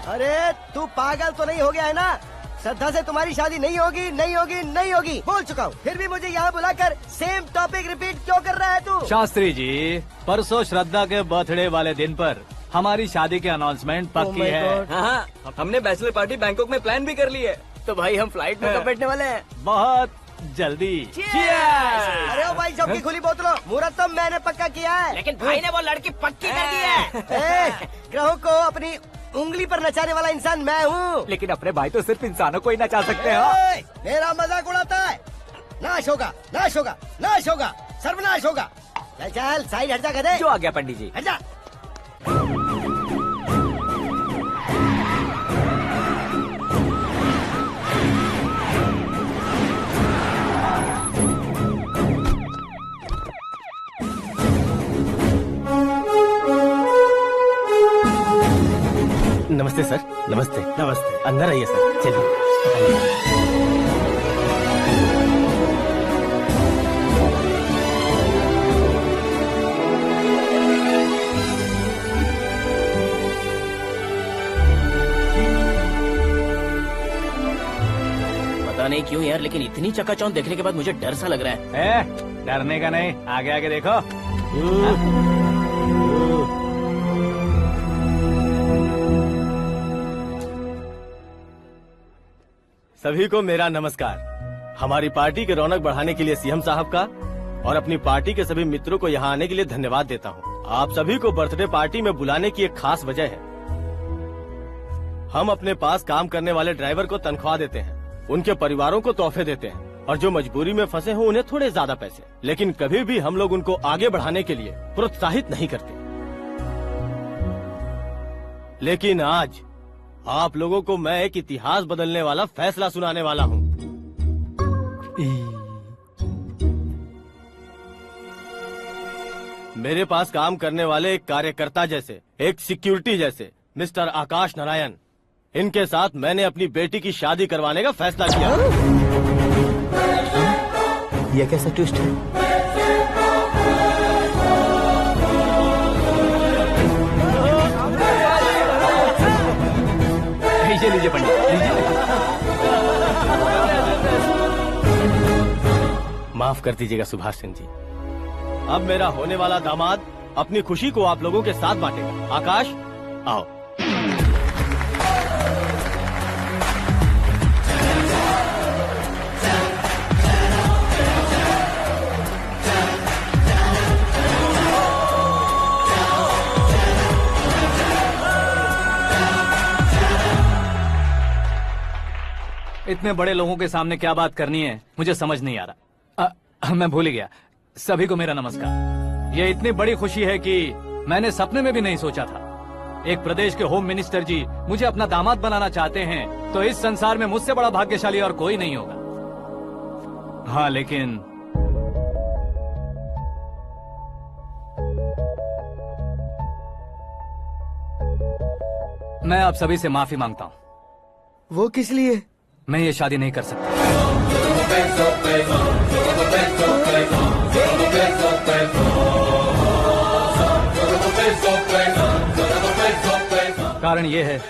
अरे तू पागल तो नहीं हो गया है ना? श्रद्धा से तुम्हारी शादी नहीं होगी, नहीं होगी, नहीं होगी, बोल चुका हूँ। फिर भी मुझे यहाँ बुलाकर सेम टॉपिक रिपीट क्यों कर रहा है तू? शास्त्री जी, परसों श्रद्धा के बर्थडे वाले दिन पर हमारी शादी की अनाउंसमेंट पक्की है। हाँ, हमने बैचलर पार्टी बैंकॉक में प्लान भी कर ली है। तो भाई हम फ्लाइट में कब बैठने वाले हैं? बहुत जल्दी। अरे ओ भाई, सबकी खुली बोतलों, मुहूर्त तो मैंने पक्का किया है। लेकिन भाई ने वो लड़की पक्की कर दी है। ग्रहों को अपनी उंगली पर नचाने वाला इंसान मैं हूँ। लेकिन अपने भाई तो सिर्फ इंसानों को ही नचा सकते हैं। मेरा मजाक उड़ाता है। नाश होगा, नाश होगा, नाश होगा, सर्वनाश होगा। चल चल साइड हट जा गधे। जो आ गया पंडित जी। हट जा। नमस्ते सर। नमस्ते। नमस्ते। अंदर आइए सर, चलिए। पता नहीं क्यों यार, लेकिन इतनी चकाचौंध देखने के बाद मुझे डर सा लग रहा है। डरने का नहीं, आगे आगे देखो। सभी को मेरा नमस्कार। हमारी पार्टी के रौनक बढ़ाने के लिए सीएम साहब का और अपनी पार्टी के सभी मित्रों को यहाँ आने के लिए धन्यवाद देता हूँ। आप सभी को बर्थडे पार्टी में बुलाने की एक खास वजह है। हम अपने पास काम करने वाले ड्राइवर को तनख्वाह देते हैं, उनके परिवारों को तोहफे देते हैं और जो मजबूरी में फंसे हो उन्हें थोड़े ज्यादा पैसे। लेकिन कभी भी हम लोग उनको आगे बढ़ाने के लिए प्रोत्साहित नहीं करते। लेकिन आज आप लोगों को मैं एक इतिहास बदलने वाला फैसला सुनाने वाला हूँ। मेरे पास काम करने वाले एक कार्यकर्ता जैसे, एक सिक्योरिटी जैसे मिस्टर आकाश नारायण, इनके साथ मैंने अपनी बेटी की शादी करवाने का फैसला किया। यह कैसा ट्विस्ट है? लीजिए पंडित, माफ कर दीजिएगा सुभाष सिंह जी। अब मेरा होने वाला दामाद अपनी खुशी को आप लोगों के साथ बांटेगा। आकाश, आओ। इतने बड़े लोगों के सामने क्या बात करनी है मुझे समझ नहीं आ रहा। मैं भूल ही गया। सभी को मेरा नमस्कार। ये इतनी बड़ी खुशी है कि मैंने सपने में भी नहीं सोचा था। एक प्रदेश के होम मिनिस्टर जी मुझे अपना दामाद बनाना चाहते हैं तो इस संसार में मुझसे बड़ा भाग्यशाली और कोई नहीं होगा। हाँ, लेकिन मैं आप सभी से माफी मांगता हूँ। वो किस लिए? मैं ये शादी नहीं कर सकता। कारण ये है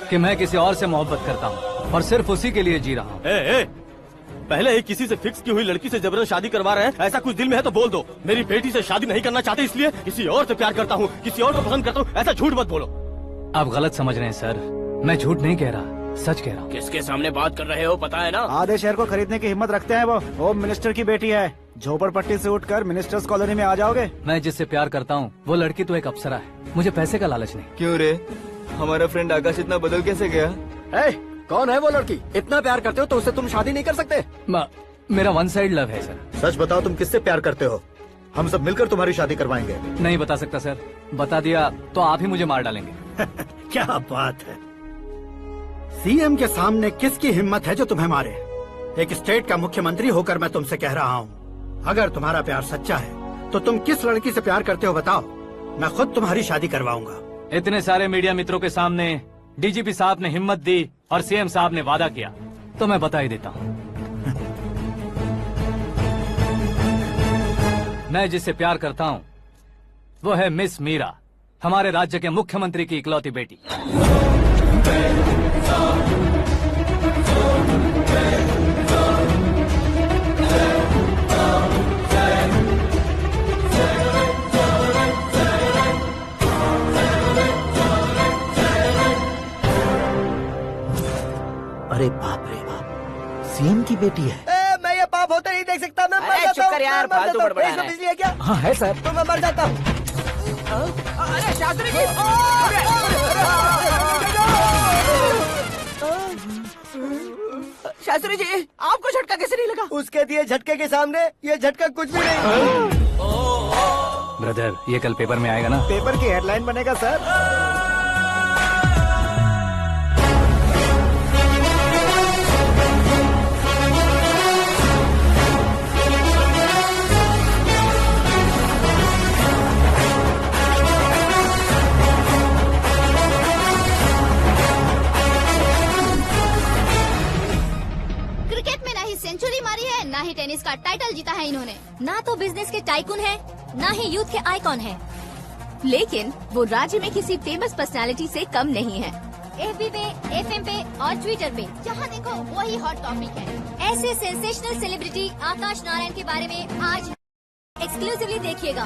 कि मैं किसी और से मोहब्बत करता हूँ और सिर्फ उसी के लिए जी रहा हूँ। पहले ही किसी से फिक्स की हुई लड़की से जबरन शादी करवा रहे हैं। ऐसा कुछ दिल में है तो बोल दो। मेरी बेटी से शादी नहीं करना चाहते इसलिए किसी और से प्यार करता हूँ, किसी और को पसंद करता हूँ। ऐसा झूठ मत बोलो। आप गलत समझ रहे हैं सर। मैं झूठ नहीं कह रहा, सच कह रहा हूँ। किसके सामने बात कर रहे हो पता है ना? आधे शहर को खरीदने की हिम्मत रखते हैं वो। होम मिनिस्टर की बेटी है। झोपड़पट्टी से उठकर मिनिस्टर्स कॉलोनी में आ जाओगे। मैं जिससे प्यार करता हूँ वो लड़की तो एक अप्सरा है। मुझे पैसे का लालच नहीं। क्यों रे? हमारा फ्रेंड आकाश इतना बदल कैसे गया? कौन है वो लड़की? इतना प्यार करते हो तो उससे तुम शादी नहीं कर सकते? मेरा वन साइड लव है सर। सच बताओ, तुम किससे प्यार करते हो? हम सब मिलकर तुम्हारी शादी करवाएंगे। नहीं बता सकता सर। बता दिया तो आप ही मुझे मार डालेंगे। क्या बात है। सीएम के सामने किसकी हिम्मत है जो तुम्हें मारे? एक स्टेट का मुख्यमंत्री होकर मैं तुमसे कह रहा हूँ, अगर तुम्हारा प्यार सच्चा है तो तुम किस लड़की से प्यार करते हो बताओ। मैं खुद तुम्हारी शादी करवाऊंगा। इतने सारे मीडिया मित्रों के सामने डीजीपी साहब ने हिम्मत दी और सीएम साहब ने वादा किया तो मैं बता ही देता हूँ। मैं जिससे प्यार करता हूँ वो है मिस मीरा, हमारे राज्य के मुख्यमंत्री की इकलौती बेटी। अरे बाप रे बाप, सीएम की बेटी है। मैं ये पाप होते नहीं देख सकता। मैं मर जाता हूँ। यार, फालतू बड़बड़ा रहा है। बिजली है क्या? हाँ है सर। तो मैं मर जाता हूँ। अरे शास्त्री जी! शास्त्री जी, आपको झटका कैसे नहीं लगा? उसके दिए झटके के सामने ये झटका कुछ भी नहीं। ब्रदर, ये कल पेपर में आएगा ना? पेपर की हेडलाइन बनेगा सर। सेंचुरी मारी है, ना ही टेनिस का टाइटल जीता है इन्होंने। ना तो बिजनेस के टाइकून है, ना ही यूथ के आइकॉन है। लेकिन वो राज्य में किसी फेमस पर्सनालिटी से कम नहीं है। एफबी पे, एफएम पे और ट्विटर पे जहाँ देखो वही हॉट टॉपिक है। ऐसे सेंसेशनल सेलिब्रिटी आकाश नारायण के बारे में आज एक्सक्लूसिवली देखिएगा।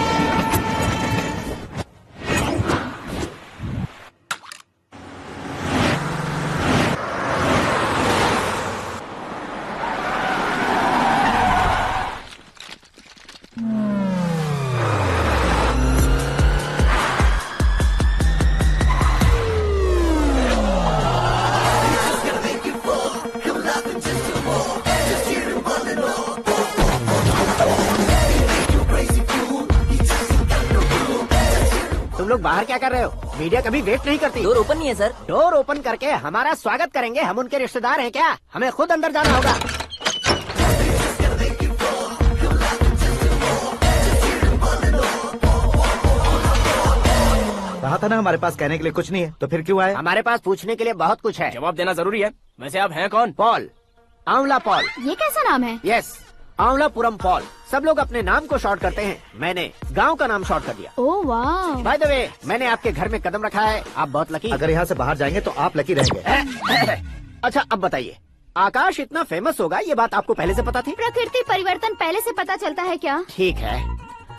तुम लोग बाहर क्या कर रहे हो? मीडिया कभी वेट नहीं करती। डोर ओपन नहीं है सर। डोर ओपन करके हमारा स्वागत करेंगे। हम उनके रिश्तेदार हैं क्या? हमें खुद अंदर जाना होगा। कहा था ना हमारे पास कहने के लिए कुछ नहीं है, तो फिर क्यों आए? हमारे पास पूछने के लिए बहुत कुछ है। जवाब देना जरूरी है। वैसे आप हैं कौन? पॉल, आंवला पॉल। ये कैसा नाम है? Yes, Aanwalapuram Paul. सब लोग अपने नाम को शॉर्ट करते हैं, मैंने गांव का नाम शॉर्ट कर दिया। ओह वाह। बाय द वे, मैंने आपके घर में कदम रखा है। आप बहुत लकी। अगर यहाँ से बाहर जाएंगे तो आप लकी रहेंगे। अच्छा अब बताइए, आकाश इतना फेमस होगा ये बात आपको पहले से पता थी? प्रकृति परिवर्तन पहले से पता चलता है क्या? ठीक है,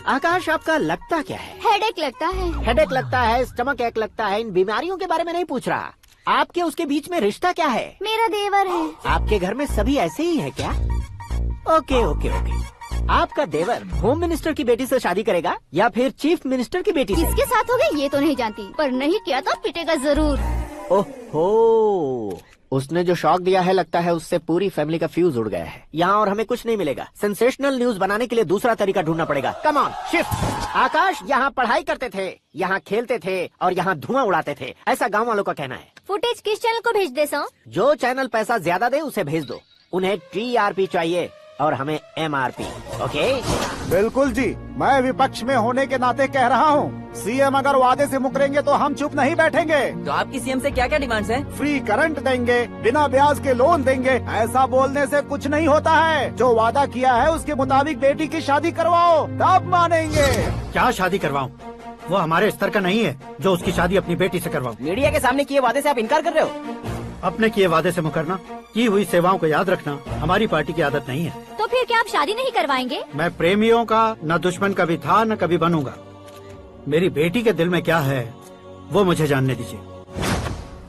आकाश, आपका लगता क्या है? हेडेक लगता है। हेडेक लगता है, स्टमक एक लगता है, इन बीमारियों के बारे में नहीं पूछ रहा। आपके उसके बीच में रिश्ता क्या है? मेरा देवर है। आपके घर में सभी ऐसे ही है क्या? Okay okay okay. आपका देवर होम मिनिस्टर की बेटी से शादी करेगा या फिर चीफ मिनिस्टर की बेटी से? किसके साथ होगा ये तो नहीं जानती, पर नहीं किया तो पिटेगा जरूर। ओहो, उसने जो शॉक दिया है लगता है उससे पूरी फैमिली का फ्यूज उड़ गया है। यहाँ और हमें कुछ नहीं मिलेगा। सेंसेशनल न्यूज बनाने के लिए दूसरा तरीका ढूंढना पड़ेगा। Come on, shift. आकाश यहाँ पढ़ाई करते थे, यहाँ खेलते थे और यहाँ धुआं उड़ाते थे, ऐसा गाँव वालों का कहना है। फुटेज किस चैनल को भेज दे सो? जो चैनल पैसा ज्यादा दे उसे भेज दो। उन्हें TRP चाहिए और हमें MRP। ओके? बिल्कुल जी, मैं विपक्ष में होने के नाते कह रहा हूँ, सीएम अगर वादे से मुकरेंगे तो हम चुप नहीं बैठेंगे। तो आपकी सीएम से क्या क्या डिमांड्स हैं? फ्री करंट देंगे, बिना ब्याज के लोन देंगे। ऐसा बोलने से कुछ नहीं होता है। जो वादा किया है उसके मुताबिक बेटी की शादी करवाओ, तब मानेंगे। क्या शादी करवाऊं? वो हमारे स्तर का नहीं है जो उसकी शादी अपनी बेटी से करवाऊं। मीडिया के सामने किए वादे से आप इनकार कर रहे हो? अपने किए वादे से मुकरना, की हुई सेवाओं को याद रखना हमारी पार्टी की आदत नहीं है। तो फिर क्या आप शादी नहीं करवाएंगे? मैं प्रेमियों का न दुश्मन कभी था न कभी बनूंगा। मेरी बेटी के दिल में क्या है वो मुझे जानने दीजिए।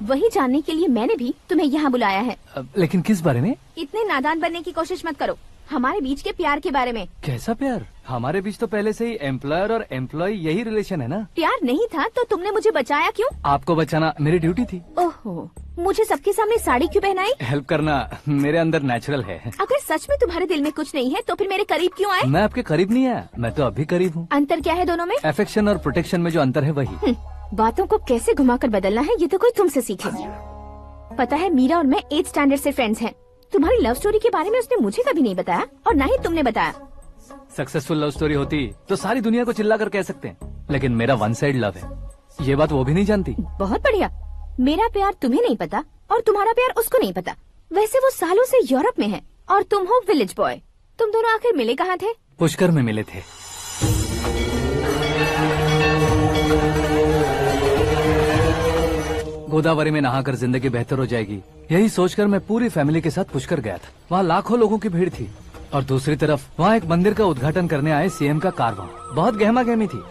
वही जानने के लिए मैंने भी तुम्हें यहाँ बुलाया है। लेकिन किस बारे में? इतने नादान बनने की कोशिश मत करो। हमारे बीच के प्यार के बारे में। कैसा प्यार? हमारे बीच तो पहले से ही एम्प्लॉयर और एम्प्लॉय यही रिलेशन है ना। प्यार नहीं था तो तुमने मुझे बचाया क्यों? आपको बचाना मेरी ड्यूटी थी। ओहो, मुझे सबके सामने साड़ी क्यों पहनाई? हेल्प करना मेरे अंदर नेचुरल है। अगर सच में तुम्हारे दिल में कुछ नहीं है तो फिर मेरे करीब क्यों आए? मैं आपके करीब नहीं आया, मैं तो अभी करीब हूँ। अंतर क्या है दोनों में? अफेक्शन और प्रोटेक्शन में जो अंतर है वही। बातों को कैसे घुमाकर बदलना है ये तो कोई तुमसे सीखे। पता है, मीरा और मैं 8th स्टैंडर्ड से फ्रेंड्स हैं। तुम्हारी लव स्टोरी के बारे में उसने मुझे कभी नहीं बताया और न ही तुमने बताया। सक्सेसफुल लव स्टोरी होती तो सारी दुनिया को चिल्ला कर कह सकते हैं, लेकिन मेरा वन साइड लव है। ये बात वो भी नहीं जानती। बहुत बढ़िया। मेरा प्यार तुम्हें नहीं पता और तुम्हारा प्यार उसको नहीं पता। वैसे वो सालों से यूरोप में है और तुम हो विलेज बॉय। तुम दोनों आखिर मिले कहाँ थे? पुष्कर में मिले थे। गोदावरी में नहाकर जिंदगी बेहतर हो जाएगी, यही सोचकर मैं पूरी फैमिली के साथ पुष्कर गया था। वहाँ लाखों लोगों की भीड़ थी और दूसरी तरफ वहाँ एक मंदिर का उद्घाटन करने आए सीएम का कारवां। बहुत गहमा गहमी थी।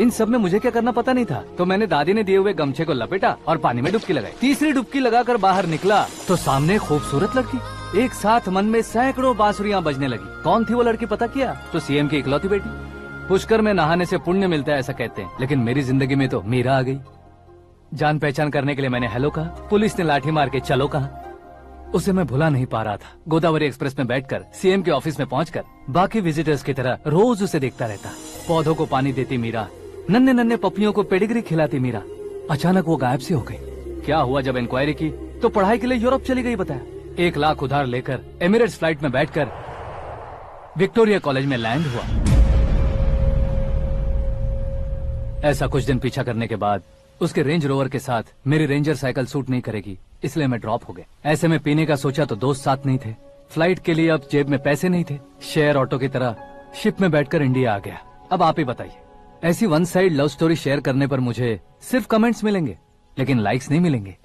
इन सब में मुझे क्या करना पता नहीं था, तो मैंने दादी ने दिए हुए गमछे को लपेटा और पानी में डुबकी लगाई। तीसरी डुबकी लगाकर बाहर निकला तो सामने खूबसूरत लड़की। एक साथ मन में सैकड़ों बांसुरियां बजने लगी। कौन थी वो लड़की पता किया तो सीएम की इकलौती बेटी। पुष्कर में नहाने से पुण्य मिलता है ऐसा कहते हैं, लेकिन मेरी जिंदगी में तो मीरा आ गई। जान पहचान करने के लिए मैंने हेलो कहा, पुलिस ने लाठी मार के चलो कहा। उसे मैं भुला नहीं पा रहा था। गोदावरी एक्सप्रेस में बैठकर सीएम के ऑफिस में पहुंचकर बाकी विजिटर्स की तरह रोज उसे देखता रहता। पौधों को पानी देती मीरा, नन्हे नन्हे पपियों को पेडिग्री खिलाती मीरा। अचानक वो गायब सी हो गई। क्या हुआ? जब इंक्वायरी की तो पढ़ाई के लिए यूरोप चली गई बताया। 1 लाख उधार लेकर एमिरेट्स फ्लाइट में बैठकर विक्टोरिया कॉलेज में लैंड हुआ। ऐसा कुछ दिन पीछा करने के बाद उसके रेंज रोवर के साथ मेरी रेंजर साइकिल सूट नहीं करेगी, इसलिए मैं ड्रॉप हो गया। ऐसे में पीने का सोचा तो दोस्त साथ नहीं थे। फ्लाइट के लिए अब जेब में पैसे नहीं थे। शेयर ऑटो की तरह शिप में बैठकर इंडिया आ गया। अब आप ही बताइए, ऐसी one side love story share करने पर मुझे सिर्फ कमेंट्स मिलेंगे लेकिन लाइक्स नहीं मिलेंगे।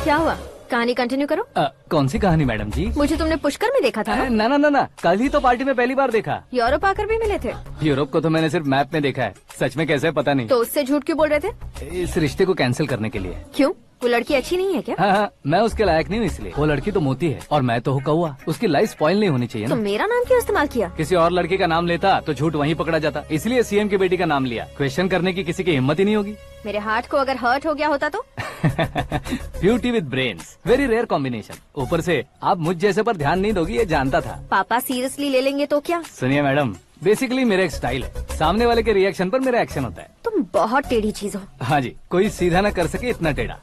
क्या हुआ? कहानी कंटिन्यू करो। कौन सी कहानी मैडम जी? मुझे तुमने पुष्कर में देखा था ना? ना, कल ही तो पार्टी में पहली बार देखा। यूरोप आकर भी मिले थे? यूरोप को तो मैंने सिर्फ मैप में देखा है, सच में कैसे पता नहीं। तो उससे झूठ क्यों बोल रहे थे? इस रिश्ते को कैंसिल करने के लिए। क्यों? वो लड़की अच्छी नहीं है क्या? हाँ, मैं उसके लायक नहीं हूँ इसलिए। वो लड़की तो मोती है और मैं तो हूँ कौवा। उसकी लाइफ स्पॉइल नहीं होनी चाहिए ना। तो मेरा नाम क्यों इस्तेमाल किया? किसी और लड़की का नाम लेता तो झूठ वहीं पकड़ा जाता, इसलिए सीएम की बेटी का नाम लिया। क्वेश्चन करने की किसी की हिम्मत ही नहीं होगी। मेरे हार्ट को अगर हर्ट हो गया होता तो? Beauty with brains, very rare combination. ऊपर से आप मुझ जैसे पर ध्यान नहीं दोगी ये जानता था। पापा सीरियसली ले लेंगे तो क्या? सुनिए मैडम, बेसिकली मेरा एक स्टाइल है, सामने वाले के रिएक्शन पर मेरा एक्शन होता है। तुम बहुत टेढ़ी चीज हो। हाँ जी, कोई सीधा न कर सके इतना टेढ़ा।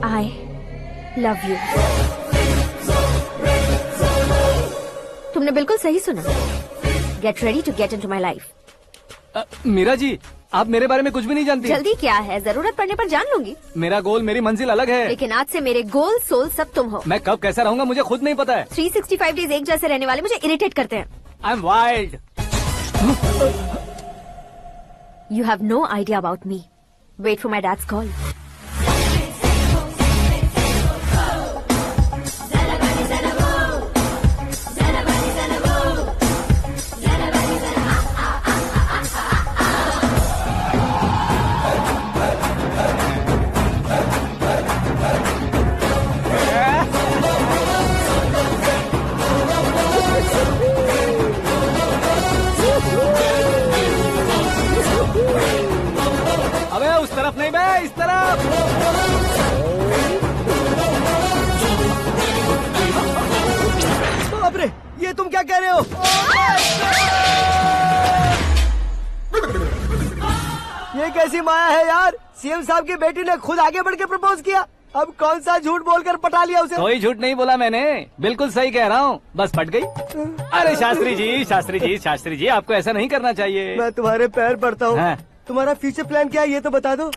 I love you। तुमने बिल्कुल सही सुना। Get ready to get into my life। Meera ji, आप मेरे बारे में कुछ भी नहीं जानती। जल्दी क्या है, जरूरत पड़ने पर जान लूंगी। मेरा गोल, मेरी मंजिल अलग है। लेकिन आज से मेरे गोल सोल सब तुम हो। मैं कब कैसा रहूंगा मुझे खुद नहीं पता है। 365 डेज एक जैसे रहने वाले मुझे इरिटेट करते हैं। I am wild. You have no idea about me। Wait for my dad's call। कैसी माया है यार, सीएम साहब की बेटी ने खुद आगे बढ़ के प्रपोज किया। अब कौन सा झूठ बोलकर पटा लिया उसे? कोई झूठ नहीं बोला मैंने, बिल्कुल सही कह रहा हूँ, बस पट गई। अरे शास्त्री जी, शास्त्री जी, शास्त्री जी, आपको ऐसा नहीं करना चाहिए। मैं तुम्हारे पैर पड़ता हूँ। हाँ। तुम्हारा फ्यूचर प्लान क्या है ये तो बता दो।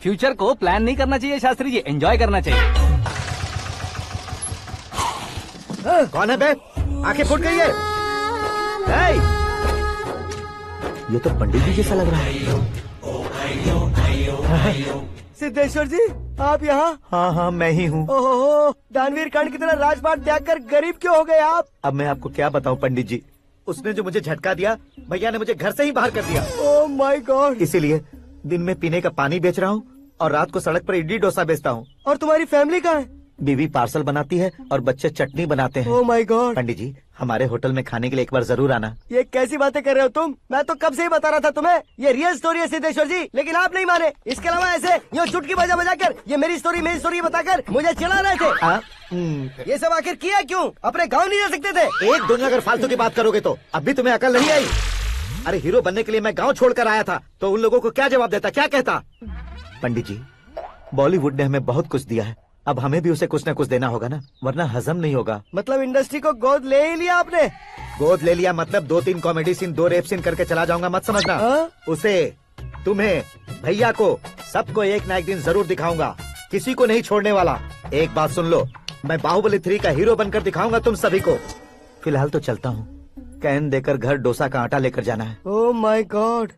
फ्यूचर को प्लान नहीं करना चाहिए शास्त्री जी, एंजॉय करना चाहिए। कौन है बे? आंखें फूट गई है। ये तो पंडित जी जैसा लग रहा है। सिद्धेश्वर जी आप यहाँ? हाँ हाँ मैं ही हूँ। ओहो, दानवीर कर्ण की तरह राजपाट त्याग कर गरीब क्यों हो गए आप? अब मैं आपको क्या बताऊँ पंडित जी, उसने जो मुझे झटका दिया, भैया ने मुझे घर से ही बाहर कर दिया। Oh my God. इसीलिए दिन में पीने का पानी बेच रहा हूँ और रात को सड़क पर इडली डोसा बेचता हूँ। और तुम्हारी फैमिली कहाँ है? बीवी पार्सल बनाती है और बच्चे चटनी बनाते हैं। Oh my God. पंडित जी हमारे होटल में खाने के लिए एक बार जरूर आना। ये कैसी बातें कर रहे हो तुम? मैं तो कब से ही बता रहा था तुम्हें, ये रियल स्टोरी है सिद्धेश्वर जी, लेकिन आप नहीं माने। इसके अलावा ऐसे यूँ चुटकी बजा बजा कर ये मेरी स्टोरी बताकर मुझे चिढ़ा रहे थे। ये सब आखिर किया क्यों? अपने गाँव नहीं जा सकते थे? एक दिन अगर फालतू की बात करोगे तो अब भी तुम्हें अकल नहीं आई। अरे हीरो बनने के लिए मैं गाँव छोड़कर आया था तो उन लोगों को क्या जवाब देता, क्या कहता? पंडित जी बॉलीवुड ने हमें बहुत कुछ दिया है, अब हमें भी उसे कुछ न कुछ देना होगा ना, वरना हजम नहीं होगा। मतलब इंडस्ट्री को गोद ले ही लिया आपने? गोद ले लिया मतलब 2-3 कॉमेडी सीन 2 रेप सीन करके चला जाऊंगा मत समझना। उसे, तुम्हें, भैया को, सबको एक ना एक दिन जरूर दिखाऊंगा, किसी को नहीं छोड़ने वाला। एक बात सुन लो, मैं बाहुबली 3 का हीरो बनकर दिखाऊंगा तुम सभी को। फिलहाल तो चलता हूँ, कैन देकर घर डोसा का आटा लेकर जाना है। Oh my God.